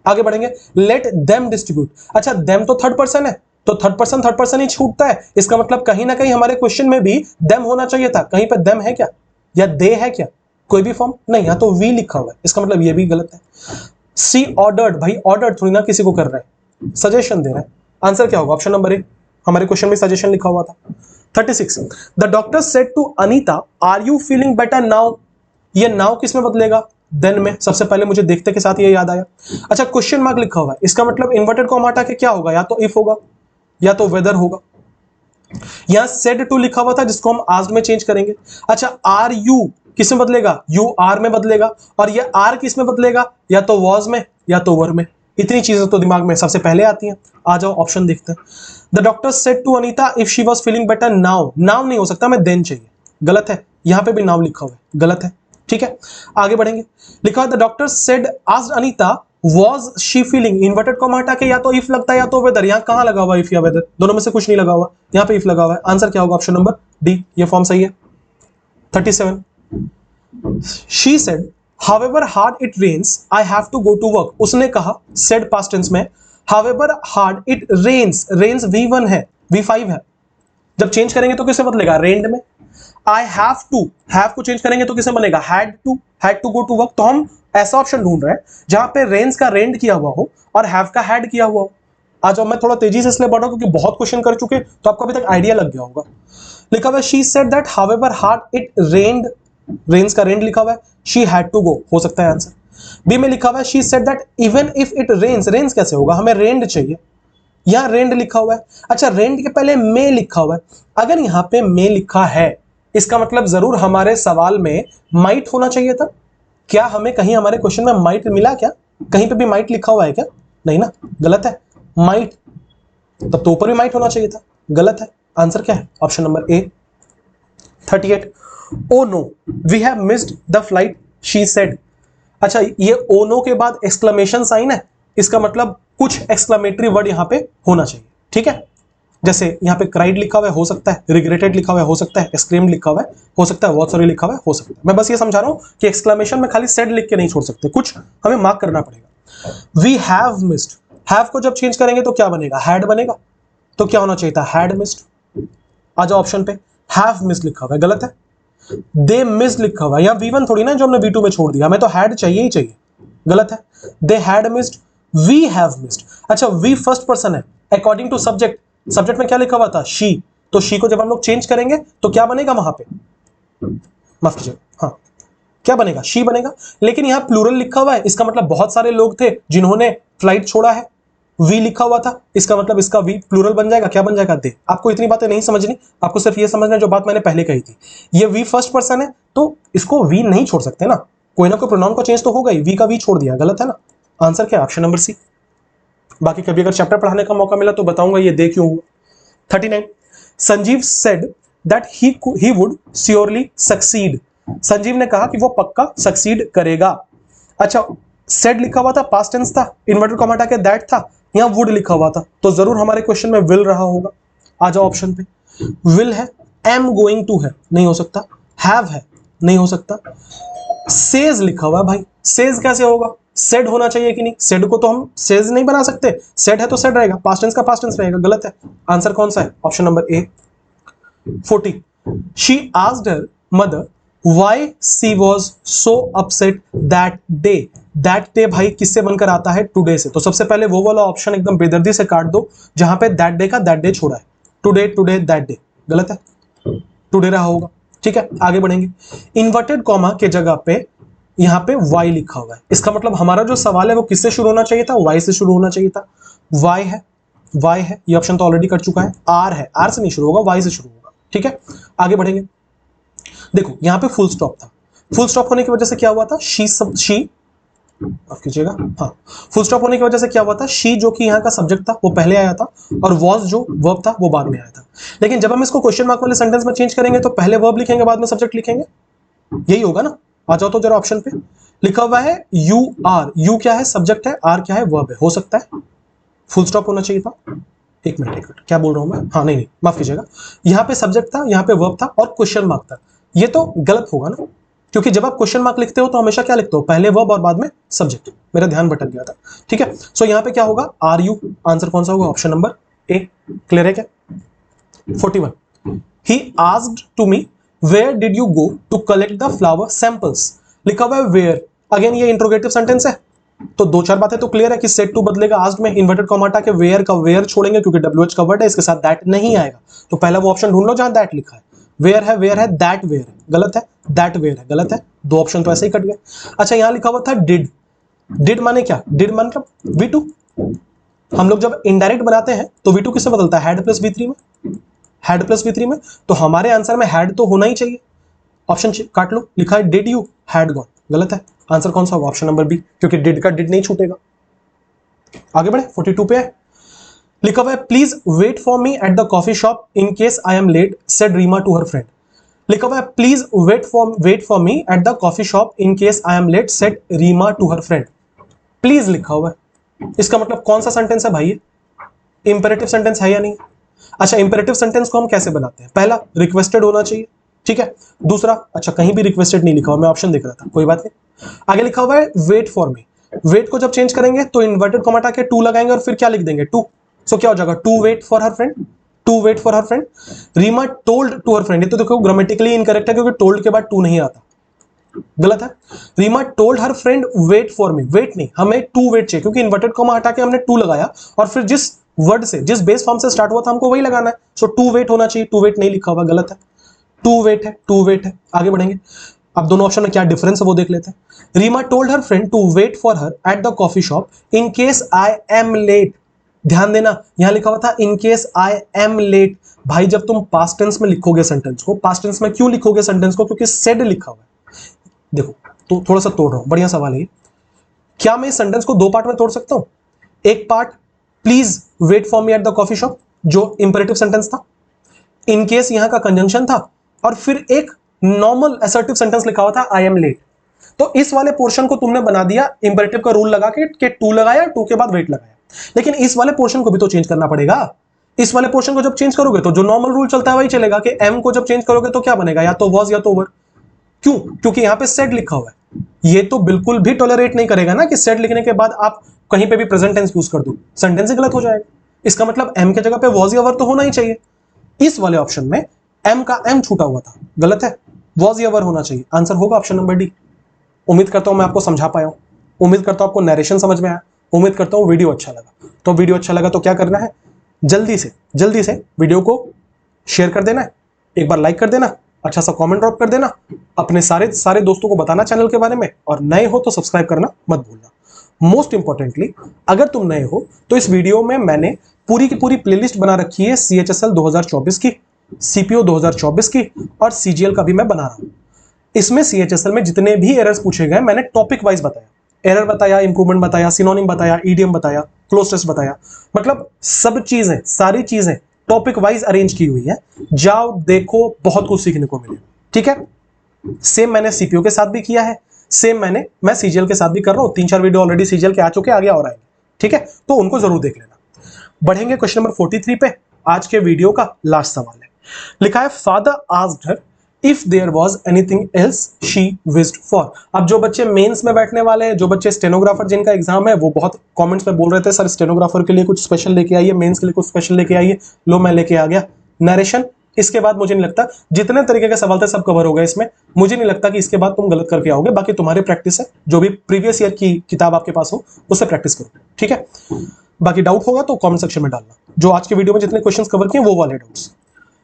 [SPEAKER 1] आगे बढ़ेंगे। लेट देम डिस्ट्रीब्यूट, अच्छा देम तो थर्ड पर्सन है, तो थर्ड पर्सन ही छूटता है। इसका मतलब कहीं ना कहीं हमारे क्वेश्चन में भी देम होना चाहिए था। कहीं पे देम है क्या या दे है क्या? कोई भी फॉर्म नहीं, यहां तो वी लिखा हुआ है, इसका मतलब ये भी गलत है। सी ऑर्डर्ड, भाई ऑर्डर थोड़ी ना किसी को कर रहा है, सजेशन दे रहा है। आंसर क्या होगा? ऑप्शन नंबर ए, हमारे क्वेश्चन में सजेशन लिखा हुआ था। 36 the doctor said to Anita are you feeling better now, ये नाउ किस में बदलेगा? देन में। सबसे पहले मुझे देखते के साथ ये याद आया। अच्छा क्वेश्चन मार्क लिखा हुआ है, इसका मतलब इन्वर्टेड कॉमा हटा के क्या होगा? या तो इफ होगा या तो वेदर होगा। यहां सेड टू लिखा हुआ था जिसको हम आज में चेंज करेंगे। अच्छा आर यू किस में बदलेगा? यू आर में बदलेगा। और ये आर किस में बदलेगा? या तो वॉज में या तो वर में। इतनी चीजें तो दिमाग में सबसे पहले आती हैं। आ जाओ ऑप्शन देखते हैं। The doctor said to Anita if she was feeling better now, now नहीं हो सकता, मैं देन चाहिए, गलत है। यहां पे भी नाउ लिखा हुआ है, गलत है। ठीक है आगे बढ़ेंगे। लिखा है the doctor said asked Anita was she feeling, inverted comma हटा के या तो इफ लगता है या तो वेदर। यहां कहां लगा हुआ इफ या वेदर? दोनों में से कुछ नहीं लगा हुआ, यहां पे इफ लगा हुआ है। आंसर क्या होगा? ऑप्शन नंबर डी, ये फॉर्म सही है। 37 she said however hard it rains I have to go to work, उसने कहा, सेड पास्ट टेंस में, however hard it rains, rains V1 है, V5 है। जब चेंज करेंगे तो किससे बदलेगा? रेंड में। आई हैव टू, हैव को चेंज करेंगे तो किसे बनेगा? Had to go to work. तो हम ऐसा ऑप्शन ढूंढ रहे हैं जहां पे रेंज का रेंड किया हुआ हो और हैव का हैड किया हुआ हो। आज मैं थोड़ा तेजी से इसलिए बढ़ रहा हूं क्योंकि बहुत क्वेश्चन कर चुके, तो आपको अभी तक आइडिया लग गया होगा। लिखा हुआ है she said that however hard it rained, range का रेंड लिखा हुआ है, शी हैड टू गो, हो सकता है आंसर। बी में लिखा हुआ है she said that even if it rains, rains कैसे होगा? हमें रेंड चाहिए, यहां रेंड लिखा हुआ है। अच्छा रेंड के पहले मे लिखा हुआ है, अगर यहां पे मे लिखा है इसका मतलब जरूर हमारे सवाल में माइट होना चाहिए था। क्या हमें कहीं हमारे क्वेश्चन में माइट मिला क्या? कहीं पे भी माइट लिखा हुआ है क्या? नहीं ना, गलत है। माइट तब तो ऊपर भी माइट होना चाहिए था, गलत है। आंसर क्या है? Option number A. 38 oh no we have missed the flight she said, अच्छा ये ओ नो के बाद एक्सक्लेमेशन साइन है, इसका मतलब कुछ एक्सक्लेमेटरी वर्ड यहां पे होना चाहिए। ठीक है जैसे यहाँ पे क्राइड लिखा हुआ है, हो सकता है रिग्रेटेड लिखा हुआ है, हो सकता है एक्सक्लेम्ड लिखा हुआ है, हो सकता है वॉट सॉरी लिखा हुआ है, हो सकता है। मैं बस ये समझा रहा हूँ कि एक्सक्लेमेशन में खाली सेड लिख के नहीं छोड़ सकते, कुछ हमें मार्क करना पड़ेगा। वी हैव मिस्ड, हैव को जब चेंज करेंगे तो क्या बनेगा, हैड बनेगा। तो क्या होना चाहिए था, हैड मिस्ड। आ जाओ ऑप्शन पे, हैव मिस्ड लिखा हुआ है, गलत है। दे मिस्ड लिखा हुआ है, यहाँ V1 थोड़ी ना जो हमने V2 में छोड़ दिया, हमें तो हैड चाहिए ही चाहिए, गलत है। They had missed, we have missed. अच्छा वी फर्स्ट पर्सन है, अकॉर्डिंग टू सब्जेक्ट, सब्जेक्ट में क्या लिखा हुआ था, शी, तो शी को जब हम लोग चेंज करेंगे तो क्या बनेगा वहां पे, माफ कीजिए, हाँ क्या बनेगा, शी बनेगा। लेकिन यहाँ प्लूरल लिखा हुआ है, इसका मतलब बहुत सारे लोग थे जिन्होंने फ्लाइट छोड़ा है। वी लिखा हुआ था, इसका मतलब इसका वी प्लूरल बन जाएगा, क्या बन जाएगा, दे। आपको इतनी बातें नहीं समझनी, आपको सिर्फ ये समझना है जो बात मैंने पहले कही थी। ये वी फर्स्ट पर्सन है तो इसको वी नहीं छोड़ सकते ना, कोई ना कोई प्रोनाउन को चेंज तो होगा ही, वी का वी छोड़ दिया, गलत है ना। आंसर क्या, ऑप्शन नंबर सी। बाकी कभी अगर चैप्टर पढ़ाने का मौका मिला तो बताऊंगा ये दे क्यों हुआ। 39, Sanjeev said that he would surely succeed. Sanjeev ने कहा कि वो पक्का सक्सीड करेगा। अच्छा सेड लिखा हुआ था, पास्ट टेंस था, इन्वर्टेड कॉमा हटा के दैट था, यहां वुड लिखा हुआ था, तो जरूर हमारे क्वेश्चन में विल रहा होगा। आ जाओ ऑप्शन पे, विल है, एम गोइंग टू है, नहीं हो सकता, हैव है, नहीं हो सकता, सेज लिखा हुआ है भाई, सेज कैसे होगा, सेड होना चाहिए कि नहीं, सेड को तो हम सेज नहीं बना सकते, सेड है तो सेड रहेगा, पास्ट टेंस का पास्ट टेंस रहेगा, गलत है। आंसर कौन सा है, option number A. 40, she asked her mother why she was so upset that day. That day भाई किससे बनकर आता है, टुडे से, तो सबसे पहले वो वाला ऑप्शन एकदम बेदर्दी से काट दो जहां पे दैट डे का दैट डे छोड़ा है, टुडे टुडे दैट डे, गलत है, टुडे रहा होगा। ठीक है आगे बढ़ेंगे, इन्वर्टेड कॉमा के जगह पे यहां पे वाई लिखा हुआ है, इसका मतलब हमारा जो सवाल है वो किससे शुरू होना चाहिए था, वाई से शुरू होना चाहिए था। वाई है, वाई है, ये ऑप्शन तो ऑलरेडी कट चुका है। आर है, आर से नहीं शुरू होगा, वाई से शुरू होगा। ठीक है आगे बढ़ेंगे, देखो यहां पे फुल स्टॉप था, फुल स्टॉप होने की वजह से क्या हुआ था, शी माफ कीजिएगा, हाँ फुल स्टॉप होने की वजह से क्या हुआ था, शी जो कि यहाँ का सब्जेक्ट था वो पहले आया था और वॉज जो वर्ब था वो बाद में आया था। लेकिन जब हम इसको क्वेश्चन मार्क वाले सेंटेंस में चेंज करेंगे तो पहले वर्ब लिखेंगे बाद में सब्जेक्ट लिखेंगे, यही होगा ना। आ जाओ तो जरा ऑप्शन पे, लिखा हुआ है यू आर, यू क्या है, सब्जेक्ट है, आर क्या है, वर्ब है, हो सकता है फुल स्टॉप होना चाहिए था। एक मिनट क्या बोल रहा हूं मैं, हाँ नहीं माफ कीजिएगा, यहाँ पे सब्जेक्ट था, यहाँ पे वर्ब था और क्वेश्चन मार्क था, ये तो गलत होगा ना, क्योंकि जब आप क्वेश्चन मार्क लिखते हो तो हमेशा क्या लिखते हो, पहले वर्ब और बाद में सब्जेक्ट, मेरा ध्यान भटक गया था। ठीक है सो यहाँ पे क्या होगा, आर यू, आंसर कौन सा होगा, ऑप्शन नंबर ए, क्लियर है क्या। 41, he asked to me where did you go to collect the flower samples। लिखा हुआ है where, अगेन ये इंट्रोगेटिव सेंटेंस है, तो दो चार बातें तो क्लियर है कि सेट टू बदलेगा आस्क्ड में, इन्वर्टेड कॉमा हटा के वेयर का वेयर छोड़ेंगे क्योंकि WH का वर्ड है, इसके साथ दैट नहीं आएगा, तो पहला वो ऑप्शन ढूंढ लो जहां दैट लिखा है, वेयर है दैट वेयर है, गलत है, दैट वेयर है, गलत है, दो ऑप्शन तो ऐसे ही कट गए। अच्छा यहां लिखा हुआ था डिड, डिड माने क्या, डिड मतलब V2, हम लोग जब इनडायरेक्ट बनाते हैं तो V2 किससे बदलता है, हैड प्लस V3 में, हैड प्लस V3 में, तो हमारे आंसर में हैड तो होना ही चाहिए, ऑप्शन काट लो, लिखा है डिड यू हैड गॉन, गलत है। आंसर कौन सा होगा, ऑप्शन नंबर बी, क्योंकि डिड का डिड नहीं छूटेगा। आगे बढ़े, 42 पे है, लिखा हुआ है please wait for me at the coffee shop in case I am late said Reema to her friend. लिखा हुआ है please wait for me at the coffee shop in case I am late said Reema to her friend. Please लिखा हुआ है, इसका मतलब कौन सा सेंटेंस है भाई, इंपेरेटिव सेंटेंस है या नहीं। अच्छा इंपेरेटिव सेंटेंस को हम कैसे बनाते हैं, पहला रिक्वेस्टेड होना चाहिए, ठीक है, दूसरा अच्छा कहीं भी रिक्वेस्टेड नहीं लिखा हुआ, मैं ऑप्शन देख रहा था, कोई बात नहीं। आगे लिखा हुआ है वेट फॉर मी, वेट को जब चेंज करेंगे तो इन्वर्टेड कॉमा हटा के टू लगाएंगे और फिर क्या लिख देंगे, टू, सो क्या हो जाएगा, to wait for her friend, to wait for her friend. Reema told to her friend, ये तो देखो ग्रामेटिकली इनकरेक्ट है क्योंकि टोल्ड के बाद टू नहीं आता, गलत है। Reema told her friend wait for me, wait नहीं, हमें टू वेट चाहिए क्योंकि इन्वर्टेड कॉमा हटा के हमने टू लगाया और फिर जिस वर्ड से जिस बेस फॉर्म से स्टार्ट हुआ था हमको वही लगाना है, सो टू वेट होना चाहिए, टू वेट नहीं लिखा हुआ, गलत है, टू वेट है, टू वेट है। आगे बढ़ेंगे, अब दोनों ऑप्शन में क्या डिफरेंस है वो देख लेते हैं। Reema told her friend to wait for her at the coffee shop in case I am late, ध्यान देना यहां लिखा हुआ था in case I am late, भाई जब तुम पास्ट टेंस में लिखोगे सेंटेंस को, पास्ट टेंस में क्यों लिखोगे सेंटेंस को, क्योंकि सेड लिखा हुआ है। देखो तो थोड़ा सा तोड़ रहा हूं, बढ़िया सवाल है, क्या मैं इस सेंटेंस को दो पार्ट में तोड़ सकता हूं, एक part please wait for me at the coffee shop जो इंपेरेटिव सेंटेंस था, इन केस यहां का कंजंक्शन था, और फिर एक नॉर्मल असर्टिव सेंटेंस लिखा हुआ था आई एम लेट, तो इस वाले पोर्शन को तुमने बना दिया इंपेरेटिव का रूल लगा के टू लगाया, टू के बाद वेट लगाया, लेकिन इस वाले पोर्शन को भी तो चेंज करना पड़ेगा, इस वाले पोर्शन को जब चेंज करोगे तो जो नॉर्मल रूल चलता है वही चलेगा कि एम को जब चेंज करोगे तो क्या बनेगा, या तो वॉज या तो वर। क्यों? क्योंकि यहां पे सेड लिखा हुआ है। ये तो बिल्कुल भी टॉलरेट नहीं करेगा ना कि सेड लिखने के बाद आप कहीं पे भी प्रेजेंट टेंस यूज कर दो, सेंटेंस ही गलत हो जाएगा। इसका मतलब एम के जगह पे वॉज या वर तो होना ही चाहिए। इस वाले ऑप्शन में एम का एम छूटा हुआ था, गलत है, वॉज या वर होना चाहिए। आंसर होगा ऑप्शन नंबर डी। उम्मीद करता हूं मैं आपको समझा पाया हूं, उम्मीद करता हूं आपको नरेशन समझ में आया, उम्मीद करता हूं वीडियो अच्छा लगा। तो वीडियो अच्छा लगा तो क्या करना है, जल्दी से वीडियो को शेयर कर देना है, एक बार लाइक कर देना, अच्छा सा कमेंट ड्रॉप कर देना, अपने सारे दोस्तों को बताना चैनल के बारे में, और नए हो तो सब्सक्राइब करना मत भूलना। मोस्ट इंपॉर्टेंटली अगर तुम नए हो तो इस वीडियो में मैंने पूरी की पूरी प्लेलिस्ट बना रखी है CHSL 2024 की, CPO 2024 की, और CGL का भी मैं बना रहा हूं। इसमें CHSL में जितने भी एरर्स पूछे गए मैंने टॉपिक वाइज बताया, एरर बताया, इंप्रूवमेंट बताया, सिनोनिम बताया, ईडीएम बताया, क्लोज टेस्ट बताया, मतलब सब चीजें, सारी चीजें टॉपिक वाइज अरेंज की हुई है। जाओ देखो, बहुत कुछ सीखने को मिले। ठीक है, सेम मैंने सीपीओ के साथ भी किया है, सेम मैं सीजीएल के साथ भी कर रहा हूं। 3-4 वीडियो ऑलरेडी सीजीएल के आ चुके, आगे और आएंगे। ठीक है, तो उनको जरूर देख लेना। बढ़ेंगे क्वेश्चन नंबर 43 पे। आज के वीडियो का लास्ट सवाल है, लिखा है father asked her if there was anything else she wished for. अब जो बच्चे मेंस में बैठने वाले हैं, जो बच्चे स्टेनोग्राफर जिनका एग्जाम है, वो बहुत कमेंट्स में बोल रहे थे सर स्टेनोग्राफर के लिए कुछ स्पेशल लेके आइए, मेंस के लिए कुछ स्पेशल लेके आइए। लो मैं लेके आ गया नरेशन। इसके बाद मुझे नहीं लगता, जितने तरीके के सवाल थे सब कवर हो गए इसमें, मुझे नहीं लगता कि इसके बाद तुम गलत करके आओगे। बाकी तुम्हारी प्रैक्टिस है, जो भी प्रीवियस ईयर की किताब आपके पास हो उससे प्रैक्टिस करो। ठीक है, बाकी डाउट होगा तो कमेंट सेक्शन में डालना, जो आज के वीडियो में जितने क्वेश्चंस कवर किए वो वाले डाउट्स।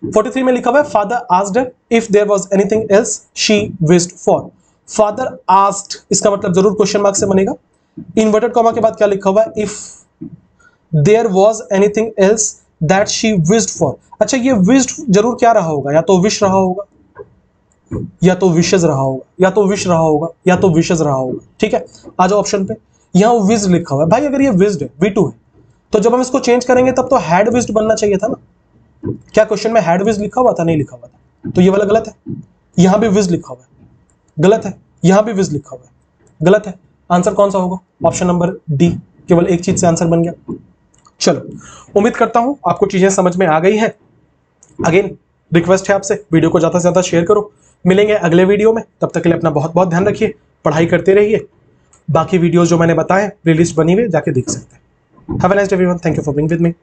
[SPEAKER 1] 43 में लिखा हुआ है father asked her if there was anything else she wished for. Father asked, इसका मतलब जरूर क्वेश्चन मार्क से बनेगा। इन्वर्टेड कॉमा के बाद क्या लिखा हुआ है, if there was anything else that she wished for. अच्छा, ये विश्ड जरूर क्या रहा होगा, या तो विश रहा होगा, या तो विशेज रहा होगा, या तो विश रहा होगा, या तो विशेज रहा होगा। ठीक है, आ जाओ ऑप्शन पे। यहां विज लिखा हुआ है, भाई अगर ये विज्ड है, V2 है, तो जब हम इसको चेंज करेंगे तब तो हैड विज्ड बनना चाहिए था ना। क्या क्वेश्चन में हैड विज्ड लिखा हुआ था? नहीं लिखा हुआ था, तो ये वाला गलत है। यहां भी विज्ड लिखा हुआ है, गलत है। यहां भी विज्ड लिखा हुआ है, गलत है। आंसर कौन सा होगा? Option number D. केवल एक चीज से आंसर बन गया। चलो, उम्मीद करता हूं आपको चीजें समझ में आ गई हैं। अगेन रिक्वेस्ट है आपसे, वीडियो को ज्यादा से ज्यादा शेयर करो। मिलेंगे अगले वीडियो में, तब तक के लिए अपना बहुत बहुत ध्यान रखिए, पढ़ाई करते रहिए। बाकी वीडियोस जो मैंने बताए प्लेलिस्ट बनी हुई, जाके देख सकते हैं। Have a nice day everyone, thank you for being with me.